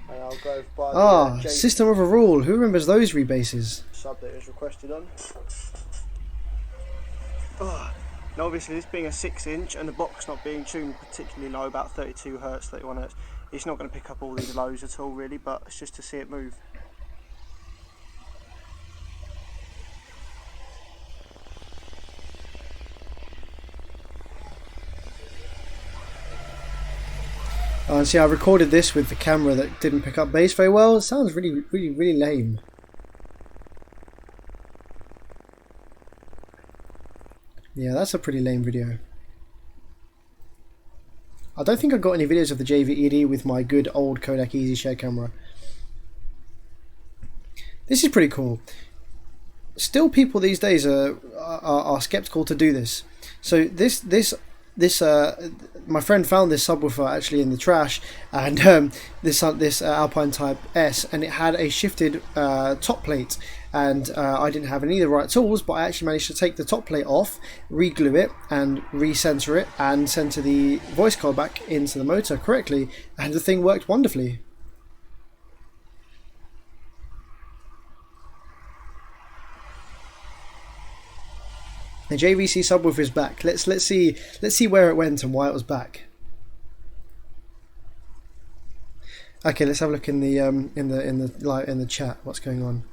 And I'll go by the System of a Rule. Who remembers those rebasses? Sub that it was requested on. Now obviously this being a 6-inch and the box not being tuned particularly low, about 32 Hz, 31 Hz, it's not going to pick up all these lows at all really, but it's just to see it move. And see, I recorded this with the camera that didn't pick up bass very well. It sounds really lame. Yeah, that's a pretty lame video. I don't think I got any videos of the JVED with my good old Kodak EasyShare camera. This is pretty cool. Still, people these days are skeptical to do this. So my friend found this subwoofer actually in the trash, and this Alpine Type S, and it had a shifted top plate, and I didn't have any of the right tools, but I actually managed to take the top plate off, re-glue it and re-center it, and center the voice coil back into the motor correctly, and the thing worked wonderfully. The JVC subwoofer is back. Let's see where it went and why it was back. Okay, let's have a look in the chat. What's going on?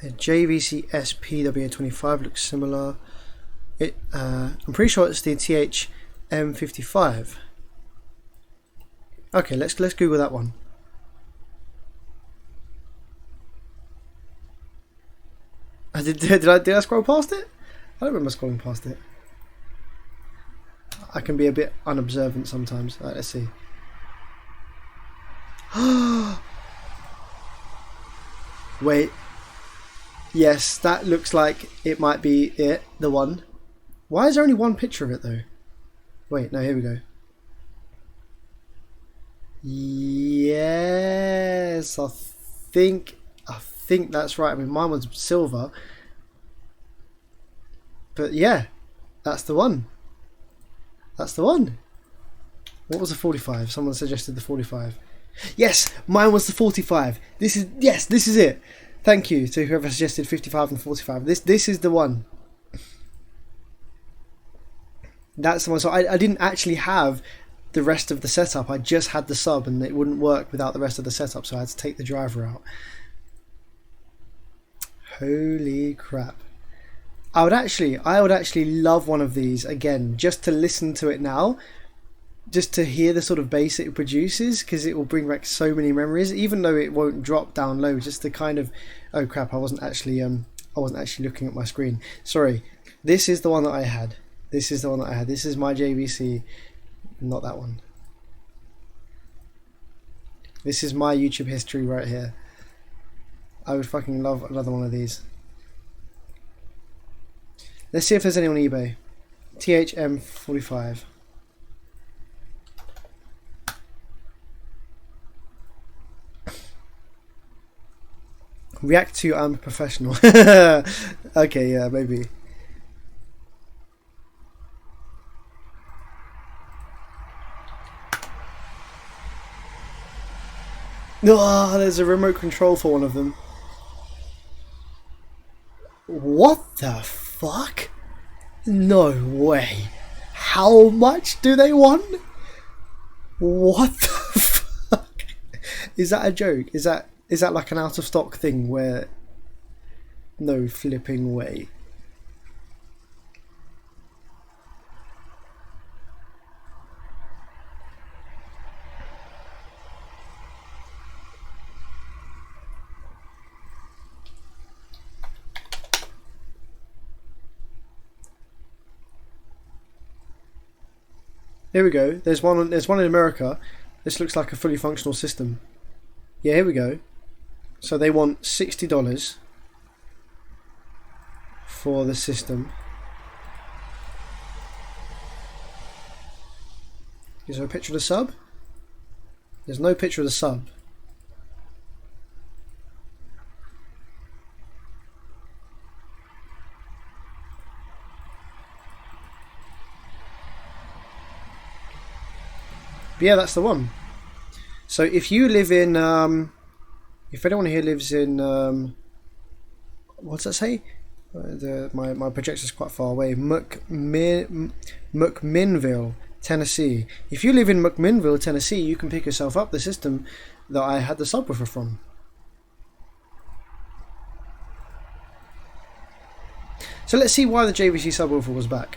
The JVC SPW25 looks similar. I'm pretty sure it's the TH M55. Okay, let's Google that one. Did I scroll past it? I don't remember scrolling past it. I can be a bit unobservant sometimes. Right, let's see. Wait. Yes, that looks like it might be it, the one. Why is there only one picture of it though? Wait, no, here we go. Yes, I think that's right. I mean, mine was silver, but yeah, that's the one. That's the one. What was the 45? Someone suggested the 45. Yes, mine was the 45. This is it. Thank you to whoever suggested 55 and 45. This is the one. That's the one. So I didn't actually have the rest of the setup. I just had the sub, and it wouldn't work without the rest of the setup, so I had to take the driver out. Holy crap. I would actually love one of these again, just to listen to it now, just to hear the sort of bass it produces, because it will bring back so many memories, even though it won't drop down low. Just to kind of, oh crap, I wasn't actually looking at my screen. Sorry. This is the one that I had. This is the one that I had. This is my JVC, not that one. This is my YouTube history right here. I would fucking love another one of these. Let's see if there's any on eBay. THM45. React to I'm a professional. Okay, yeah, maybe. Oh, there's a remote control for one of them. What the fuck? No way. How much do they want? What the fuck? Is that a joke? Is that like an out of stock thing where... No flipping way. Here we go. There's one in America. This looks like a fully functional system. Yeah, here we go. So they want $60 for the system. Is there a picture of the sub? There's no picture of the sub. But yeah, that's the one. So if you live in, if anyone here lives in, what's that say? My projector's quite far away. McMinnville, Tennessee. If you live in McMinnville, Tennessee, you can pick yourself up the system that I had the subwoofer from. So let's see why the JVC subwoofer was back.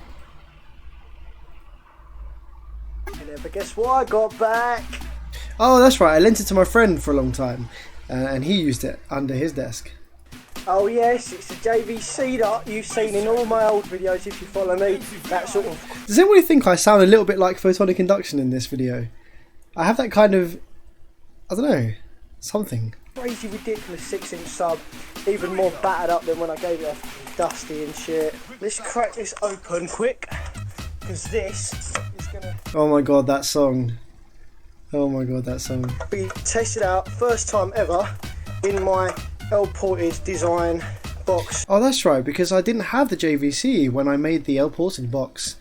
But guess what I got back? Oh, that's right. I lent it to my friend for a long time, and he used it under his desk. Oh yes, it's a JVC that you've seen in all my old videos if you follow me. That sort of... Does anybody think I sound a little bit like photonic induction in this video? I have that kind of... I don't know. Something. Crazy, ridiculous 6-inch sub. Even more battered up than when I gave it a dusty and shit. Let's crack this open quick, because this is going to... Oh my god, that song. Oh my god, that song. Be tested out, first time ever, in my L-ported design box. Oh, that's right, because I didn't have the JVC when I made the L-ported box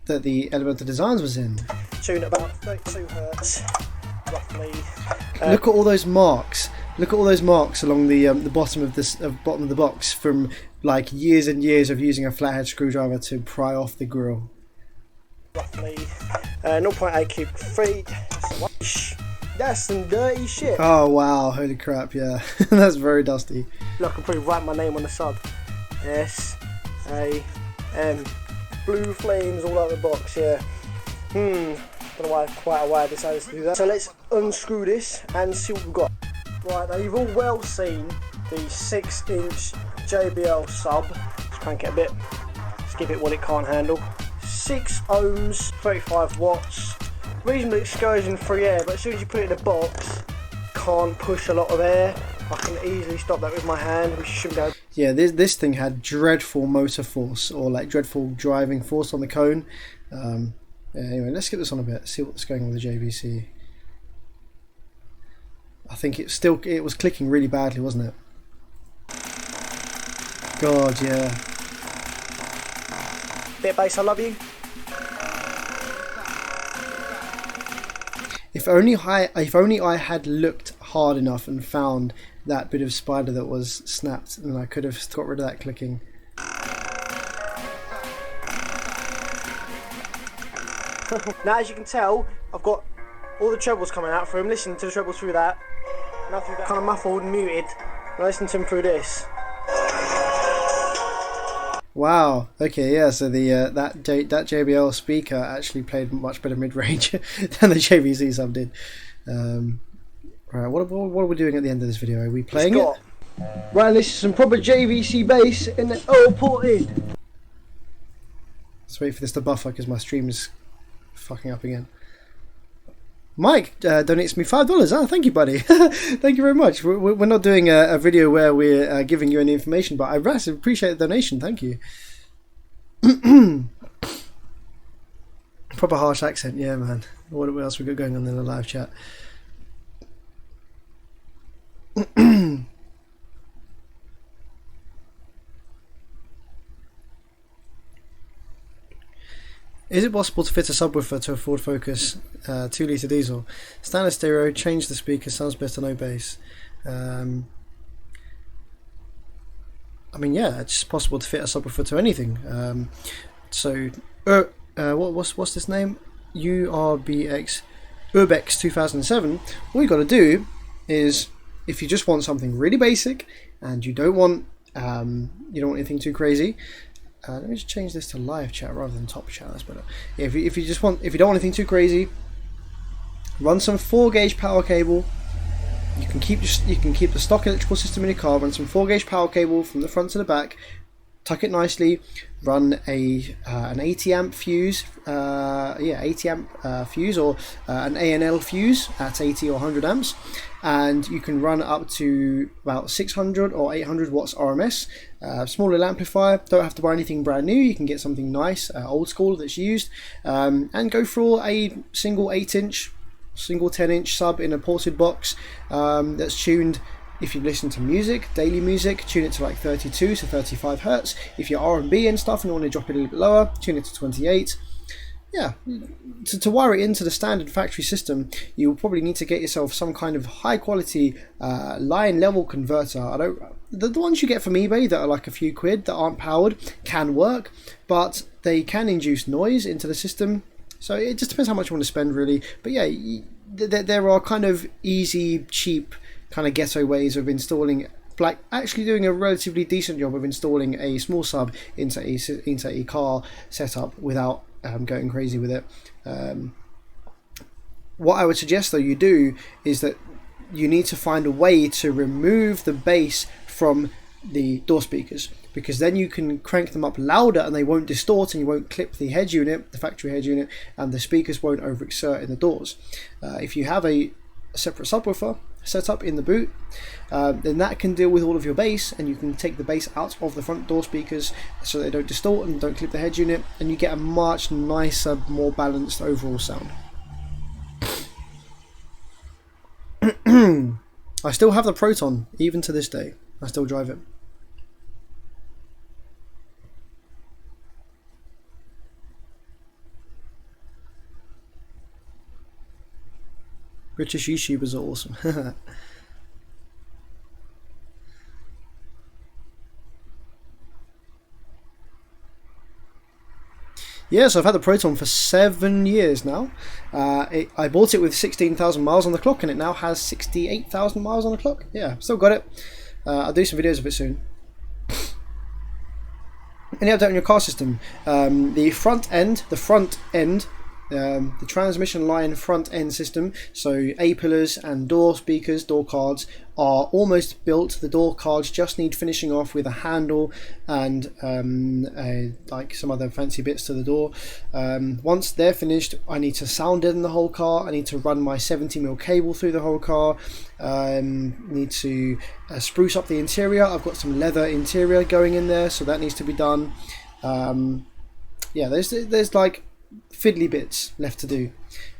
that the Elemental Designs was in. Tune at about 32 hertz, roughly. Look at all those marks. Look at all those marks along the bottom of the box from like years and years of using a flathead screwdriver to pry off the grill. Roughly 0.8 cubic feet. That's some dirty shit. Oh wow, holy crap, yeah. That's very dusty. Look, I can probably write my name on the sub. S-A-M. Blue flames all over the box, yeah. Don't know why I decided to do that. So let's unscrew this and see what we've got. Right, now you've all well seen the 6-inch JBL sub. Let's crank it a bit. Let's give it what it can't handle. 6 ohms, 35 watts. Reasonable excursion free air, but as soon as you put it in a box, can't push a lot of air. I can easily stop that with my hand, which shouldn't go. Yeah, this thing had dreadful motor force, or like dreadful driving force on the cone. Yeah, anyway, let's get this on a bit, see what's going on with the JVC. I think it was clicking really badly, wasn't it? God, yeah. Bit of bass, I love you. If only I had looked hard enough and found that bit of spider that was snapped, and I could have got rid of that clicking. Now, as you can tell, I've got all the trebles coming out through him. Listen to the trebles through that. Nothing kind of muffled and muted. And I listen to him through this. Wow. Okay. Yeah. So the that JBL speaker actually played much better mid range than the JVC sub did. Right. What are we doing at the end of this video? Are we playing it? Right. This is some proper JVC bass in the all ported. Let's wait for this to buffer because my stream is fucking up again. Mike donates me $5. Oh, thank you, buddy. Thank you very much. We're not doing a video where we're giving you any information, but I really appreciate the donation. Thank you. Proper harsh accent, yeah, man. What else we got going on in the live chat? Is it possible to fit a subwoofer to a Ford Focus 2-litre diesel? Standard stereo, change the speaker, sounds better, no bass. I mean, yeah, it's possible to fit a subwoofer to anything. What's this name? Urbex 2007. All you got to do is, if you just want something really basic and you don't want anything too crazy. Let me just change this to live chat rather than top chat. That's better. Yeah, if you don't want anything too crazy, run some 4-gauge power cable. You can keep the stock electrical system in your car. Run some 4-gauge power cable from the front to the back. Tuck it nicely. Run an 80 amp fuse. 80 amp fuse or an ANL fuse at 80 or 100 amps, and you can run up to about 600 or 800 watts RMS. Small little amplifier. Don't have to buy anything brand new. You can get something nice, old school that's used, and go for a single 8-inch, single 10-inch sub in a ported box that's tuned. If you listen to music, daily music, tune it to like 32 to 35 hertz. If you're R&B and stuff and you want to drop it a little bit lower, tune it to 28. Yeah, to wire it into the standard factory system, you'll probably need to get yourself some kind of high quality line level converter. The ones you get from eBay that are like a few quid that aren't powered can work, but they can induce noise into the system. So it just depends how much you want to spend, really. But yeah, there are kind of easy, cheap, kind of ghetto ways of installing, like actually doing a relatively decent job of installing a small sub into a car setup without going crazy with it. What I would suggest though you do is that you need to find a way to remove the bass from the door speakers, because then you can crank them up louder and they won't distort, and you won't clip the head unit, the factory head unit, and the speakers won't overexert in the doors. If you have a separate subwoofer set up in the boot, then that can deal with all of your bass, and you can take the bass out of the front door speakers so they don't distort and don't clip the head unit, and you get a much nicer, more balanced overall sound. I still have the Proton, even to this day. I still drive it. British YouTubers are awesome. Yeah, so I've had the Proton for 7 years now. I bought it with 16,000 miles on the clock, and it now has 68,000 miles on the clock. Yeah, still got it. I'll do some videos of it soon. Any update on your car system? The transmission line front end system, so A-pillars and door speakers, door cards, are almost built. The door cards just need finishing off with a handle and like some other fancy bits to the door. Once they're finished, I need to sound deaden the whole car. I need to run my 70mm cable through the whole car. Need to spruce up the interior. I've got some leather interior going in there, so that needs to be done. Yeah, there's like fiddly bits left to do.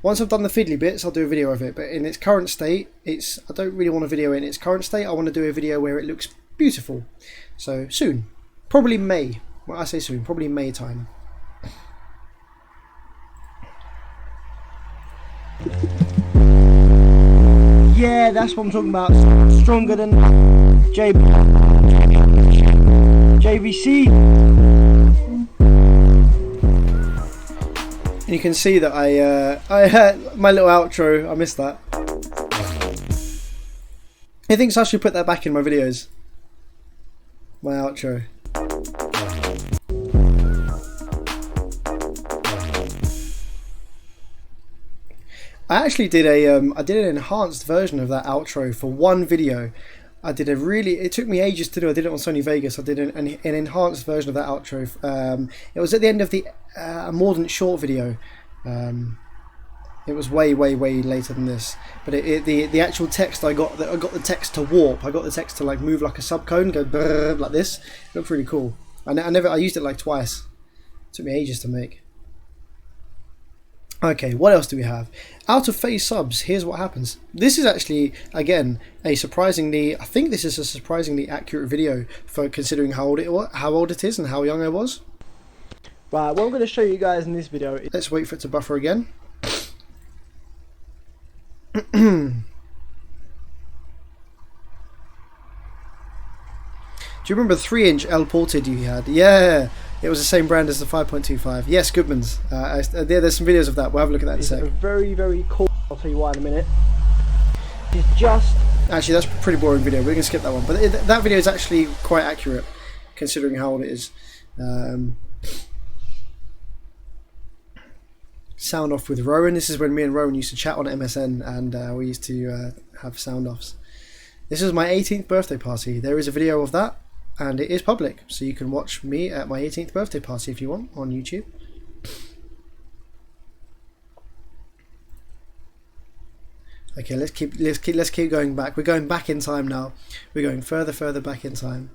Once I've done the fiddly bits, I'll do a video of it. But in its current state, I don't really want a video in its current state. I want to do a video where it looks beautiful. So soon, probably May. Well, I say soon, probably May time. Yeah, that's what I'm talking about. Stronger than JVC. And you can see that I had my little outro. I missed that. He thinks I should put that back in my videos. My outro. I actually did I did an enhanced version of that outro for one video. It took me ages to do. I did it on Sony Vegas. I did an enhanced version of that outro. It was at the end of the Mordant short video. It was way later than this. But the actual text I got the text to warp. I got the text to like move like a subcone, go brrr, like this. It looked really cool. I used it like twice. It took me ages to make. Okay, what else do we have? Out of phase subs, here's what happens. This is actually, again, I think this is a surprisingly accurate video for considering how old it is and how young I was. Right, what I'm going to show you guys in this video is... Let's wait for it to buffer again. Do you remember the 3-inch L ported you had? Yeah! It was the same brand as the 5.25. Yes, Goodman's. There's some videos of that. We'll have a look at that in a sec. Very cool. I'll tell you why in a minute. It's just... Actually, that's a pretty boring video. We're going to skip that one. But that video is actually quite accurate, considering how old it is. Sound off with Rowan. This is when me and Rowan used to chat on MSN, and we used to have sound offs. This was my 18th birthday party. There is a video of that. And it is public, so you can watch me at my 18th birthday party if you want on YouTube. Okay, let's keep going back. We're going back in time now. We're going further back in time.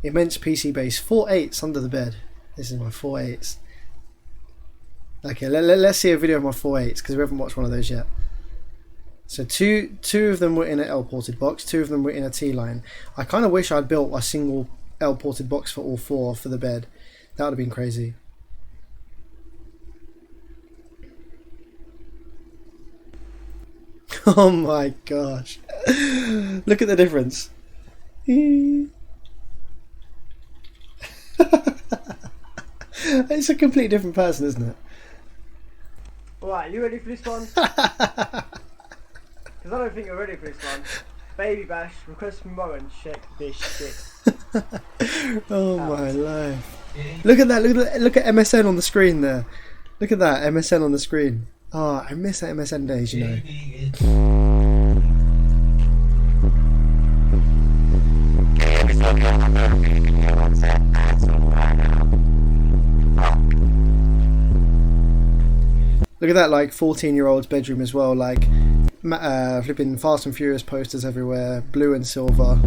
Immense PC base, 4.8s under the bed. This is my 4.8s. Okay, let's see a video of my 4.8s because we haven't watched one of those yet. So two of them were in an L-ported box, 2 of them were in a T-line. I kind of wish I'd built a single L-ported box for all 4 for the bed. That would have been crazy. Oh my gosh. Look at the difference. It's a completely different person, isn't it? Right, you ready for this one? Because I don't think you're ready for this one. Baby Bash, request from Rowan, check this shit. Oh my life. Look at that, look at MSN on the screen there. Look at that, MSN on the screen. Oh, I miss that MSN days, you know. Look at that, like 14-year-old's bedroom as well, like flipping Fast and Furious posters everywhere, blue and silver.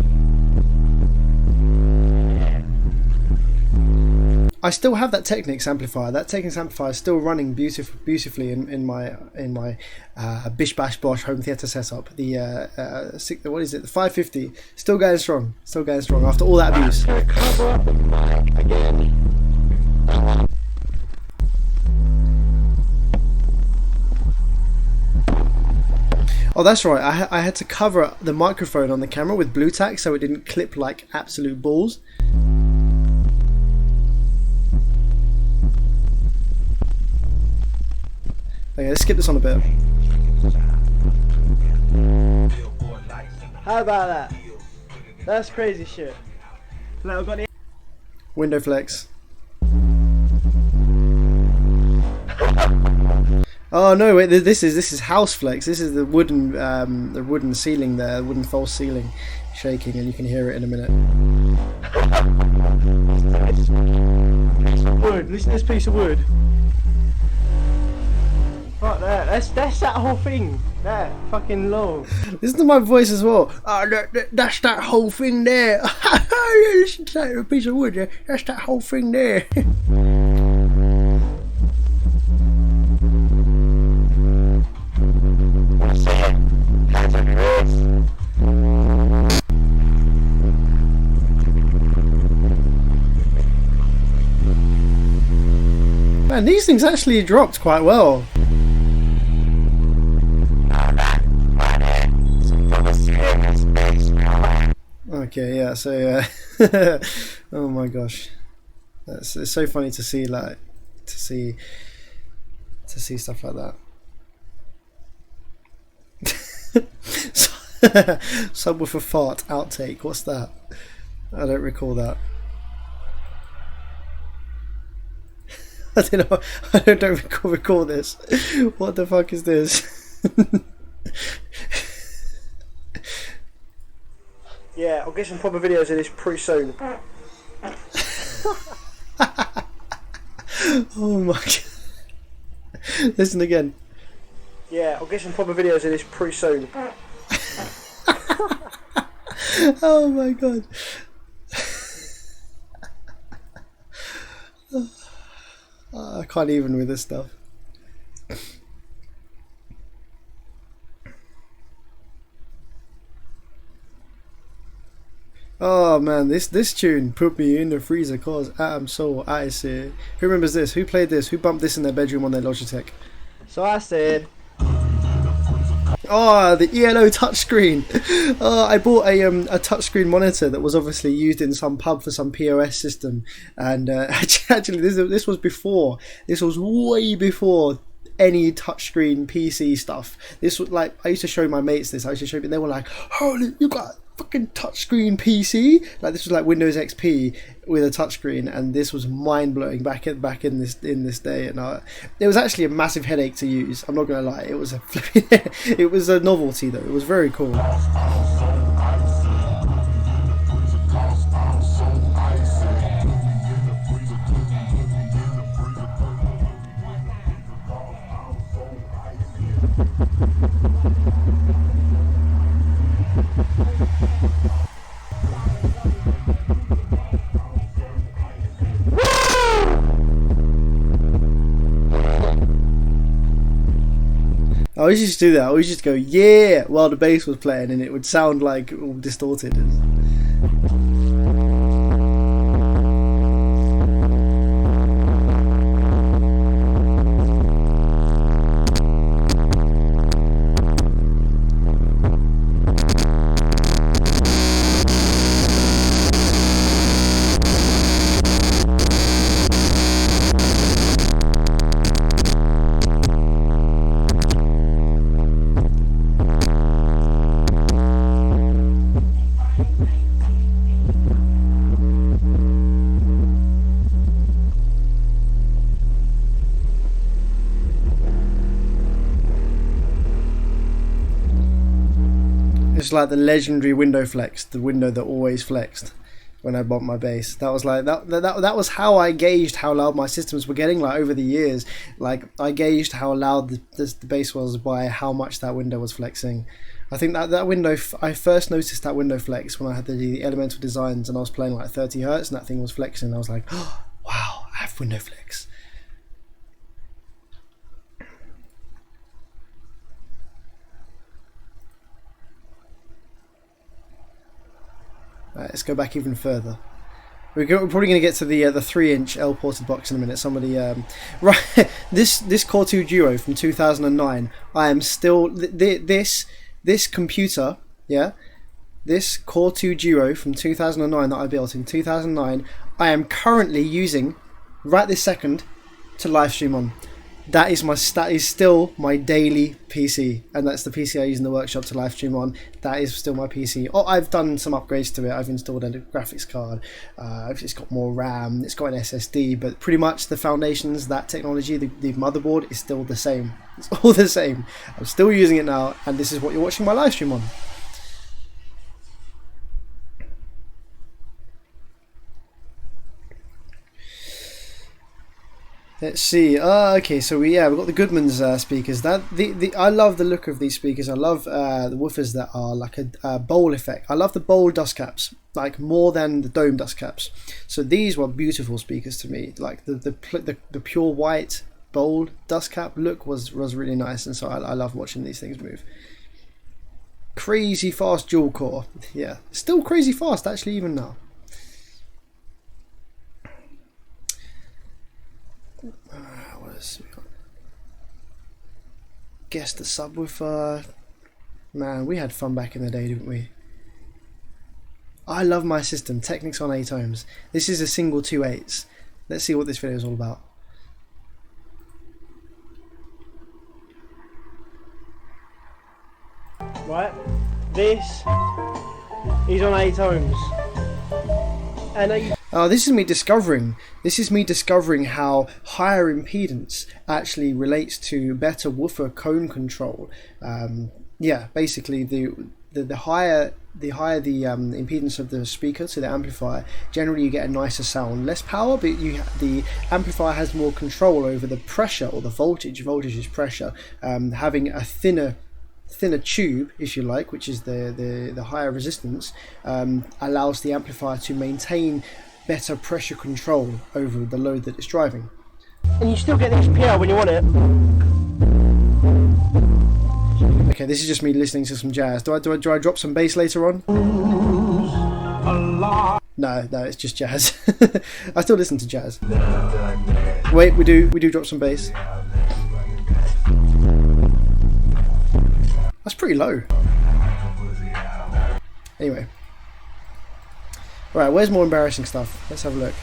I still have that Technics amplifier. That Technics amplifier is still running beautifully in my Bish Bash Bosh home theatre setup. The what is it? The 550, still going strong after all that abuse. Oh, that's right. I had to cover the microphone on the camera with blue tack so it didn't clip like absolute balls. Okay, let's skip this on a bit. How about that? That's crazy shit. Now I've got the Window flex. Oh no! Wait, this is house flex. This is the wooden ceiling there, wooden false ceiling, shaking, and you can hear it in a minute. wood. Listen to this piece of wood. Right there. That's that whole thing. There, fucking low. Listen to my voice as well. That's that whole thing there. Listen to that piece of wood. That's that whole thing there. Man, these things actually dropped quite well. Okay, yeah, so oh my gosh. It's so funny to see to see stuff like that. Subwoofer fart outtake. What's that? I don't recall that. I don't know. I don't recall this. What the fuck is this? Yeah, I'll get some proper videos of this pretty soon. Oh my god. Listen again. Yeah, I'll get some proper videos of this pretty soon. Oh my god. I can't even with this stuff. Oh man, this tune put me in the freezer cause I'm so icy. Who remembers this? Who played this? Who bumped this in their bedroom on their Logitech? So I said, Oh, the ELO touchscreen. I bought a touchscreen monitor that was obviously used in some pub for some POS system, and actually this was before. This was way before any touchscreen PC stuff. This was like, I used to show my mates this. I used to show them. They were like, "Holy, you got a fucking touchscreen PC!" Like this was like Windows XP with a touchscreen, and this was mind blowing back in this day. And it was actually a massive headache to use. I'm not gonna lie. It was it was a novelty though. It was very cool. I always used to do that. I always used to go, yeah, while the bass was playing, and it would sound like all distorted. It's like the legendary window flex, the window that always flexed when I bumped my bass. That was like that was how I gauged how loud my systems were getting. Like over the years, like I gauged how loud the bass was by how much that window was flexing. I think that window, I first noticed that window flex when I had the Elemental Designs and I was playing like 30 hertz and that thing was flexing. I was like, oh, wow, I have window flex. Right, let's go back even further. We're probably going to get to the 3-inch L ported box in a minute. Somebody, right? This Core 2 Duo from 2009. I am still this computer, yeah. This Core 2 Duo from 2009 that I built in 2009. I am currently using right this second to live stream on. That is still my daily PC, and that's the PC I use in the workshop to live stream on. That is still my PC. Oh, I've done some upgrades to it. I've installed a graphics card. It's got more RAM. It's got an SSD, but pretty much the foundations, that technology, the motherboard is still the same. It's all the same. I'm still using it now, and this is what you're watching my live stream on. Let's see. Okay, so we've got the Goodman's speakers. I love the look of these speakers. I love the woofers that are like a bowl effect. I love the bowl dust caps, like more than the dome dust caps. So these were beautiful speakers to me. Like the pure white bowl dust cap look was really nice, and so I love watching these things move. Crazy fast dual core. Yeah, still crazy fast actually even now. Guess the subwoofer. Man, we had fun back in the day, didn't we? I love my system. Technics on 8 ohms. This is a single 2/8. Let's see what this video is all about. Right, this is on 8 ohms. And oh, this is me discovering. This is me discovering how higher impedance actually relates to better woofer cone control. Yeah, basically the higher the impedance of the speaker to the amplifier, generally you get a nicer sound. Less power, but the amplifier has more control over the pressure or the voltage. Voltage is pressure. Having a thinner tube, if you like, which is the higher resistance, allows the amplifier to maintain better pressure control over the load that it's driving. you still get this PL when you want it. Okay, this is just me listening to some jazz. Do I drop some bass later on? No, it's just jazz. I still listen to jazz. Wait, we do drop some bass. That's pretty low. Anyway. Alright, where's more embarrassing stuff? Let's have a look.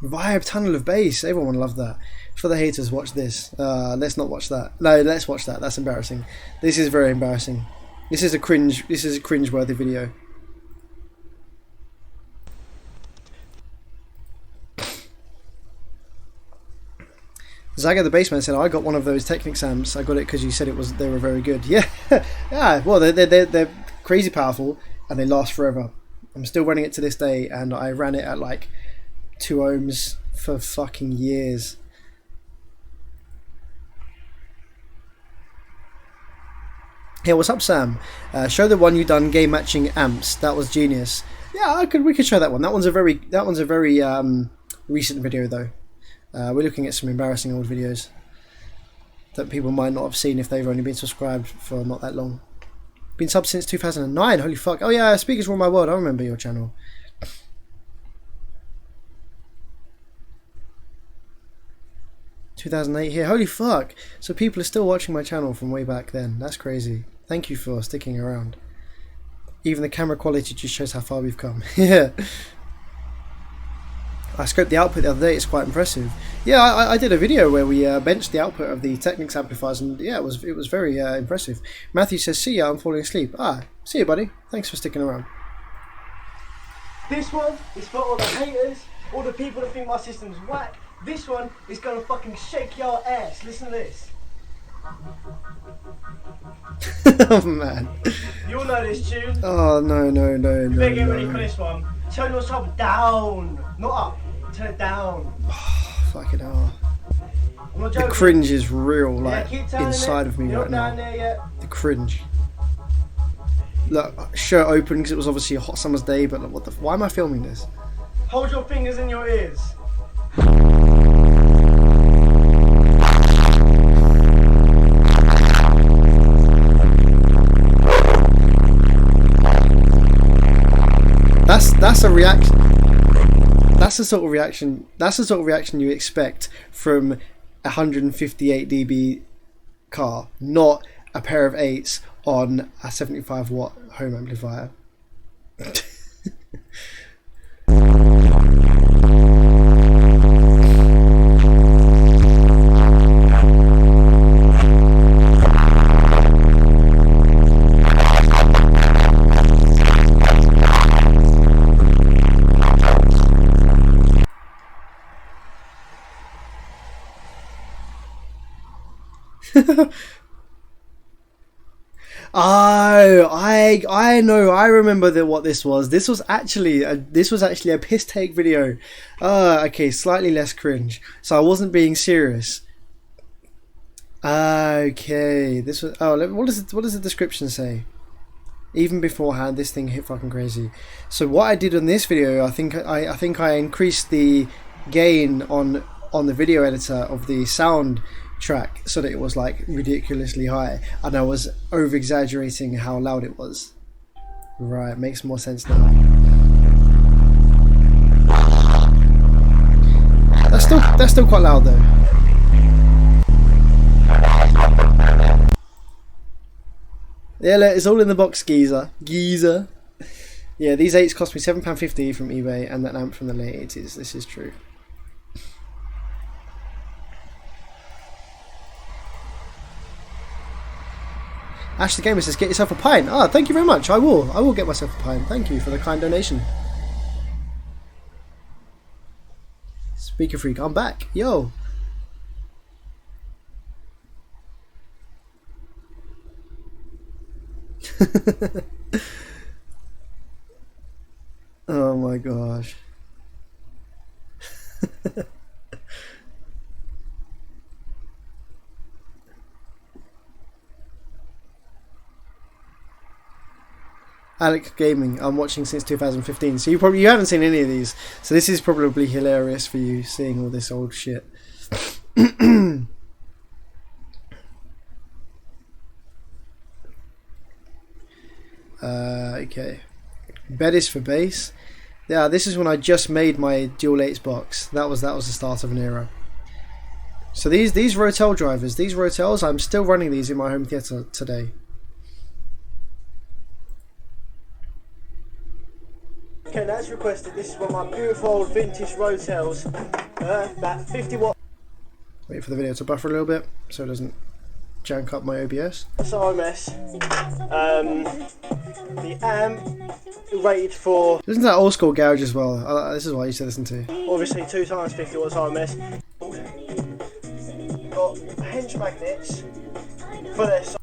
Vibe tunnel of bass. Everyone loved that. For the haters, watch this. Let's not watch that. No, let's watch that. That's embarrassing. This is very embarrassing. This is a cringe-worthy video. Zaga the Bassman said, I got one of those Technics amps. I got it because you said they were very good. Yeah, yeah. Well, they're crazy powerful and they last forever. I'm still running it to this day, and I ran it at like 2 ohms for fucking years. Hey, what's up, Sam? Show the one you done game matching amps. That was genius. Yeah, we could show that one. That one's a very recent video though. We're looking at some embarrassing old videos that people might not have seen if they've only been subscribed for not that long. Been subbed since 2009. Holy fuck! Oh yeah, Speakers Rule My World. I remember your channel. 2008 here. Holy fuck! So people are still watching my channel from way back then. That's crazy. Thank you for sticking around. Even the camera quality just shows how far we've come. Yeah. I scoped the output the other day. It's quite impressive. Yeah, I did a video where we benched the output of the Technics amplifiers, and yeah, it was very impressive. Matthew says, "See ya, I'm falling asleep." Ah, see you, buddy. Thanks for sticking around. This one is for all the haters, all the people that think my system's whack. This one is gonna fucking shake your ass. Listen to this. Oh man. You all know this tune. Oh no. You better get ready for this one. Turn your sub down, not up. Turn it down. Fucking hell. I'm not The joking. cringe is real, like keep turning inside it. of me You're right not down now. there yet. The cringe. Look, shirt open because it was obviously a hot summer's day, but like, why am I filming this? Hold your fingers in your ears. That's a reaction. That's the sort of reaction. That's the sort of reaction you expect from a 158 dB car, not a pair of 8s on a 75 watt home amplifier. Oh, I know. I remember what this was. This was actually a piss take video. Okay, slightly less cringe. So I wasn't being serious. Okay, this was. Oh, what does the description say? Even beforehand, this thing hit fucking crazy. So what I did on this video, I think I increased the gain on the video editor of the sound track so that it was like ridiculously high, and I was over exaggerating how loud it was. Right, makes more sense now. That's still quite loud though. Yeah, look, it's all in the box, geezer. Yeah, these 8s cost me £7.50 from eBay, and that amp from the late 80s. This is true. Ash the Gamer says, get yourself a pint. Ah, thank you very much. I will get myself a pint. Thank you for the kind donation. Speaker Freak, I'm back. Yo. Oh my gosh. Alec Gaming, I'm watching since 2015. So you haven't seen any of these. So this is probably hilarious for you, seeing all this old shit. Okay. Bed is for bass. Yeah, this is when I just made my dual 8s box. That was the start of an era. So these Rotel drivers, these Rotels, I'm still running these in my home theatre today. Okay, now as requested, this is one of my beautiful old vintage Rotels. About 50 watt. Wait for the video to buffer a little bit so it doesn't jank up my OBS. RMS. The amp rated for. Isn't that old school garage as well? This is what I used to listen to. Obviously 2 times 50 watts RMS. Got hinge magnets for this.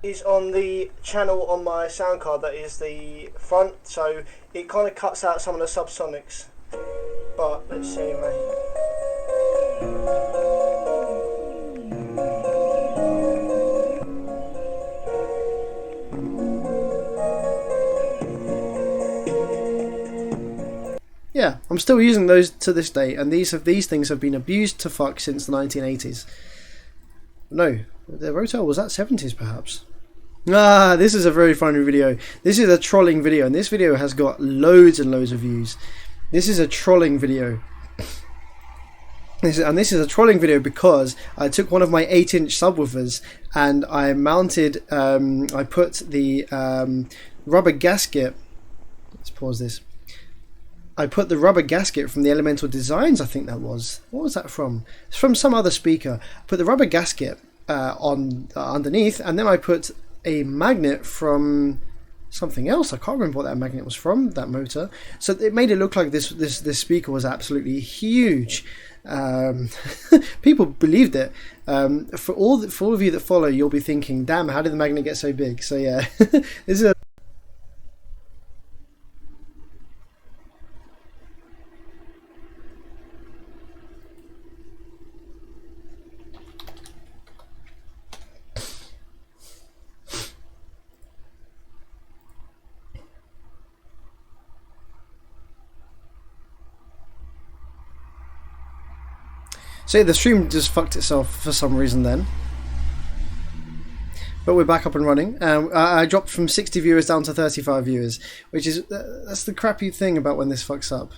Is on the channel on my sound card that is the front, so it kind of cuts out some of the subsonics. But let's see, mate. Yeah, I'm still using those to this day, and these things have been abused to fuck since the 1980s. No, the Rotel was that 70s perhaps. Ah, this is a very funny video. This is a trolling video, and this video has got loads and loads of views. This is a trolling video. This is a trolling video because I took one of my 8-inch subwoofers and I mounted, I put the rubber gasket. Let's pause this. I put the rubber gasket from the Elemental Designs, I think that was. What was that from? It's from some other speaker. I put the rubber gasket on underneath, and then I put a magnet from something else. I can't remember what that magnet was from, that motor. So it made it look like this speaker was absolutely huge. People believed it. For all of you that follow, you'll be thinking, damn, how did the magnet get so big? So yeah, this is a So the stream just fucked itself for some reason then. But we're back up and running. I dropped from 60 viewers down to 35 viewers, which is that's the crappy thing about when this fucks up.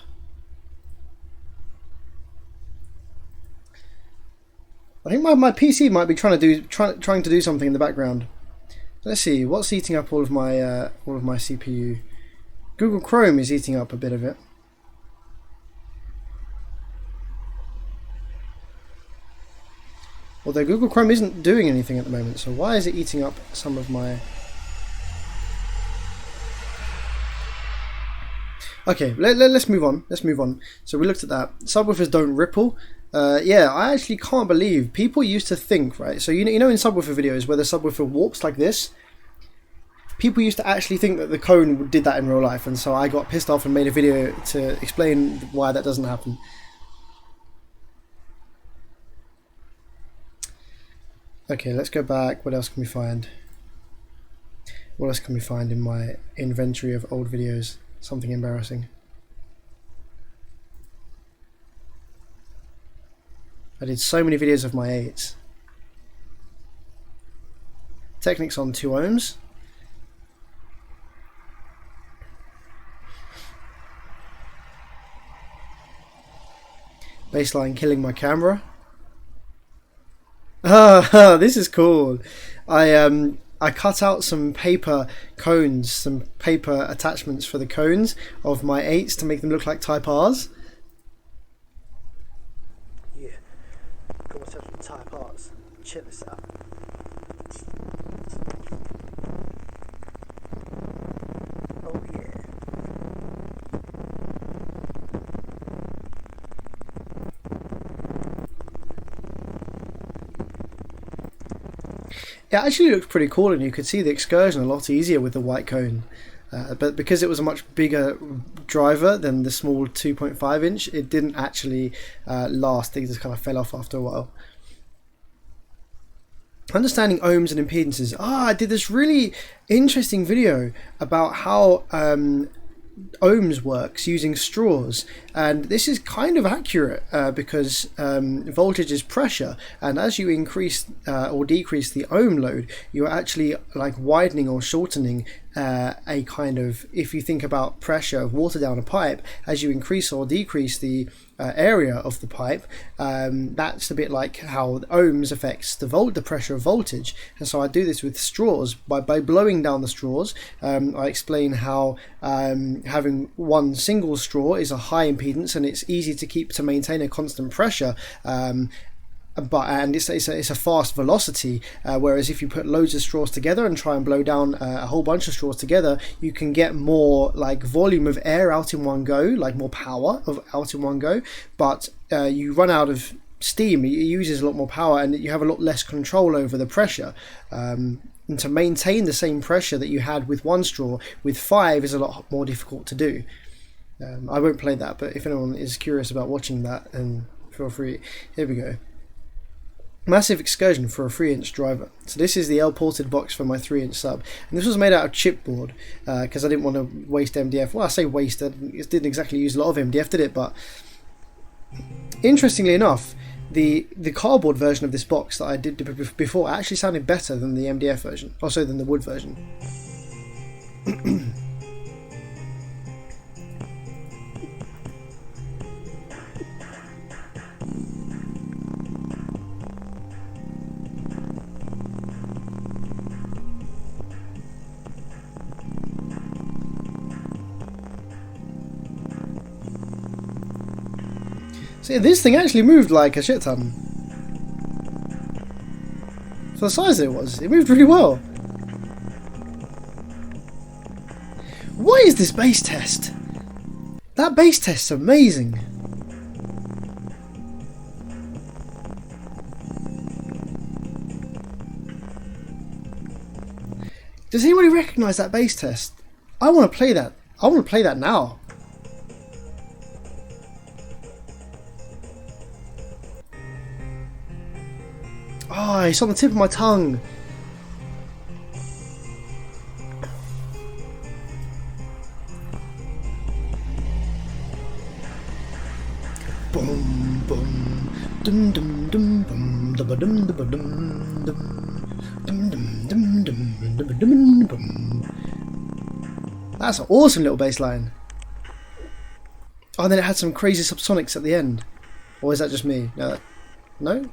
I think my PC might be trying to do something in the background. Let's see what's eating up all of my CPU. Google Chrome is eating up a bit of it. Although Google Chrome isn't doing anything at the moment, so why is it eating up some of my... Okay, let's move on. Let's move on. So we looked at that. Subwoofers don't ripple. Yeah, I actually can't believe people used to think, right? So you know in subwoofer videos where the subwoofer warps like this, people used to actually think that the cone did that in real life, and so I got pissed off and made a video to explain why that doesn't happen. Okay, let's go back. What else can we find? What else can we find in my inventory of old videos? Something embarrassing. I did so many videos of my 8s. Technics on 2 ohms. bass line killing my camera. Ah, this is cool. I cut out some paper cones, some paper attachments for the cones of my 8s to make them look like Type Rs. Yeah, got myself some Type Rs. Check this out. Oh yeah. It actually looked pretty cool, and you could see the excursion a lot easier with the white cone. But because it was a much bigger driver than the small 2.5 inch, it didn't actually last. They just kind of fell off after a while. Understanding ohms and impedances. I did this really interesting video about how ohms works using straws, and this is kind of accurate because voltage is pressure, and as you increase or decrease the ohm load, you're actually like widening or shortening a kind of, if you think about pressure of water down a pipe, as you increase or decrease the area of the pipe, that's a bit like how ohms affects the pressure of voltage. And so I do this with straws by blowing down the straws. I explain how having one single straw is a high impedance, and it's easy to maintain a constant pressure, and it's a fast velocity, whereas if you put loads of straws together and try and blow down a whole bunch of straws together, you can get more like volume of air out in one go, like more power out in one go, but you run out of steam. It uses a lot more power, and you have a lot less control over the pressure. And to maintain the same pressure that you had with one straw with 5 is a lot more difficult to do. I won't play that, but if anyone is curious about watching that, then feel free. Here we go. Massive excursion for a 3-inch driver. So this is the L-ported box for my 3-inch sub, and this was made out of chipboard because I didn't want to waste MDF. Well, I say waste, it didn't exactly use a lot of MDF, did it? But interestingly enough, the cardboard version of this box that I did before actually sounded better than the MDF version, also than the wood version. See, this thing actually moved like a shit ton. For the size it was, it moved really well. What is this bass test? That bass test's amazing. Does anybody recognise that bass test? I want to play that. I want to play that now. Oh, it's on the tip of my tongue. Boom, boom, dum dum dum dum dum dum dum dum dum dum dum dum dum. That's an awesome little bass line. Oh, and then it had some crazy subsonics at the end. Or is that just me? No?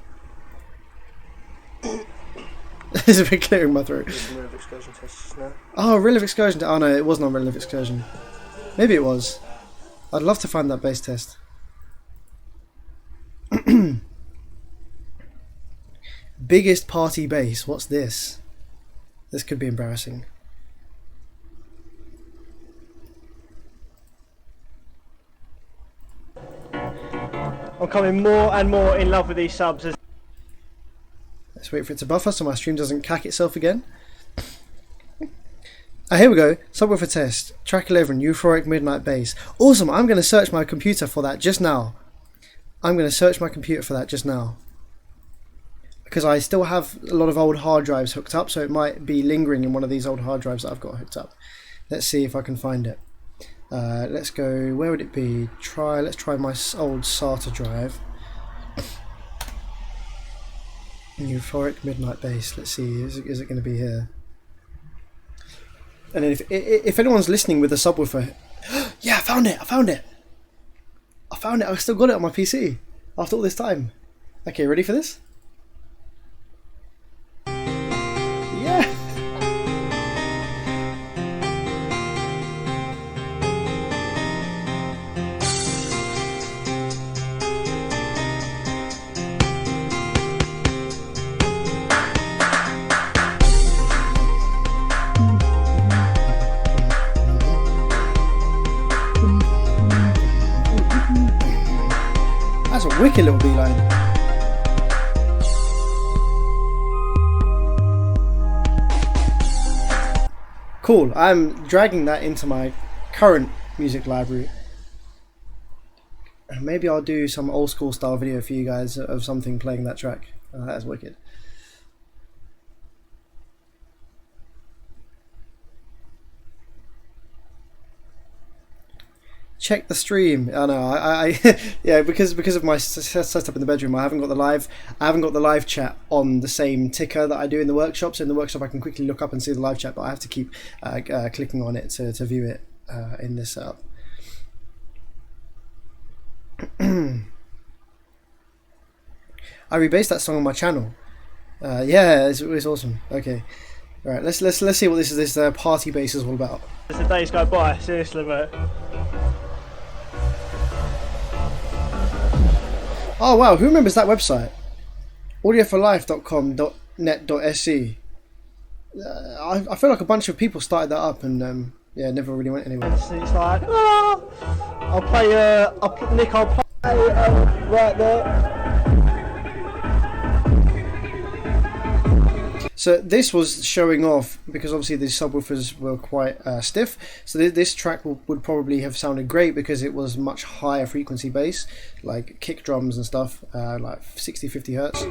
There's a bit clear in my throat. Oh, Relative Excursion. Oh no, it wasn't on Relative Excursion. Maybe it was. I'd love to find that bass test. Biggest party bass. What's this? This could be embarrassing. I'm coming more and more in love with these subs. Let's wait for it to buffer so my stream doesn't cack itself again. Here we go. Subwoofer test. Track 11. Euphoric Midnight Bass. Awesome. I'm going to search my computer for that just now. Because I still have a lot of old hard drives hooked up, so it might be lingering in one of these old hard drives that I've got hooked up. Let's see if I can find it. Let's go. Where would it be? Let's try my old SATA drive. Euphoric Midnight Bass. Let's see, is it going to be here? And then if anyone's listening with a subwoofer, yeah, I found it. I still got it on my PC. After all this time. Okay, ready for this? Yeah. That's a wicked little beeline. Cool, I'm dragging that into my current music library. Maybe I'll do some old school style video for you guys of something playing that track. That's wicked. Check the stream. I know. Yeah, because of my setup in the bedroom, I haven't got the live chat on the same ticker that I do in the workshop. So in the workshop, I can quickly look up and see the live chat, but I have to keep clicking on it to view it in this setup. I rebased that song on my channel. Yeah, it's awesome. Okay, all right. Let's see what this party bass is all about. As the days go by, seriously, mate. Oh wow, who remembers that website? audioforlife.com.net.sc. I feel like a bunch of people started that up and yeah, never really went anywhere. It's like, I'll play, Nick, I'll play right there. So this was showing off because obviously the subwoofers were quite stiff. So this track would probably have sounded great because it was much higher frequency bass, like kick drums and stuff, like 60-50 hertz.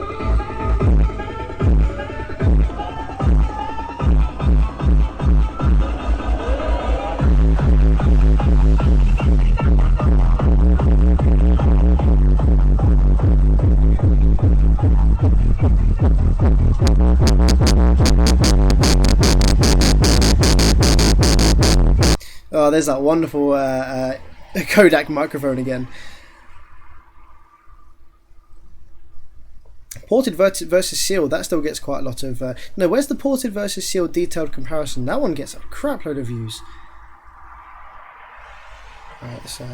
Oh, there's that wonderful Kodak microphone again. Ported versus sealed, that still gets quite a lot of... no, where's the ported versus sealed detailed comparison? That one gets a crap load of views. Alright, so...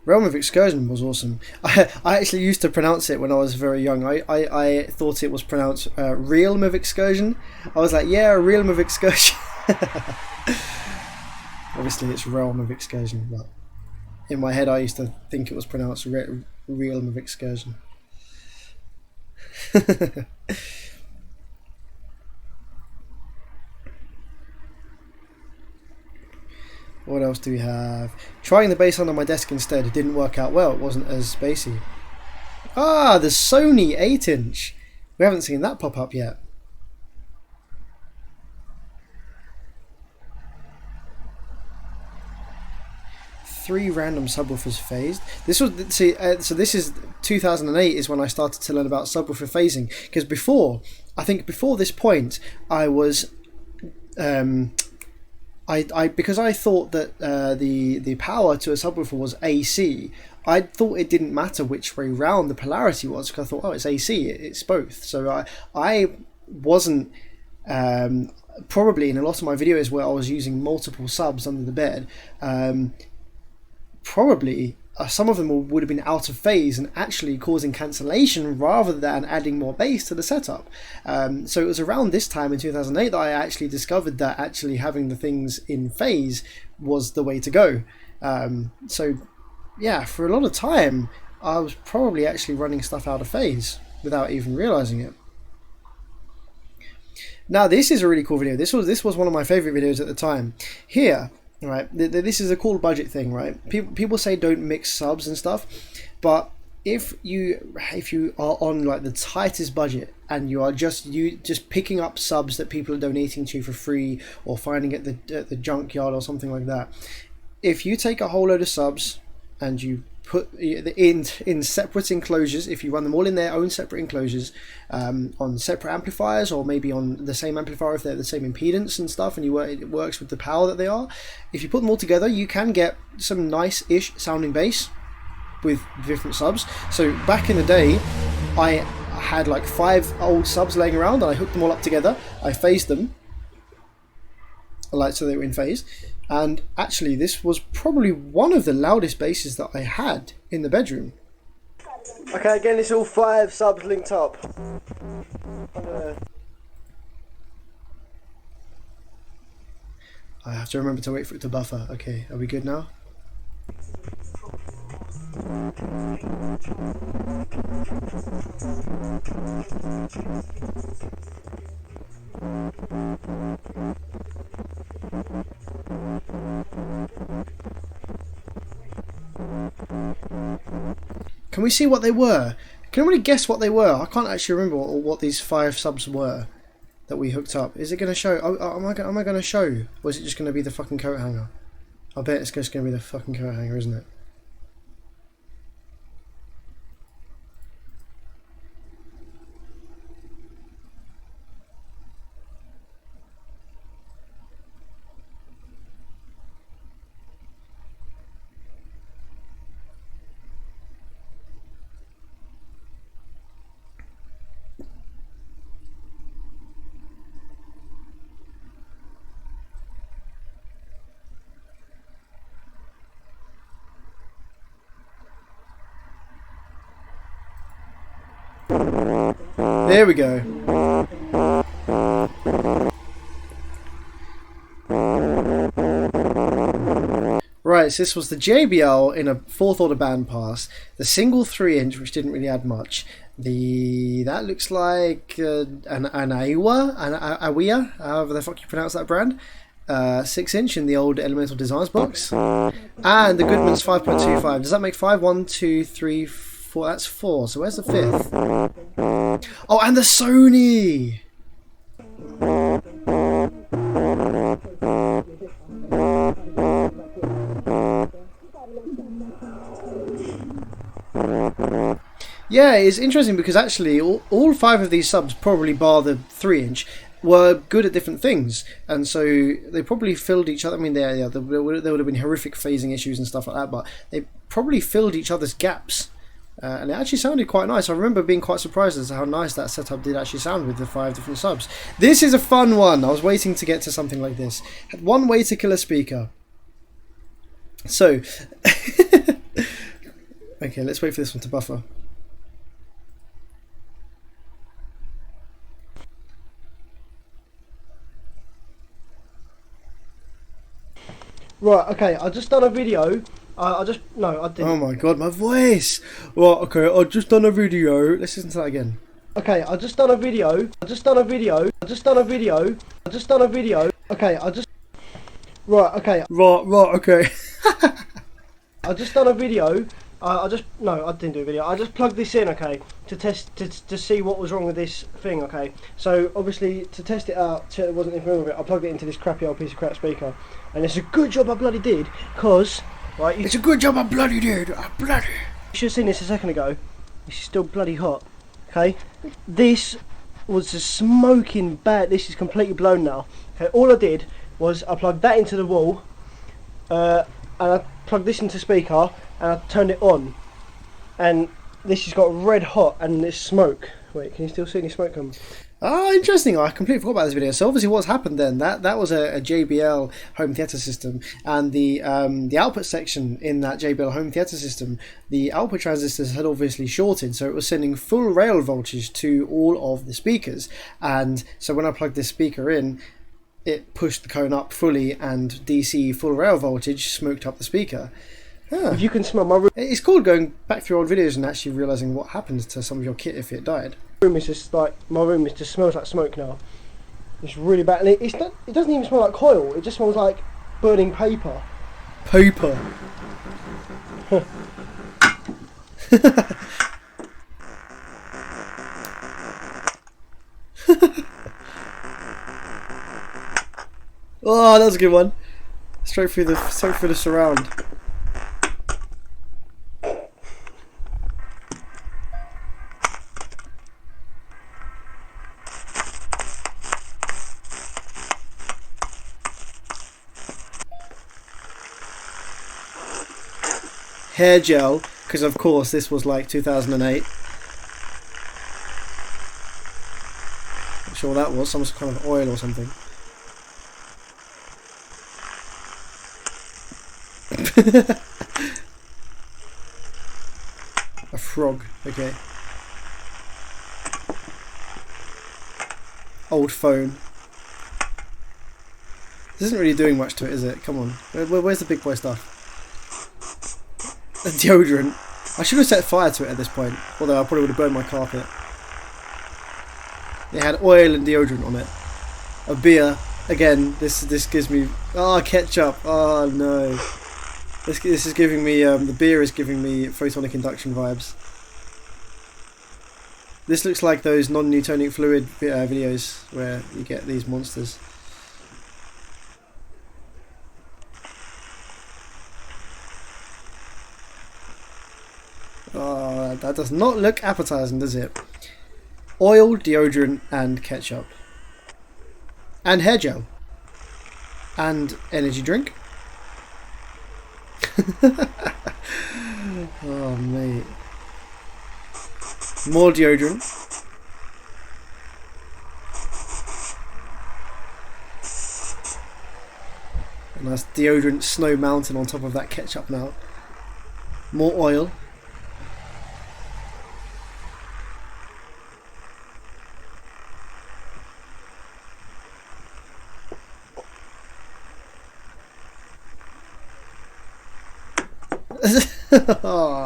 Realm of Excursion was awesome. I actually used to pronounce it when I was very young. I thought it was pronounced Realm of Excursion. I was like, yeah, Realm of Excursion. Obviously it's Realm of Excursion, but in my head I used to think it was pronounced Realm of Excursion. What else do we have? Trying the bass under my desk instead. It didn't work out well. It wasn't as bassy. Ah, the Sony 8-inch. We haven't seen that pop up yet. Three random subwoofers phased. This was so this is 2008 is when I started to learn about subwoofer phasing. Because I think before this point, I was because I thought that the power to a subwoofer was AC. I thought it didn't matter which way round the polarity was, because I thought, oh, it's AC, it's both. So I wasn't probably in a lot of my videos where I was using multiple subs under the bed. Probably some of them would have been out of phase and actually causing cancellation rather than adding more bass to the setup. So it was around this time in 2008 that I actually discovered that actually having the things in phase was the way to go. So yeah, for a lot of time I was probably actually running stuff out of phase without even realizing it. Now this is a really cool video. This was one of my favorite videos at the time. Here, right, this is a cool budget thing, right? People say don't mix subs and stuff, but if you are on like the tightest budget and you are just picking up subs that people are donating to for free or finding at the junkyard or something like that, if you take a whole load of subs and you put in separate enclosures. If you run them all in their own separate enclosures, on separate amplifiers, or maybe on the same amplifier if they're the same impedance and stuff, and it works with the power that they are. If you put them all together, you can get some nice-ish sounding bass with different subs. So back in the day, I had like 5 old subs laying around, and I hooked them all up together. I phased them, like so they were in phase. And actually, this was probably one of the loudest basses that I had in the bedroom. Okay, again, it's all 5 subs linked up. I have to remember to wait for it to buffer. Okay, are we good now? Can we see what they were? Can anybody guess what they were? I can't actually remember what these 5 subs were that we hooked up. Is it going to show? Am I going to show? Or is it just going to be the fucking coat hanger? I bet it's just going to be the fucking coat hanger, isn't it? There we go. Right, so this was the JBL in a 4th order bandpass. The single 3-inch, which didn't really add much. That looks like an Awia, however the fuck you pronounce that brand. 6-inch in the old Elemental Designs box. And the Goodman's 5.25. Does that make 5? 1, 2, 3, 4. That's 4. So where's the 5th? Oh, and the Sony! Yeah, it's interesting because actually all 5 of these subs, probably bar the 3-inch, were good at different things, and so they probably filled each other. I mean, there would have been horrific phasing issues and stuff like that, but they probably filled each other's gaps. And it actually sounded quite nice. I remember being quite surprised as to how nice that setup did actually sound with the 5 different subs. This is a fun one. I was waiting to get to something like this. Had one way to kill a speaker. So, okay, let's wait for this one to buffer. Right, okay, I just done a video. I didn't. Oh my god, my voice! Well, okay, I've just done a video. Let's listen to that again. Okay, I just done a video. Okay, Right, okay. Right, okay. I just done a video. I didn't do a video. I just plugged this in, okay, to test to see what was wrong with this thing, okay. So obviously to test it out, check there wasn't anything wrong with it. I plugged it into this crappy old piece of crap speaker, and it's a good job I bloody did, cause right, it's a good job I bloody did. I bloody. You should have seen this a second ago. This is still bloody hot, okay. This was a smoking bad. This is completely blown now. Okay, all I did was I plugged that into the wall, and I plugged this into speaker, and I turned it on, and this has got red hot, and there's smoke. Wait, can you still see any smoke coming? Ah, interesting. I completely forgot about this video. So obviously what's happened then, that was a JBL home theatre system, and the output section in that JBL home theatre system, the output transistors had obviously shorted, so it was sending full rail voltage to all of the speakers. And so when I plugged this speaker in, it pushed the cone up fully, and DC full rail voltage smoked up the speaker. If you can smell my room. It's cool going back through old videos and actually realising what happened to some of your kit if it died. Is just like my room just smells like smoke now. It's really bad, and it doesn't even smell like coil. It just smells like burning paper. Paper. Oh, that was a good one. Straight through the surround. hair gel, because of course this was like 2008. Not sure what that was, some kind of oil or something. A frog, okay. Old phone. This isn't really doing much to it, is it? Come on. Where's the big boy stuff? A deodorant. I should have set fire to it at this point, although I probably would have burned my carpet. It had oil and deodorant on it. A beer. Again, this gives me... Oh, ketchup. Oh, no. This is giving me... the beer is giving me photonic induction vibes. This looks like those non-Newtonic fluid videos where you get these monsters. Oh, that does not look appetizing, does it? Oil, deodorant, and ketchup. And hair gel. And energy drink. Oh, mate. More deodorant. A nice deodorant snow mountain on top of that ketchup now. More oil. Oh.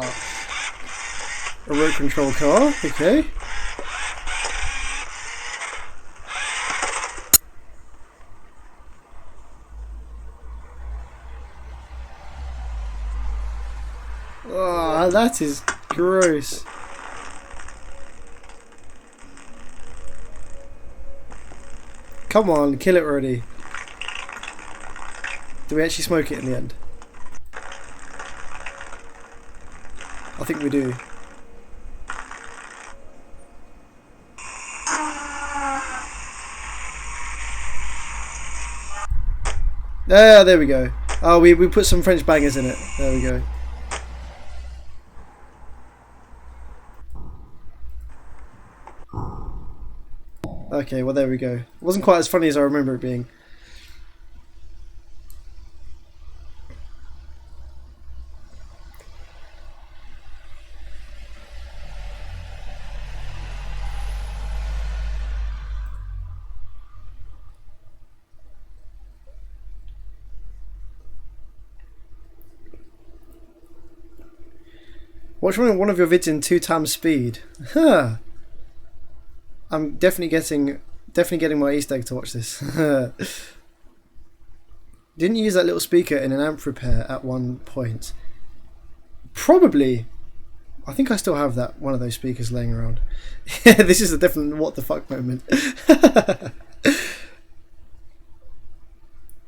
A remote control car, okay. Oh, that is gross. Come on, kill it already. Do we actually smoke it in the end? I think we do. Ah, there we go. Oh, we put some French bangers in it. There we go. Okay, well there we go. It wasn't quite as funny as I remember it being. Watch one of your vids in 2 times speed. Huh. I'm definitely getting my Easter egg to watch this. Didn't you use that little speaker in an amp repair at one point? Probably. I think I still have that one of those speakers laying around. This is a definite what the fuck moment.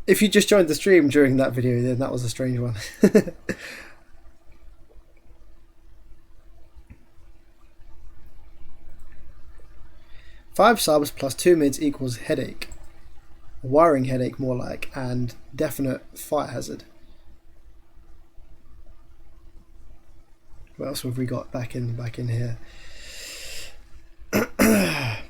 If you just joined the stream during that video, then that was a strange one. 5 subs plus 2 mids equals headache. Wiring headache more like, and definite fire hazard. What else have we got back in here? I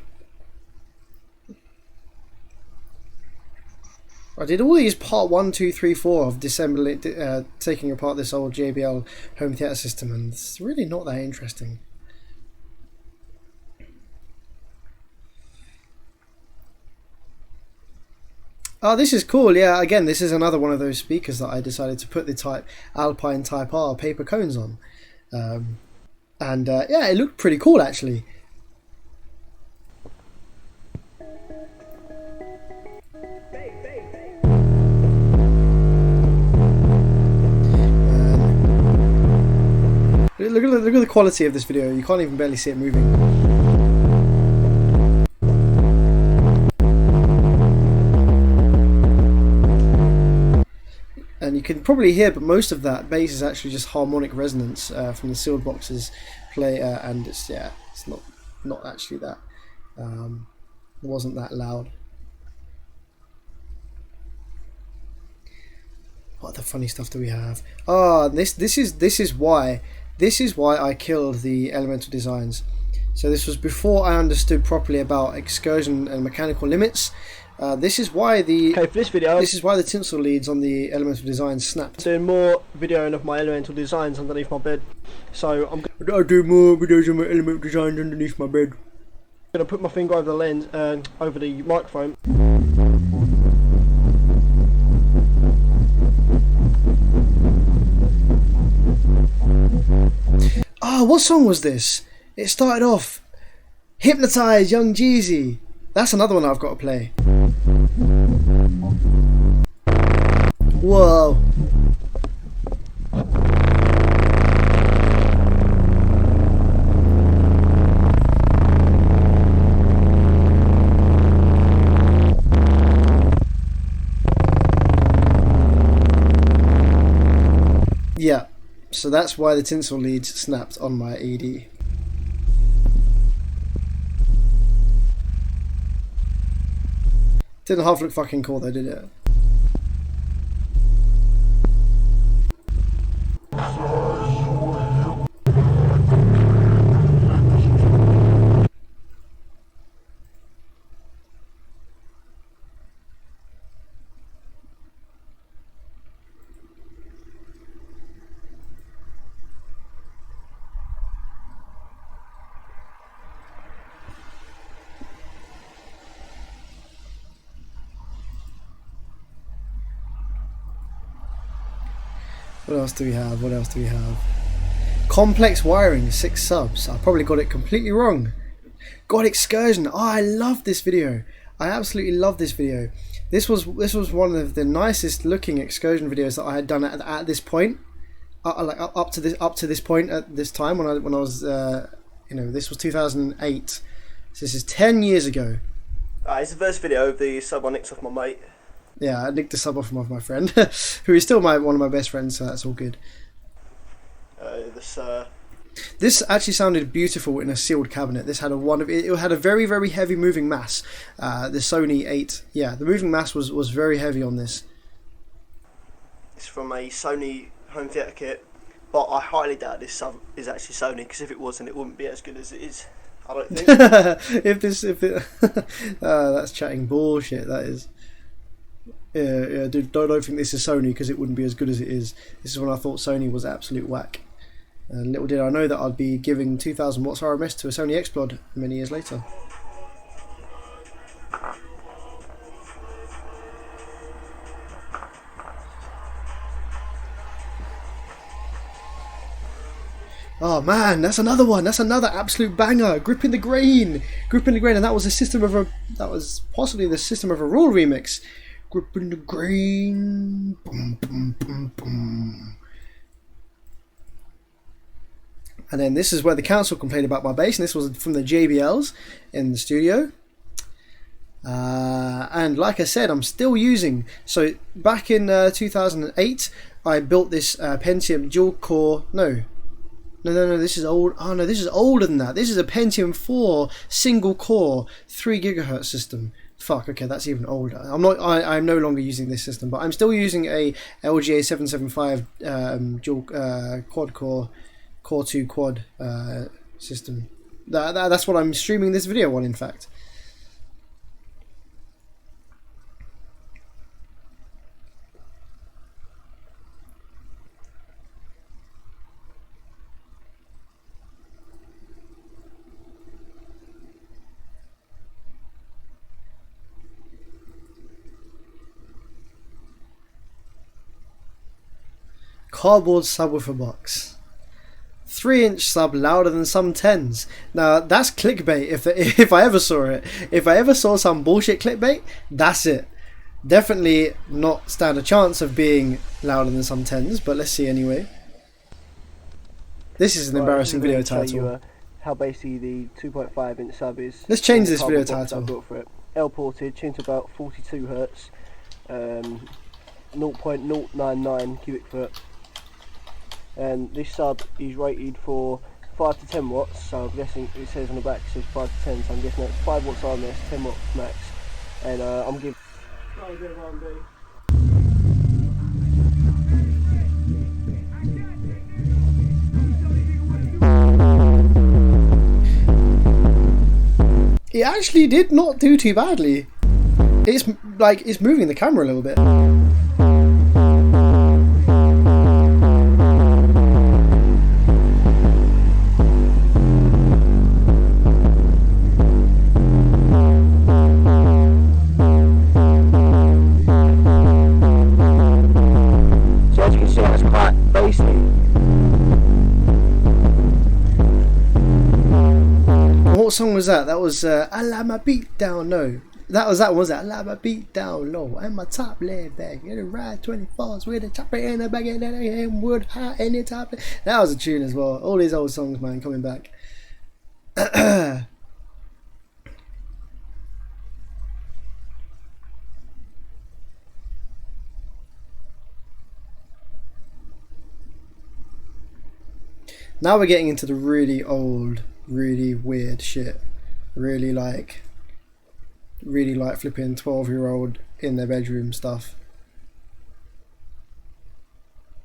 did all these part 1, 2, 3, 4 of disassembling, taking apart this old JBL home theatre system, and it's really not that interesting. Oh, this is cool. Yeah, again, this is another one of those speakers that I decided to put the Alpine Type R paper cones on. Yeah, it looked pretty cool, actually. Look at the quality of this video. You can't even barely see it moving. And you can probably hear, but most of that bass is actually just harmonic resonance from the sealed boxes play, and it's not actually that. It wasn't that loud. What other funny stuff do we have? Ah, this is why I killed the elemental designs. So this was before I understood properly about excursion and mechanical limits. This is why the Okay, for this video, this is why the tinsel leads on the elemental designs snapped. doing more videoing of my elemental designs underneath my bed. So I'm I do more videos of my elemental designs underneath my bed. gonna put my finger over the lens, over the microphone. Ah, what song was this? It started off Hypnotize Young Jeezy. That's another one I've got to play. Whoa. Yeah, so that's why the tinsel leads snapped on my ED. Didn't half look fucking cool though, did it? What else do we have? What else do we have? Complex wiring, 6 subs. I probably got it completely wrong. God, excursion. Oh, I love this video. I absolutely love this video. This was one of the nicest looking excursion videos that I had done at this point. Like up to this point at this time when I was you know, this was 2008. So this is 10 years ago. It's the first video of the sub I nicked off my mate. Yeah, I nicked the sub off from my friend, who is still one of my best friends, so that's all good. This actually sounded beautiful in a sealed cabinet. This had it had a very, very heavy moving mass. The Sony 8, yeah, the moving mass was very heavy on this. It's from a Sony home theatre kit, but I highly doubt this sub is actually Sony, because if it wasn't, it wouldn't be as good as it is. I don't think. That's chatting bullshit. That is. Yeah, dude, don't think this is Sony, because it wouldn't be as good as it is. This is when I thought Sony was absolute whack. Little did I know that I'd be giving 2000 watts RMS to a Sony X-Plod many years later. Oh man, that's another one. That's another absolute banger. Gripping the Grain, and that was that was possibly the System of a Rule remix. Gripping the Grain. Boom, boom, boom, boom. And then this is where the council complained about my bass, and this was from the JBLs in the studio. And like I said, I'm still using. So back in 2008, I built this Pentium dual core. No, this is old. Oh no, this is older than that. This is a Pentium 4 single core 3 GHz system. Fuck, okay, that's even older. I'm no longer using this system, but I'm still using a LGA 775 dual quad core 2 quad system. That's what I'm streaming this video on, in fact. Cardboard subwoofer box. 3-inch sub louder than some 10s. Now that's clickbait if I ever saw it. If I ever saw some bullshit clickbait, that's it. Definitely not stand a chance of being louder than some 10s, but let's see anyway. This is an embarrassing video title. How basically the 2.5-inch sub is. Let's change this video title. Built for it. L ported, tuned to about 42 Hz, 0.099 cubic foot. And this sub is rated for 5 to 10 watts, so I'm guessing it says on the back it says 5 to 10, so I'm guessing that's 5 watts RMS, 10 watts max. And I'm giving It actually did not do too badly. It's like it's moving the camera a little bit. So as you can see, it's quite bassy. What song was that? That was I like my beat down low. That was that one, was that? I like my beat down low and my top laid back. In a ride 24s with a chopper in the back and then wood high in the top. That was a tune as well. All these old songs, man, coming back. Now we're getting into the really old, really weird shit. Really like flipping 12-year-old in their bedroom stuff.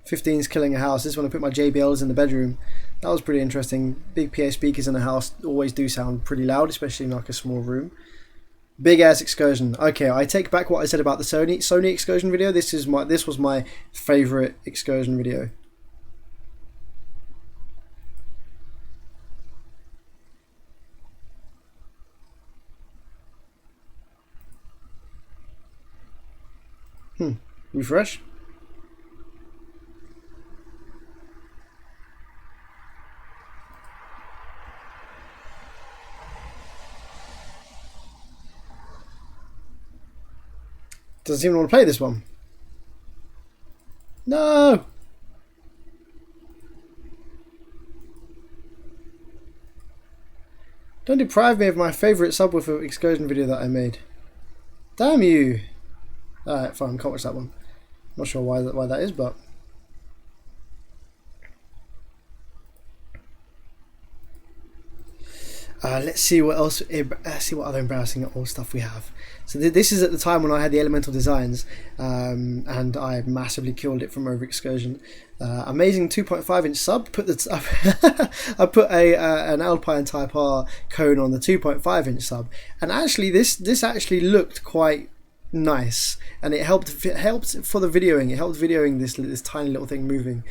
15's killing a house. This is when I put my JBLs in the bedroom. That was pretty interesting. Big PA speakers in the house always do sound pretty loud, especially in like a small room. Big ass excursion. Okay, I take back what I said about the Sony excursion video. This was my favourite excursion video. Refresh. Doesn't even want to play this one. No! Don't deprive me of my favourite subwoofer excursion video that I made. Damn you! Alright, fine, can't watch that one. Not sure why that is, but... let's see what else. See what other embarrassing old stuff we have. So this is at the time when I had the Elemental Designs, and I massively killed it from over excursion. Amazing 2.5-inch sub. I put an Alpine Type R cone on the 2.5-inch sub, and actually this actually looked quite nice, and it helped for the videoing. It helped videoing this tiny little thing moving.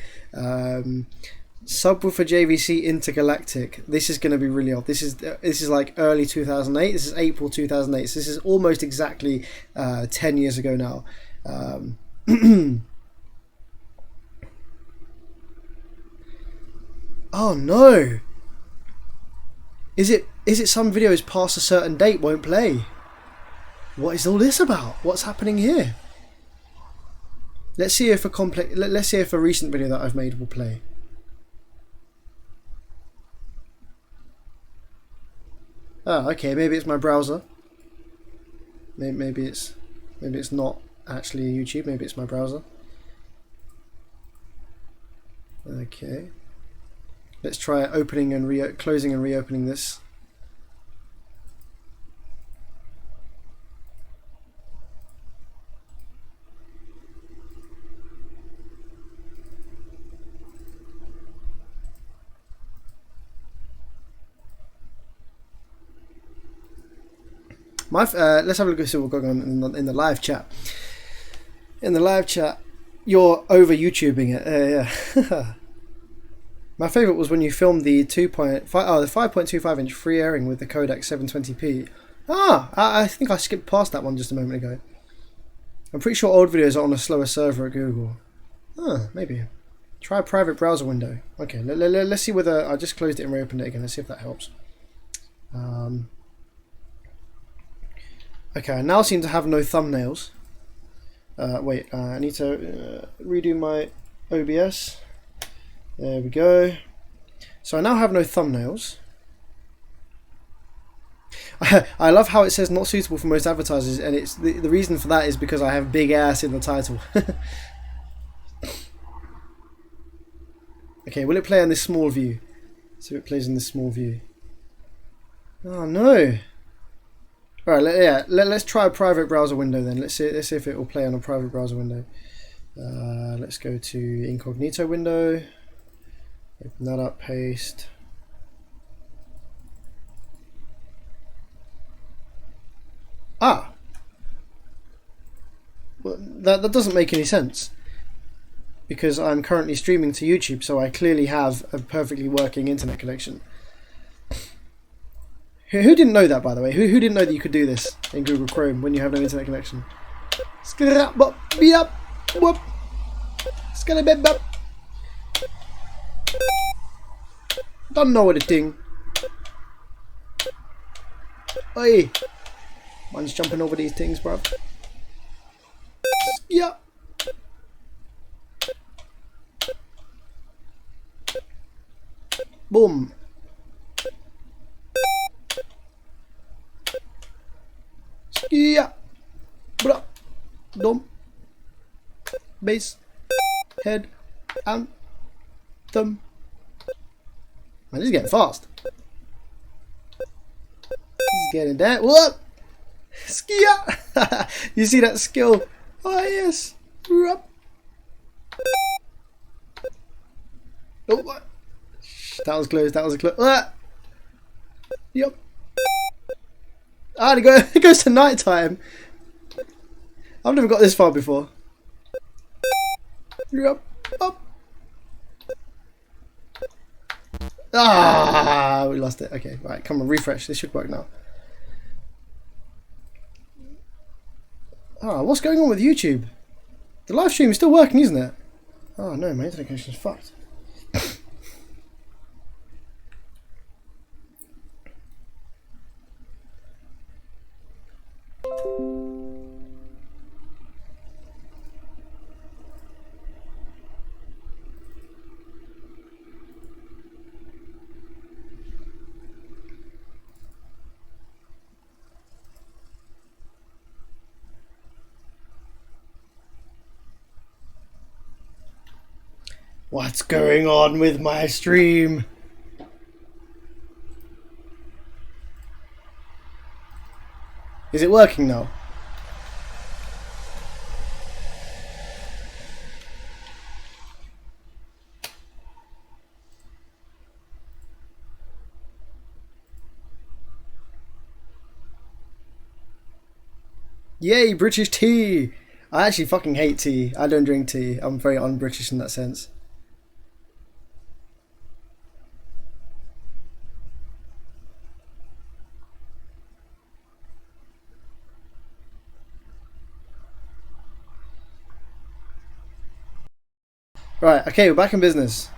Subwoofer JVC Intergalactic. This is going to be really old. This is like early 2008. This is April 2008. So this is almost exactly 10 years ago now. Oh no! Is it some videos past a certain date won't play? What is all this about? What's happening here? Let's see if a recent video that I've made will play. Oh, okay. Maybe it's my browser. Maybe it's not actually YouTube. Maybe it's my browser. Okay. Let's try opening and closing and reopening this. Let's have a look at what's going on in the live chat. In the live chat, you're over YouTubing it. Yeah. My favourite was when you filmed the 5.25-inch free airing with the codec 720p. I think I skipped past that one just a moment ago. I'm pretty sure old videos are on a slower server at Google. Maybe. Try a private browser window. Okay, let's see whether I just closed it and reopened it again. Let's see if that helps. Okay, I now seem to have no thumbnails. Wait, I need to redo my OBS. There we go. So I now have no thumbnails. I love how it says not suitable for most advertisers, and it's the reason for that is because I have big ass in the title. Okay, will it play on this small view? So it plays in this small view. Oh no! Alright, let's try a private browser window then. Let's see if it will play on a private browser window. Let's go to incognito window. Open that up, paste. Ah. Well, that doesn't make any sense. Because I'm currently streaming to YouTube, so I clearly have a perfectly working internet connection. Who didn't know that, by the way? Who didn't know that you could do this in Google Chrome when you have no internet connection? Don't know what a thing. Oi! Man's jumping over these things, bruv. Yeah. Boom. Yeah. Blah. Dom. Base. Head. And. Thumb. Man, this is getting fast. This is getting there. What? Skia. You see that skill? Oh yes. Oh, what? That was close. That was a close. Yep. Ah, it goes to night time. I've never got this far before. Yep. Up. Ah, we lost it. Okay, right. Come on, refresh. This should work now. Ah, what's going on with YouTube? The live stream is still working, isn't it? Oh no, my internet connection is fucked. What's going on with my stream? Is it working now? Yay, British tea! I actually fucking hate tea. I don't drink tea. I'm very un-British in that sense. Right, okay, we're back in business.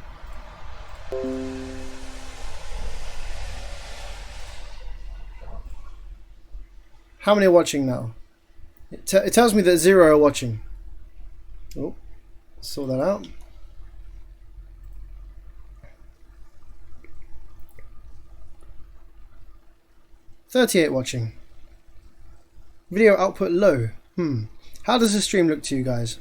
How many are watching now? It tells me that 0 are watching. Oh, sort that out. $38 watching. Video output low. How does the stream look to you guys?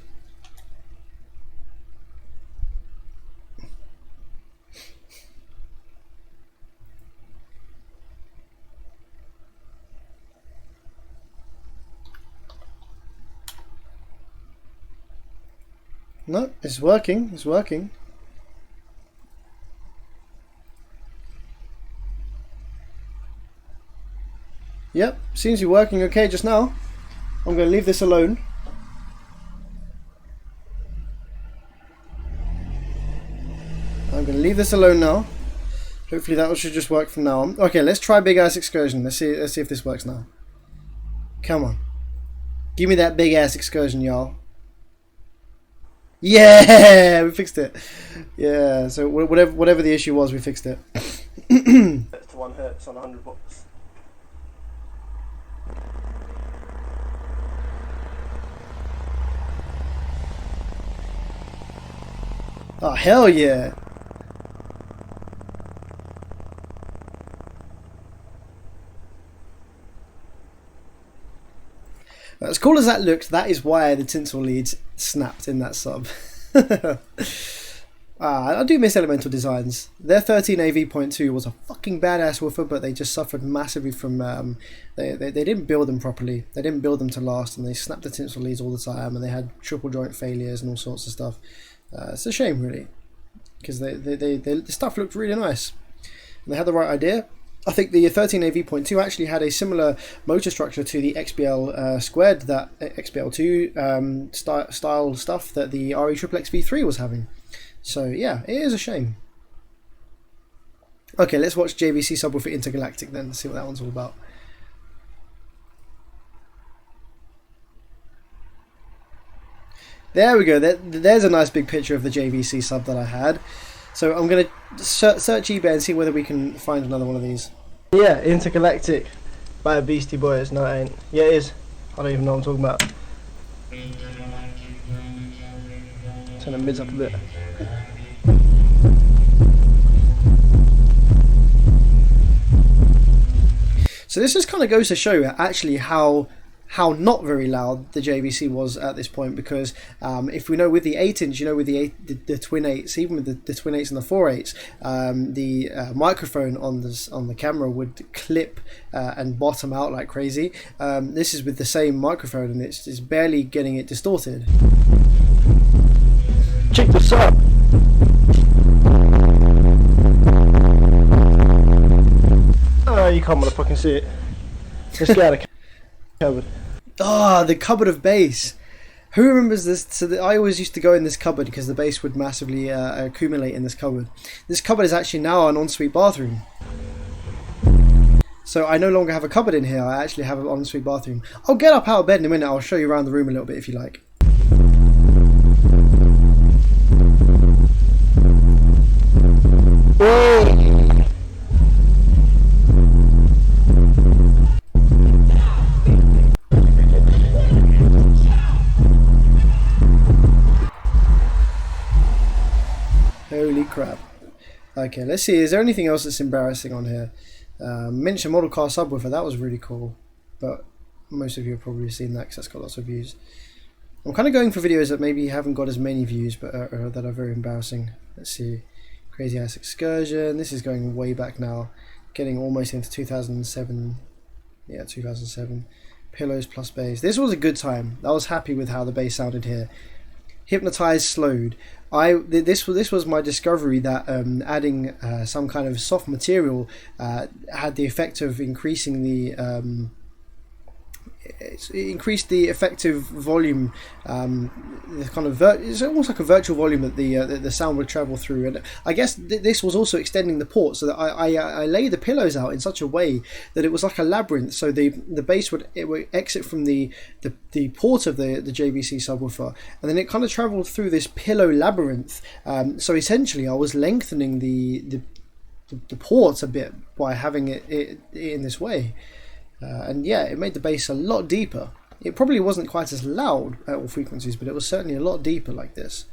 No, it's working. It's working. Yep, seems to be working okay just now. I'm going to leave this alone. I'm going to leave this alone now. Hopefully that should just work from now on. Okay, let's try big ass excursion. Let's see if this works now. Come on. Give me that big ass excursion, y'all. Yeah, we fixed it. Yeah, so whatever the issue was, we fixed it. To 1 hertz on 100 watts. Oh hell yeah! As cool as that looked, that is why the tinsel leads snapped in that sub. I do miss Elemental Designs. Their 13AV.2 was a fucking badass woofer, but they just suffered massively from they didn't build them properly. They didn't build them to last, and they snapped the tinsel leads all the time, and they had triple joint failures and all sorts of stuff. It's a shame, really, because the stuff looked really nice, and they had the right idea. I think the 13AV.2 actually had a similar motor structure to the XBL squared, that XBL2 style stuff that the RE V3 was having. So yeah, it is a shame. Okay, let's watch JVC Subwoofer Intergalactic then, see what that one's all about. There we go. There's a nice big picture of the JVC sub that I had. So I'm going to search eBay and see whether we can find another one of these. Yeah, Intergalactic by a Beastie Boys. No, it ain't. Yeah, it is. I don't even know what I'm talking about. Turn the mids up a bit. So this just kind of goes to show actually how not very loud the JVC was at this point, because if we know with the 8-inch, you know, with the twin 8s, even with the twin 8s and the 4/8s, the microphone on the camera would clip and bottom out like crazy. This is with the same microphone, and it's barely getting it distorted. Check this out. Oh, you can't motherfucking see it. Let's get out of cupboard. Ah, the cupboard of bass. Who remembers this? So I always used to go in this cupboard because the bass would massively accumulate in this cupboard. This cupboard is actually now an ensuite bathroom. So I no longer have a cupboard in here. I actually have an ensuite bathroom. I'll get up out of bed in a minute. I'll show you around the room a little bit if you like. Holy crap. Okay, let's see. Is there anything else that's embarrassing on here? Miniature model car subwoofer. That was really cool. But most of you have probably seen that because that's got lots of views. I'm kind of going for videos that maybe haven't got as many views, but that are very embarrassing. Let's see. Crazy Ass Excursion. This is going way back now. Getting almost into 2007. Yeah, 2007. Pillows plus bass. This was a good time. I was happy with how the bass sounded here. Hypnotized slowed. This was my discovery that adding some kind of soft material had the effect of increasing the it increased the effective volume, the kind of it's almost like a virtual volume that the sound would travel through. And I guess this was also extending the port, so that I laid the pillows out in such a way that it was like a labyrinth. So the bass would exit from the port of the JVC subwoofer, and then it kind of traveled through this pillow labyrinth. So essentially, I was lengthening the port a bit by having it in this way. And yeah, it made the bass a lot deeper. It probably wasn't quite as loud at all frequencies, but it was certainly a lot deeper like this.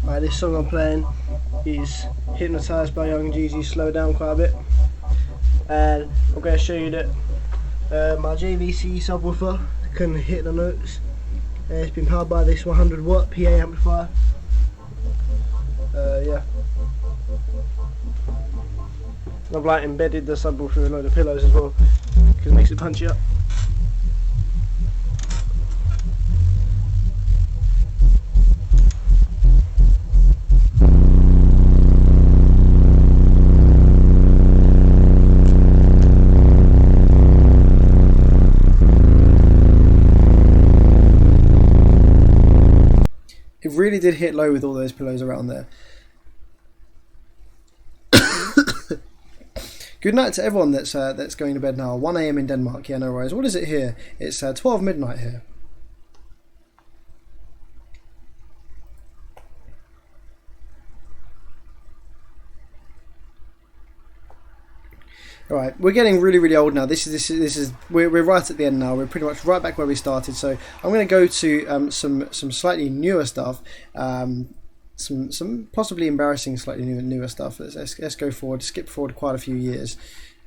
Right, this song I'm playing is Hypnotized by Young Jeezy, slowed down quite a bit. And I'm going to show you that my JVC subwoofer can hit the notes. It's been powered by this 100 watt PA amplifier. Yeah. And I've like embedded the subwoofer in a load of pillows as well, because it makes it punchy up. It really did hit low with all those pillows around there. Good night to everyone that's going to bed now. 1 AM in Denmark. Yeah, no worries. What is it here? It's 12 midnight here. Alright, we're getting really old now. We're right at the end now. We're pretty much right back where we started. So I'm going to go to some slightly newer stuff, some possibly embarrassing slightly newer stuff. Let's go forward. Skip forward quite a few years.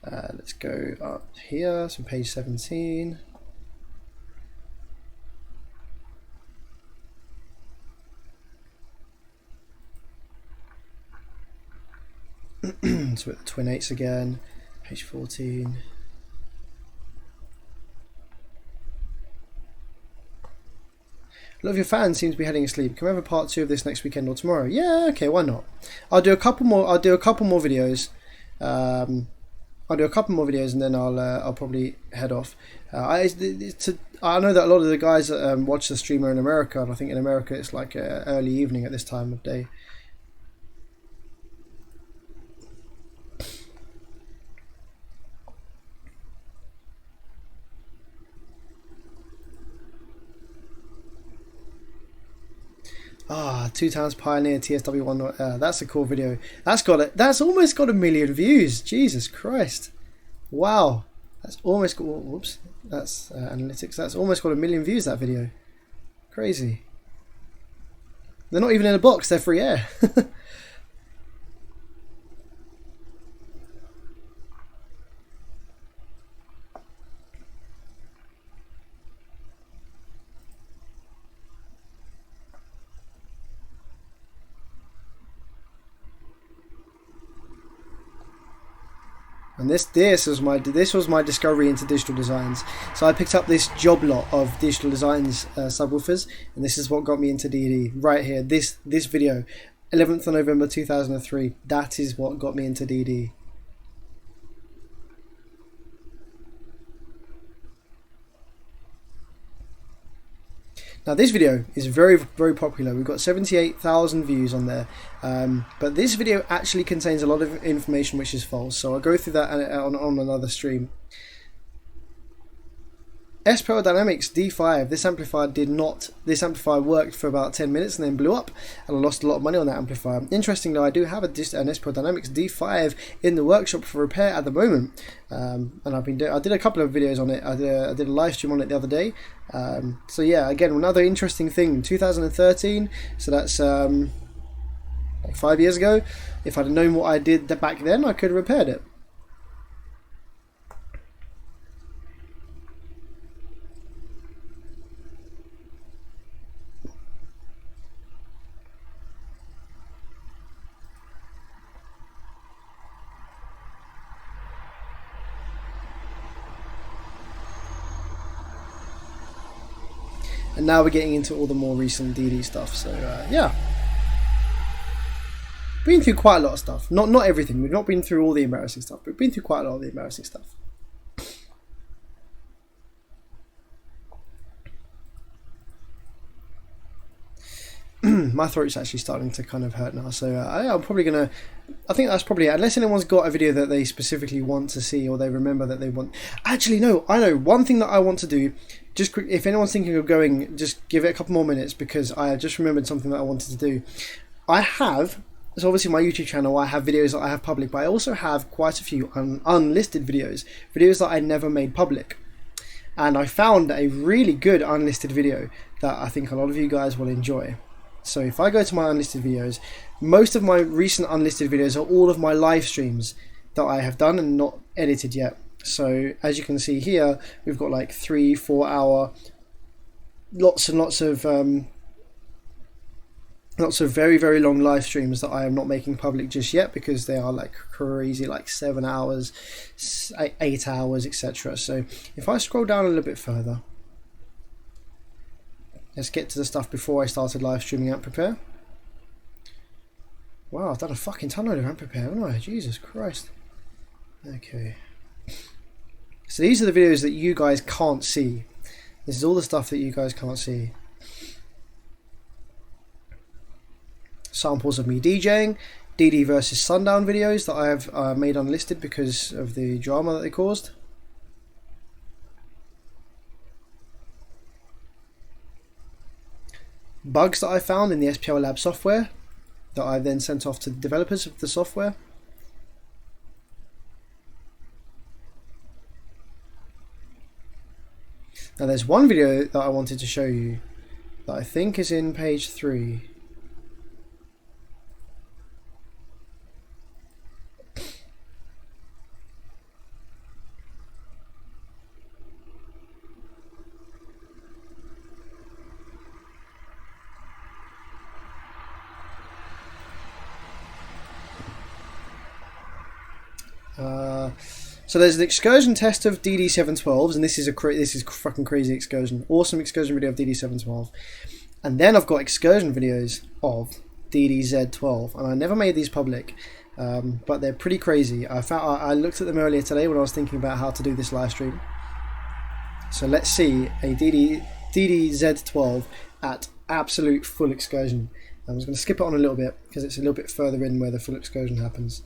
Let's go up here. So page 17. So with the twin 8s again. Page 14. A lot of your fans seem to be heading asleep. Can we have a part 2 of this next weekend or tomorrow? Yeah, okay, why not? I'll do a couple more videos. I'll do a couple more videos and then I'll probably head off. I know that a lot of the guys that watch the stream are in America, and I think in America it's like early evening at this time of day. Ah, 2 times Pioneer TSW1. That's a cool video. That's almost got 1 million views. Jesus Christ! Wow, that's almost got. Whoops, that's analytics. That's almost got 1 million views. That video, crazy. They're not even in a box. They're free air. And this was my discovery into digital designs. So I picked up this job lot of digital designs subwoofers, and this is what got me into DD right here. This video, 11th of November 2003. That is what got me into DD. Now this video is very, very popular. We've got 78,000 views on there, but this video actually contains a lot of information which is false, so I'll go through that on another stream. S-Power Dynamics D5. This amplifier worked for about 10 minutes and then blew up, and I lost a lot of money on that amplifier. Interestingly, I do have an S-Power Dynamics D5 in the workshop for repair at the moment, and I did a couple of videos on it. I did a live stream on it the other day. So yeah, again, another interesting thing. 2013, so that's like 5 years ago. If I'd known what I did back then, I could have repaired it. And now we're getting into all the more recent DD stuff. So yeah, been through quite a lot of stuff. Not everything. We've not been through all the embarrassing stuff, but we've been through quite a lot of the embarrassing stuff. My throat's actually starting to kind of hurt now, so I'm probably gonna. I think that's probably, unless anyone's got a video that they specifically want to see or they remember that they want. Actually, no, I know one thing that I want to do. Just quick, if anyone's thinking of going, just give it a couple more minutes, because I just remembered something that I wanted to do. I have, so obviously my YouTube channel, I have videos that I have public, but I also have quite a few unlisted videos that I never made public. And I found a really good unlisted video that I think a lot of you guys will enjoy. So if I go to my unlisted videos, most of my recent unlisted videos are all of my live streams that I have done and not edited yet. So as you can see here, we've got like 3-4 hour, lots and lots of very, very long live streams that I am not making public just yet, because they are like crazy, like 7 hours, 8 hours, etc. So if I scroll down a little bit further, let's get to the stuff before I started live streaming Amplifier. Wow, I've done a fucking ton of Amplifier, haven't I? Jesus Christ. Okay. So these are the videos that you guys can't see. This is all the stuff that you guys can't see. Samples of me DJing, DD versus Sundown videos that I have made unlisted because of the drama that they caused. Bugs that I found in the SPL Lab software that I then sent off to the developers of the software. Now there's one video that I wanted to show you that I think is in page 3. So there's an excursion test of DD712s, and this is fucking crazy excursion. Awesome excursion video of DD712. And then I've got excursion videos of DDZ12, and I never made these public, but they're pretty crazy. I looked at them earlier today when I was thinking about how to do this live stream. So let's see a DDZ12 at absolute full excursion. I'm just going to skip it on a little bit because it's a little bit further in where the full excursion happens.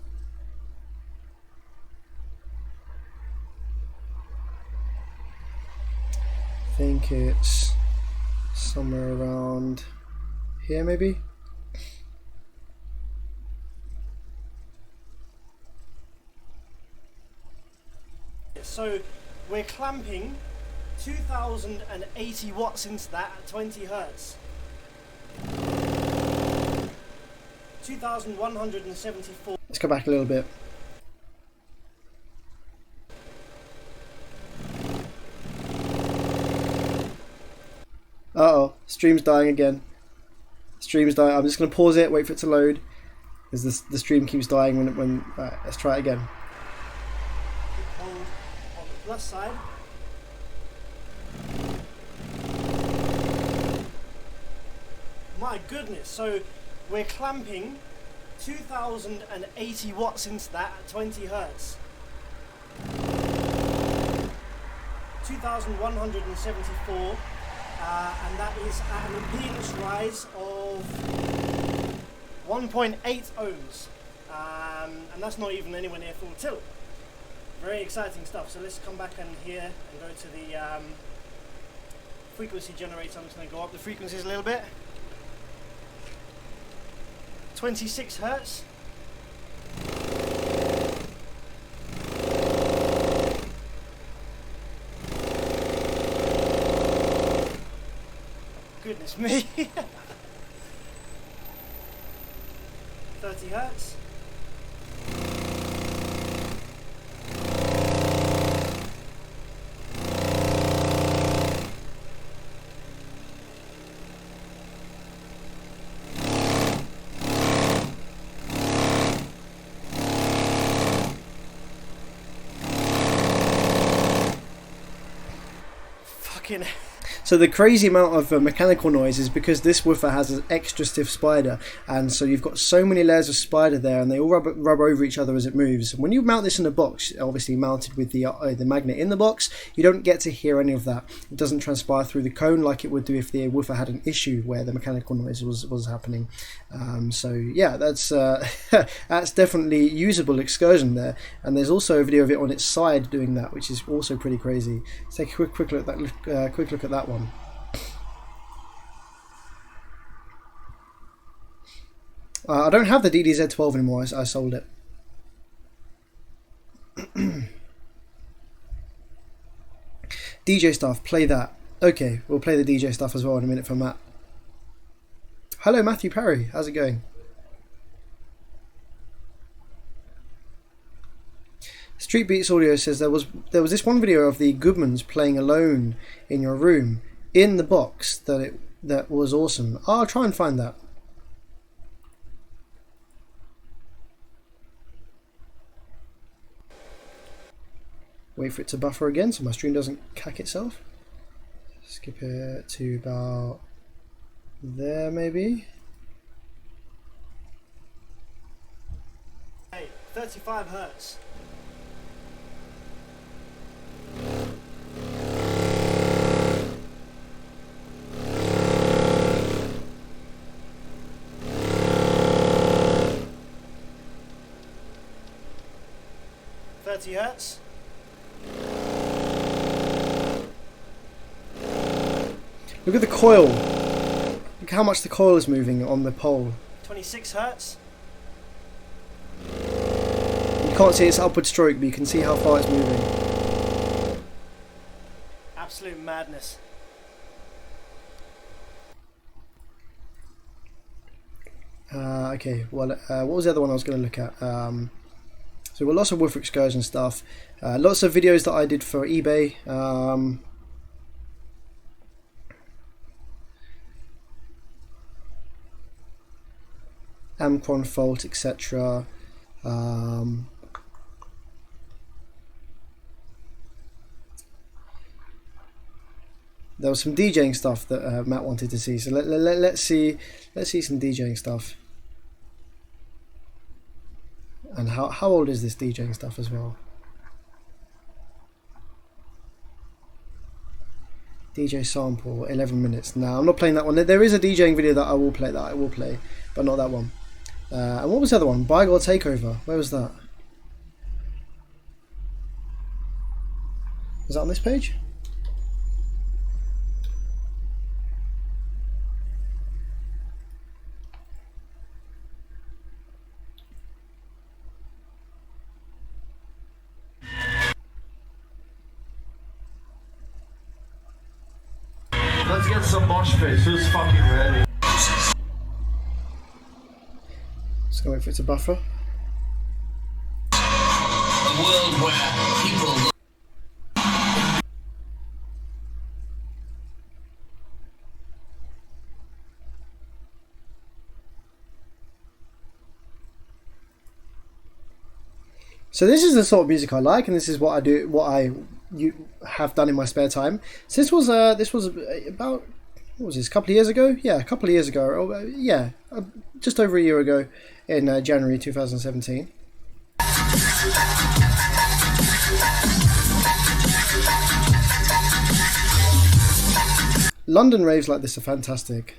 I think it's somewhere around here maybe. So we're clamping 2080 watts into that at 20 hertz. 2174. Let's go back a little bit. Uh-oh, stream's dying again. Stream's dying. I'm just going to pause it, wait for it to load, because the stream keeps dying when right, let's try it again. Hold on the plus side. My goodness, so we're clamping 2080 watts into that at 20 hertz. 2174. And that is at an impedance rise of 1.8 ohms, and that's not even anywhere near full tilt. Very exciting stuff. So let's come back and here and go to the frequency generator. I'm just going to go up the frequencies a little bit. 26 hertz. Goodness me. 30 hertz. Fucking. So the crazy amount of mechanical noise is because this woofer has an extra stiff spider, and so you've got so many layers of spider there, and they all rub over each other as it moves. When you mount this in a box, obviously mounted with the magnet in the box, you don't get to hear any of that. It doesn't transpire through the cone like it would do if the woofer had an issue where the mechanical noise was happening. So yeah, that's that's definitely usable excursion there, and there's also a video of it on its side doing that, which is also pretty crazy. Let's take a quick look at that. Quick look at that one. I don't have the DDZ12 anymore. I sold it. DJ stuff, play that. Okay, we'll play the DJ stuff as well in a minute for Matt. Hello, Matthew Parry. How's it going? Street Beats Audio says there was this one video of the Goodmans playing alone in your room in the box that was awesome. I'll try and find that. Wait for it to buffer again so my stream doesn't cack itself. Skip it to about there maybe. Hey, 35 hertz. Hertz. Look at the coil. Look how much the coil is moving on the pole. 26 hertz. You can't see its upward stroke, but you can see how far it's moving. Absolute madness. Okay, well, what was the other one I was going to look at? So we've got lots of woofer excursion stuff, lots of videos that I did for eBay. Amcron fault, etc. there was some DJing stuff that Matt wanted to see. So let's see some DJing stuff. And how old is this DJing stuff as well? DJ sample 11 minutes. No, I'm not playing that one. There is a DJing video that I will play, but not that one. And what was the other one? Buy or Takeover. Where was that? Was that on this page? Let's get some mosh pits. Who's fucking ready? Just gonna wait for it to buffer. A world where people. So this is the sort of music I like, and this is what I do, have done in my spare time. So this was about, what was this, a couple of years ago? Yeah, a couple of years ago. Just over a year ago, in January 2017. London raves like this are fantastic.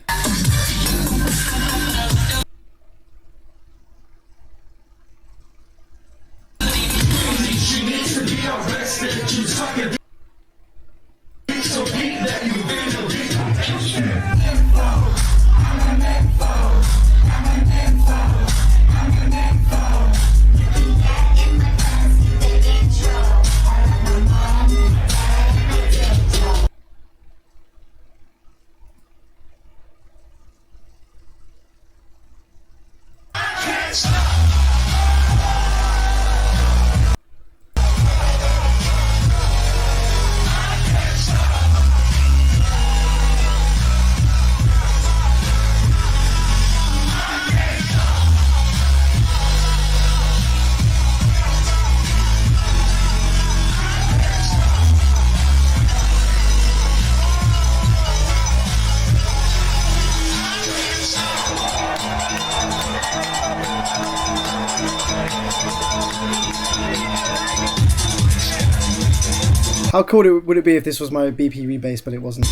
How cool would it be if this was my BP rebase, but it wasn't?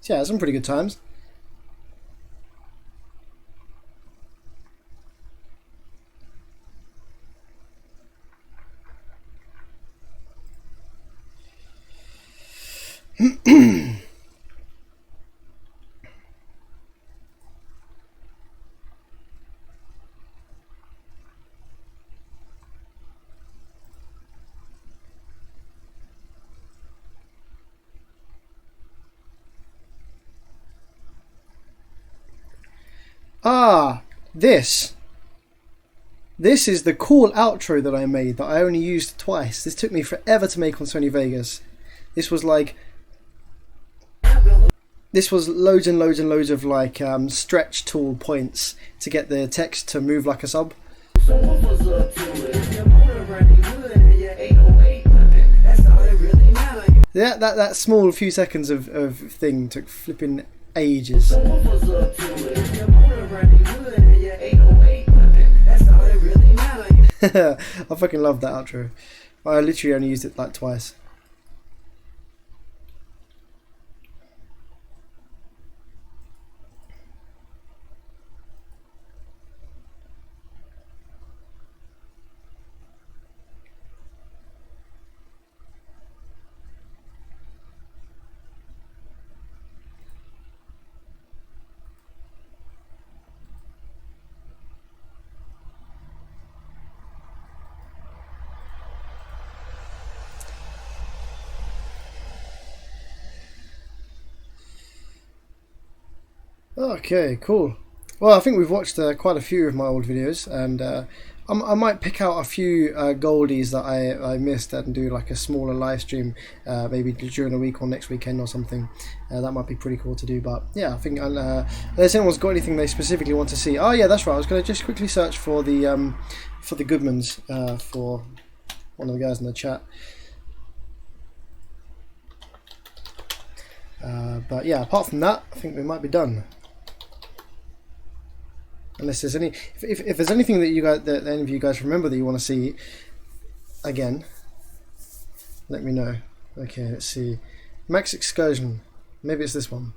So yeah, some pretty good times. This is the cool outro that I made that I only used twice. This took me forever to make on Sony Vegas. This was loads and loads and loads of like stretch tool points to get the text to move like a sub. Yeah, that small few seconds of thing took flipping ages. I fucking love that outro. I literally only used it like twice. Okay, cool. Well, I think we've watched quite a few of my old videos, and I might pick out a few goldies that I missed and do like a smaller live stream, maybe during the week or next weekend or something. That might be pretty cool to do. But yeah, I think unless anyone's got anything they specifically want to see. Oh yeah, that's right. I was going to just quickly search for the Goodmans for one of the guys in the chat. But yeah, apart from that, I think we might be done. Unless there's any, if there's anything that you guys, that any of you guys remember that you want to see again, let me know. Okay, let's see. Max Excursion. Maybe it's this one.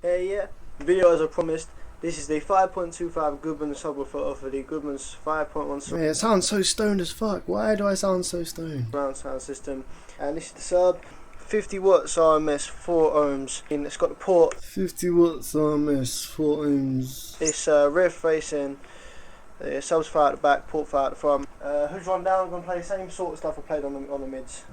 Yeah, video as I promised. This is the 5.25 Goodman subwoofer for the Goodman's 5.1. Yeah, it sounds so stoned as fuck. Why do I sound so stoned? Surround sound system, and this is the sub. 50 watts RMS, 4 ohms. And it's got the port. 50 watts RMS, 4 ohms. It's rear facing. The subs fire at the back, port fire at the front. Who's run down? I'm gonna play the same sort of stuff I played on the mids.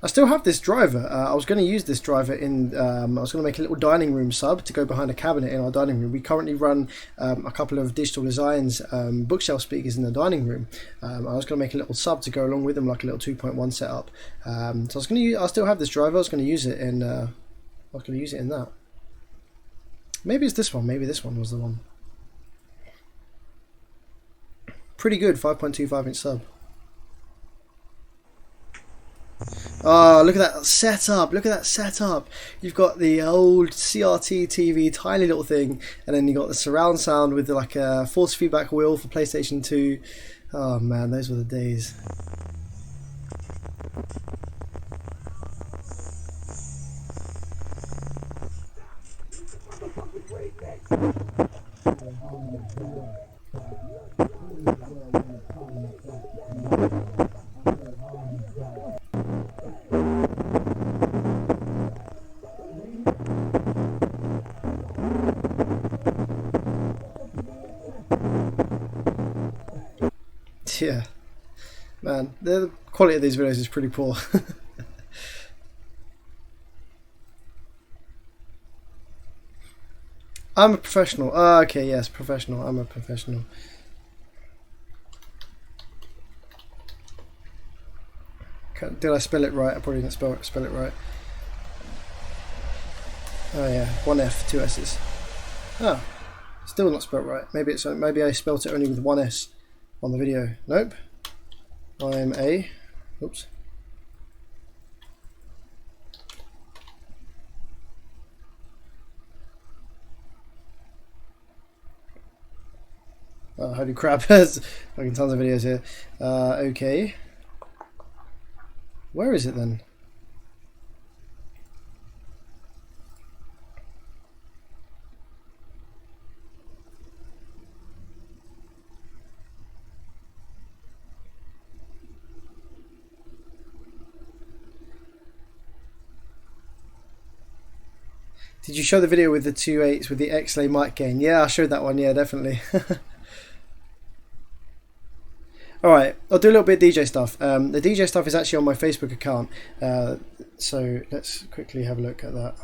I still have this driver. I was going to use this driver in. I was going to make a little dining room sub to go behind a cabinet in our dining room. We currently run a couple of Digital Designs bookshelf speakers in the dining room. I was going to make a little sub to go along with them, like a little 2.1 setup. So I was going to use. I still have this driver. I was going to use it in. I was going to use it in that. Maybe it's this one. Maybe this one was the one. Pretty good 5.25 inch sub. Oh, look at that setup. Look at that setup. You've got the old CRT TV, tiny little thing, and then you got the surround sound with like a force feedback wheel for PlayStation 2. Oh man, those were the days. Yeah, man, the quality of these videos is pretty poor. I'm a professional. Oh, okay, yes, professional. I'm a professional. Did I spell it right? I probably didn't spell it right. Oh yeah, 1 F, 2 S's. Oh, still not spelled right. Maybe I spelt it only with 1 S on the video. Nope. I'm a. Oops. Oh, holy crap, there's fucking tons of videos here. Okay. Where is it then? Did you show the video with the 2.8s with the X-Lay mic gain? Yeah, I showed that one, yeah, definitely. Alright, I'll do a little bit of DJ stuff. The DJ stuff is actually on my Facebook account, so let's quickly have a look at that.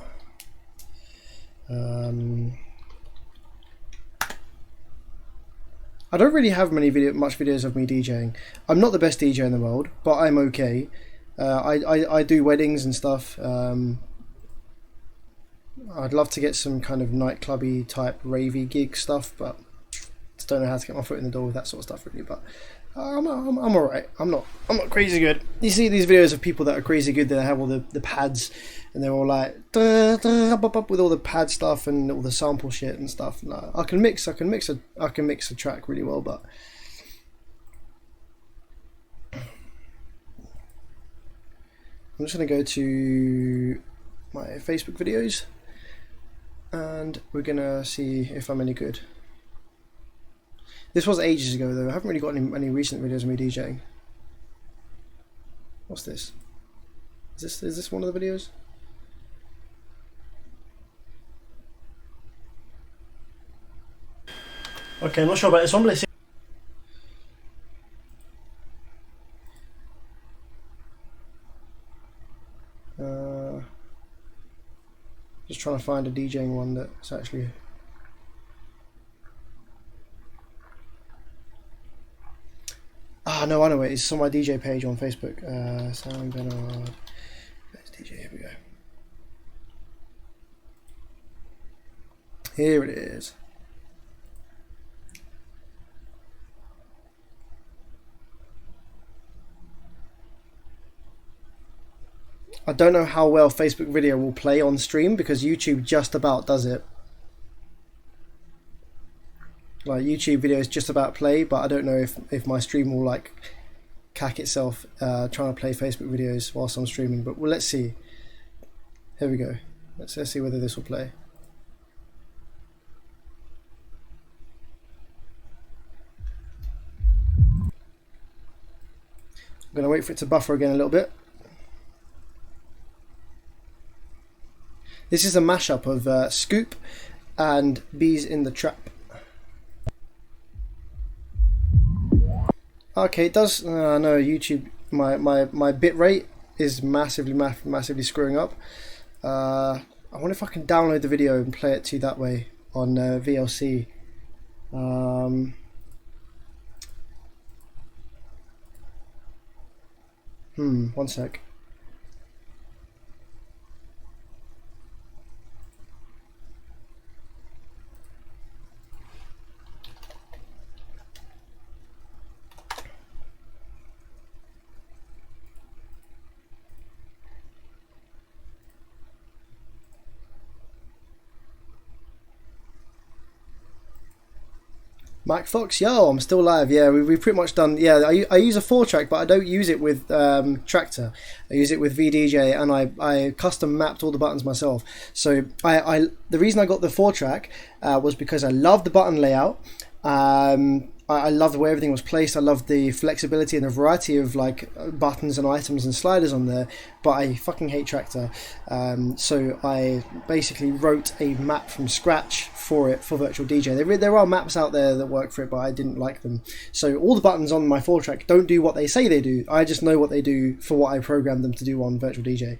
I don't really have much videos of me DJing. I'm not the best DJ in the world, but I'm okay. I do weddings and stuff. I'd love to get some kind of nightclubby type ravey gig stuff, but just don't know how to get my foot in the door with that sort of stuff really. But I'm alright. I'm not crazy good. You see these videos of people that are crazy good, that have all the pads, and they're all like with all the pad stuff and all the sample shit and stuff. No, I can mix a track really well, but I'm just gonna go to my Facebook videos and we're gonna see if I'm any good. This was ages ago though. I haven't really got any recent videos of me DJing. What's this? Is this one of the videos? Okay, I'm not sure about this one, but let's see. Just trying to find a DJing one that's actually. Ah, no, I know it. It's on my DJ page on Facebook. Sam Bernard. There's DJ. Here we go. Here it is. I don't know how well Facebook video will play on stream because YouTube just about does it. Like YouTube videos just about play, but I don't know if my stream will like cack itself trying to play Facebook videos whilst I'm streaming. But well, let's see. Here we go. Let's see whether this will play. I'm gonna wait for it to buffer again a little bit. This is a mashup of Scoop and Bees in the Trap. Okay, it does. No, YouTube. My bit rate is massively screwing up. I wonder if I can download the video and play it to you that way on VLC. 1 sec. Mike Fox, yo, I'm still live. Yeah, we've pretty much done. Yeah, I use a 4-track, but I don't use it with Tractor. I use it with VDJ, and I custom mapped all the buttons myself. So the reason I got the 4-track was because I love the button layout. I love the way everything was placed. I love the flexibility and the variety of like buttons and items and sliders on there, but I fucking hate Tractor. So I basically wrote a map from scratch for it for Virtual DJ. There are maps out there that work for it, but I didn't like them. So all the buttons on my 4-track don't do what they say they do. I just know what they do for what I programmed them to do on Virtual DJ.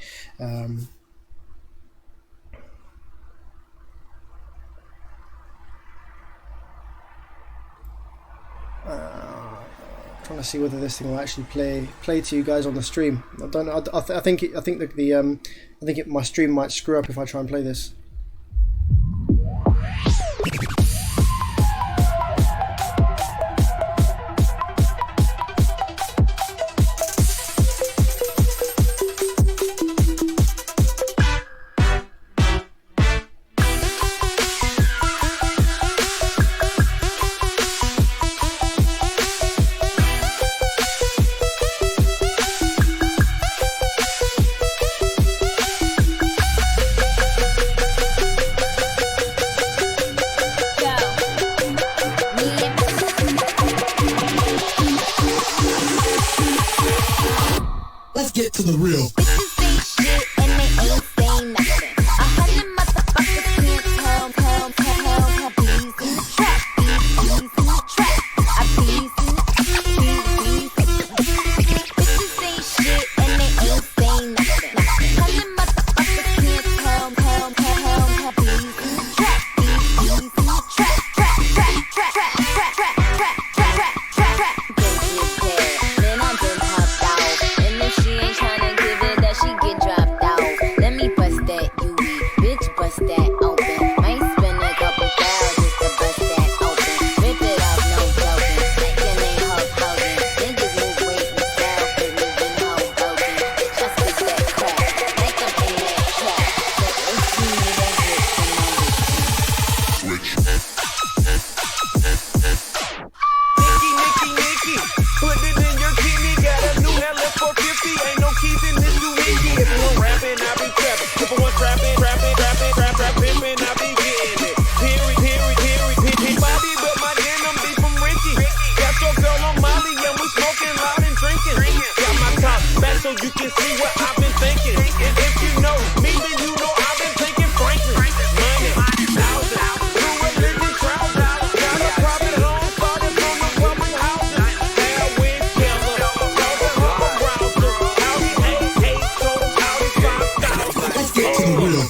Trying to see whether this thing will actually play to you guys on the stream. I don't know. I think my stream might screw up if I try and play this. Let's get to the real. She ain't tryna give it that so you can see what I've been thinking. And if you know me, then you know I've been thinking Franklin. Money, thousands, true religion, trial dollars. Got a private home, started from the public houses. Heroin killer, cause a home browser. Audi A8, told him Audi 5,000. Let's get to the real.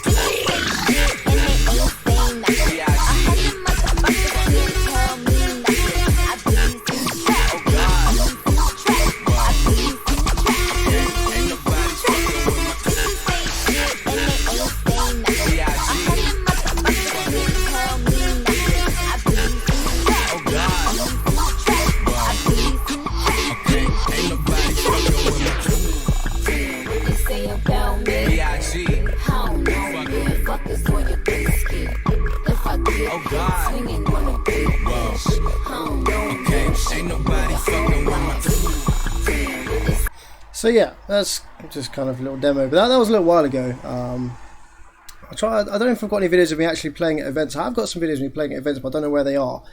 So yeah, that's just kind of a little demo, but that was a little while ago. I don't know if I've got any videos of me actually playing at events. I have got some videos of me playing at events, but I don't know where they are.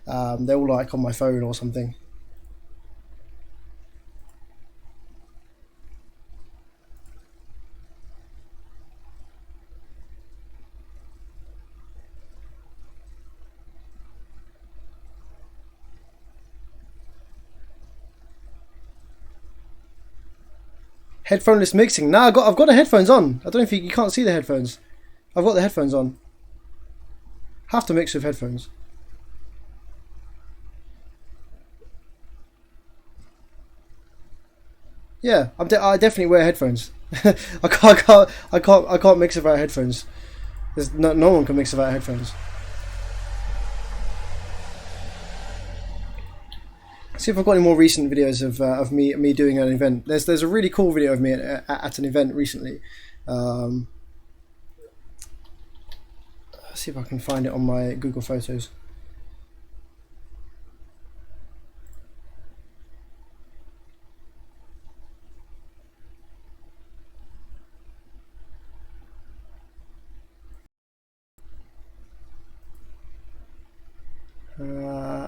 They're all like on my phone or something. Headphoneless mixing. Nah, I've got the headphones on. I don't know if you can't see the headphones. I've got the headphones on. Have to mix with headphones. Yeah, I definitely wear headphones. I can't mix without headphones. There's no one can mix without headphones. See if I've got any more recent videos of me doing an event. There's a really cool video of me at an event recently. Let's see if I can find it on my Google Photos.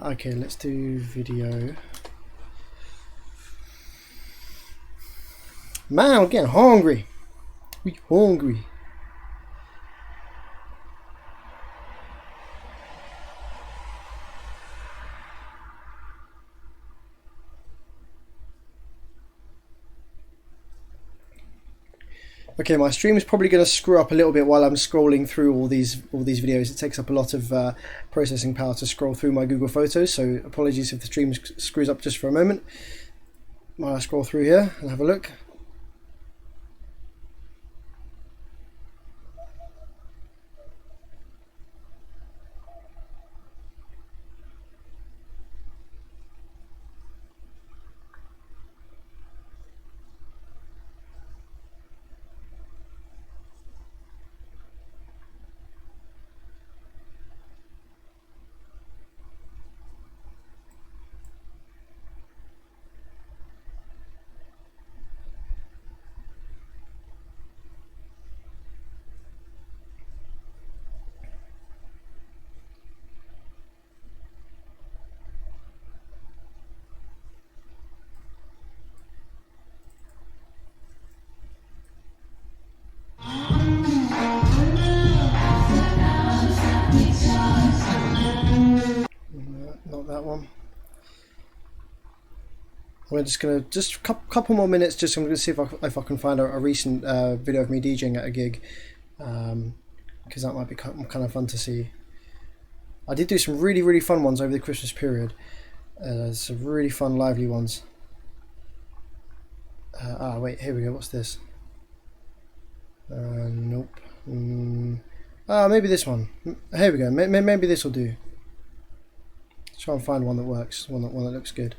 Okay, let's do video. Man, I'm getting hungry. We hungry. Okay, my stream is probably going to screw up a little bit while I'm scrolling through all these videos. It takes up a lot of processing power to scroll through my Google Photos, so apologies if the stream screws up just for a moment while I scroll through here and have a look. Not that one. We're just gonna a couple more minutes. I'm gonna see if I can find a recent video of me DJing at a gig, because that might be kind of fun to see. I did do some really fun ones over the Christmas period. Some really fun, lively ones. Wait, here we go. What's this? Nope. Maybe this one. Here we go. Maybe this will do. Try and find one that works, one that looks good.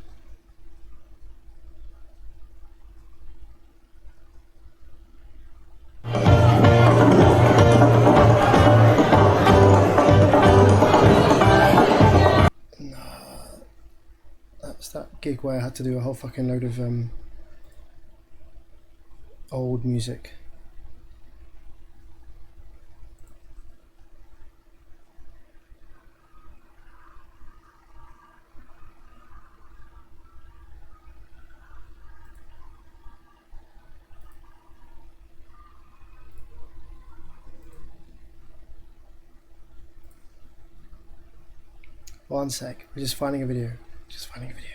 That's that gig where I had to do a whole fucking load of old music. 1 sec. We're just finding a video. Just finding a video.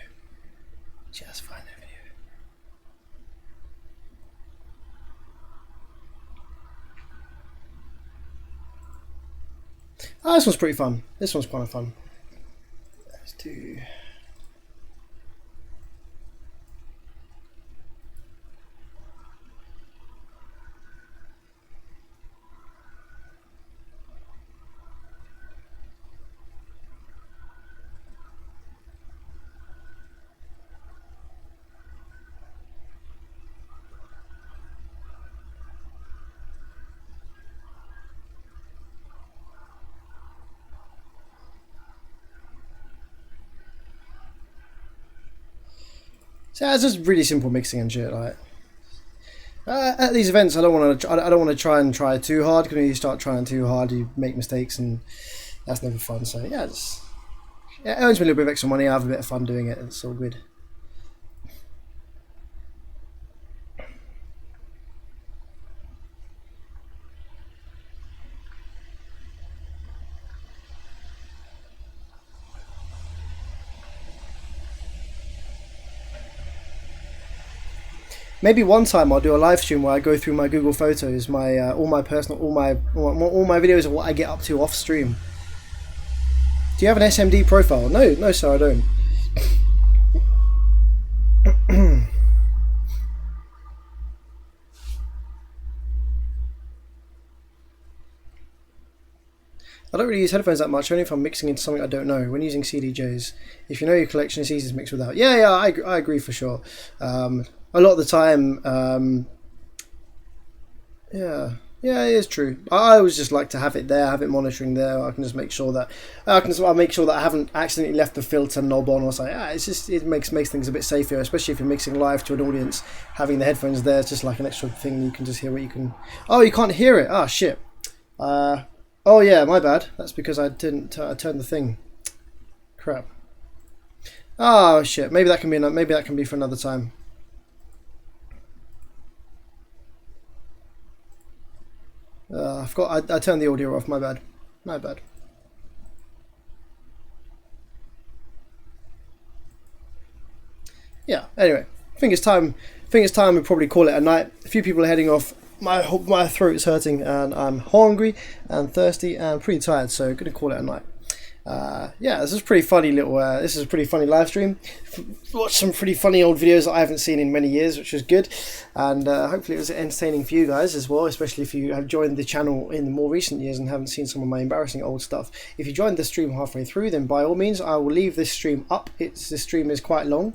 Just finding a video. Oh, this one's pretty fun. This one's kind of fun. Let's do... So yeah, it's just really simple mixing and shit. Like at these events, I don't want to try too hard, because when you start trying too hard, you make mistakes, and that's never fun. So yeah, it earns me a little bit of extra money. I have a bit of fun doing it. It's all good. Maybe one time I'll do a live stream where I go through my Google Photos, my all my videos of what I get up to off stream. Do you have an SMD profile? No, sir, I don't. I don't really use headphones that much, only if I'm mixing into something I don't know. When using CDJs, if you know your collection, it's easy to mix without. Yeah, I agree for sure. A lot of the time, yeah, it is true. I always just like to have it there, have it monitoring there. I can just make sure that I'll make sure that I haven't accidentally left the filter knob on or something. It makes things a bit safer, especially if you're mixing live to an audience. Having the headphones there is just like an extra thing. You can just hear what you can. Oh, you can't hear it. Ah, shit. Oh yeah, my bad. That's because I didn't turn the thing. Crap. Oh shit. Maybe that can be for another time. I turned the audio off. My bad. Yeah. Anyway, I think it's time. We probably call it a night. A few people are heading off. My throat's hurting, and I'm hungry and thirsty and pretty tired. So gonna call it a night. Yeah, this is a pretty funny live stream. Watched some pretty funny old videos that I haven't seen in many years, which was good, and hopefully it was entertaining for you guys as well, especially if you have joined the channel in the more recent years and haven't seen some of my embarrassing old stuff. If you joined the stream halfway through, then by all means I will leave this stream up. This stream is quite long.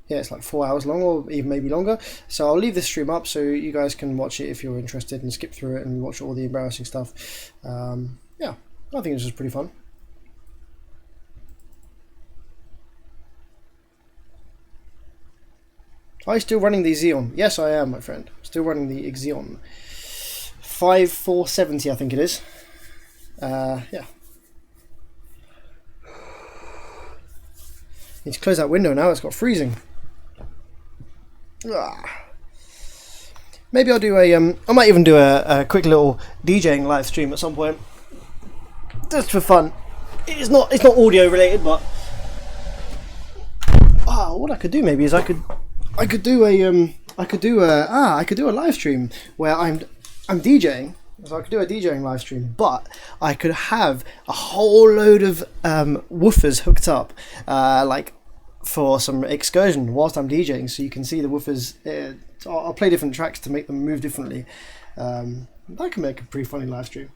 Yeah, it's like 4 hours long, or even maybe longer. So I'll leave this stream up so you guys can watch it if you're interested, and skip through it and watch all the embarrassing stuff. Yeah, I think this was pretty fun. Are you still running the Xeon? Yes, I am, my friend. Still running the Xeon 5470, I think it is. Yeah. Need to close that window now. It's got freezing. Maybe I'll do I might even do a quick little DJing live stream at some point, just for fun. It's not audio related, but what I could do maybe is I could do a live stream where I'm DJing. So I could do a DJing live stream, but I could have a whole load of woofers hooked up, like for some excursion whilst I'm DJing, so you can see the woofers. I'll play different tracks to make them move differently. That can make a pretty funny live stream.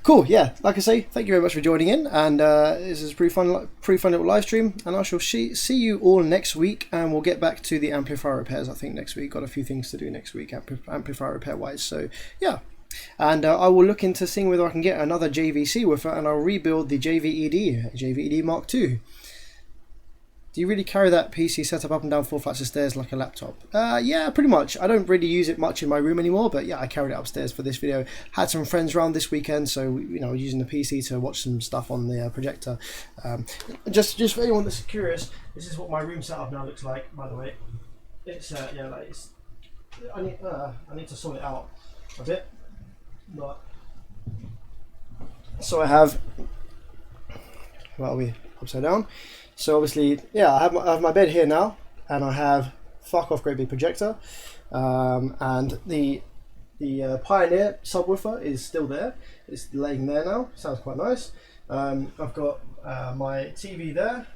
Cool, yeah. Like I say, thank you very much for joining in, and this is a pretty fun little live stream. And I shall see you all next week, and we'll get back to the amplifier repairs. I think next week, got a few things to do next week, amplifier repair wise. So yeah, and I will look into seeing whether I can get another JVC woofer, and I'll rebuild the JVED Mark II. Do you really carry that PC setup up and down 4 flights of stairs like a laptop? Yeah, pretty much. I don't really use it much in my room anymore, but yeah, I carried it upstairs for this video. Had some friends around this weekend, so using the PC to watch some stuff on the projector. Just for anyone that's curious, this is what my room setup now looks like. By the way, it's I need to sort it out a bit. But so I have. Well, we upside down. So obviously, yeah, I have my bed here now, and I have fuck off great big projector, and the Pioneer subwoofer is still there. It's laying there now. Sounds quite nice. I've got my TV there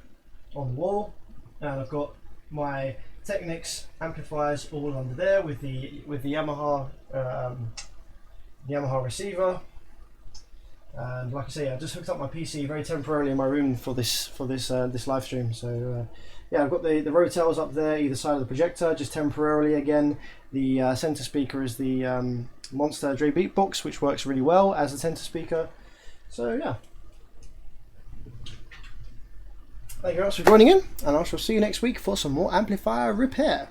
on the wall, and I've got my Technics amplifiers all under there with the Yamaha receiver. And like I say, I just hooked up my PC very temporarily in my room for this live stream. So yeah, I've got the Rotels up there either side of the projector, just temporarily. Again, the center speaker is the Monster Dre Beatbox, which works really well as a center speaker. So yeah, thank you very much for joining in, and I shall see you next week for some more amplifier repair.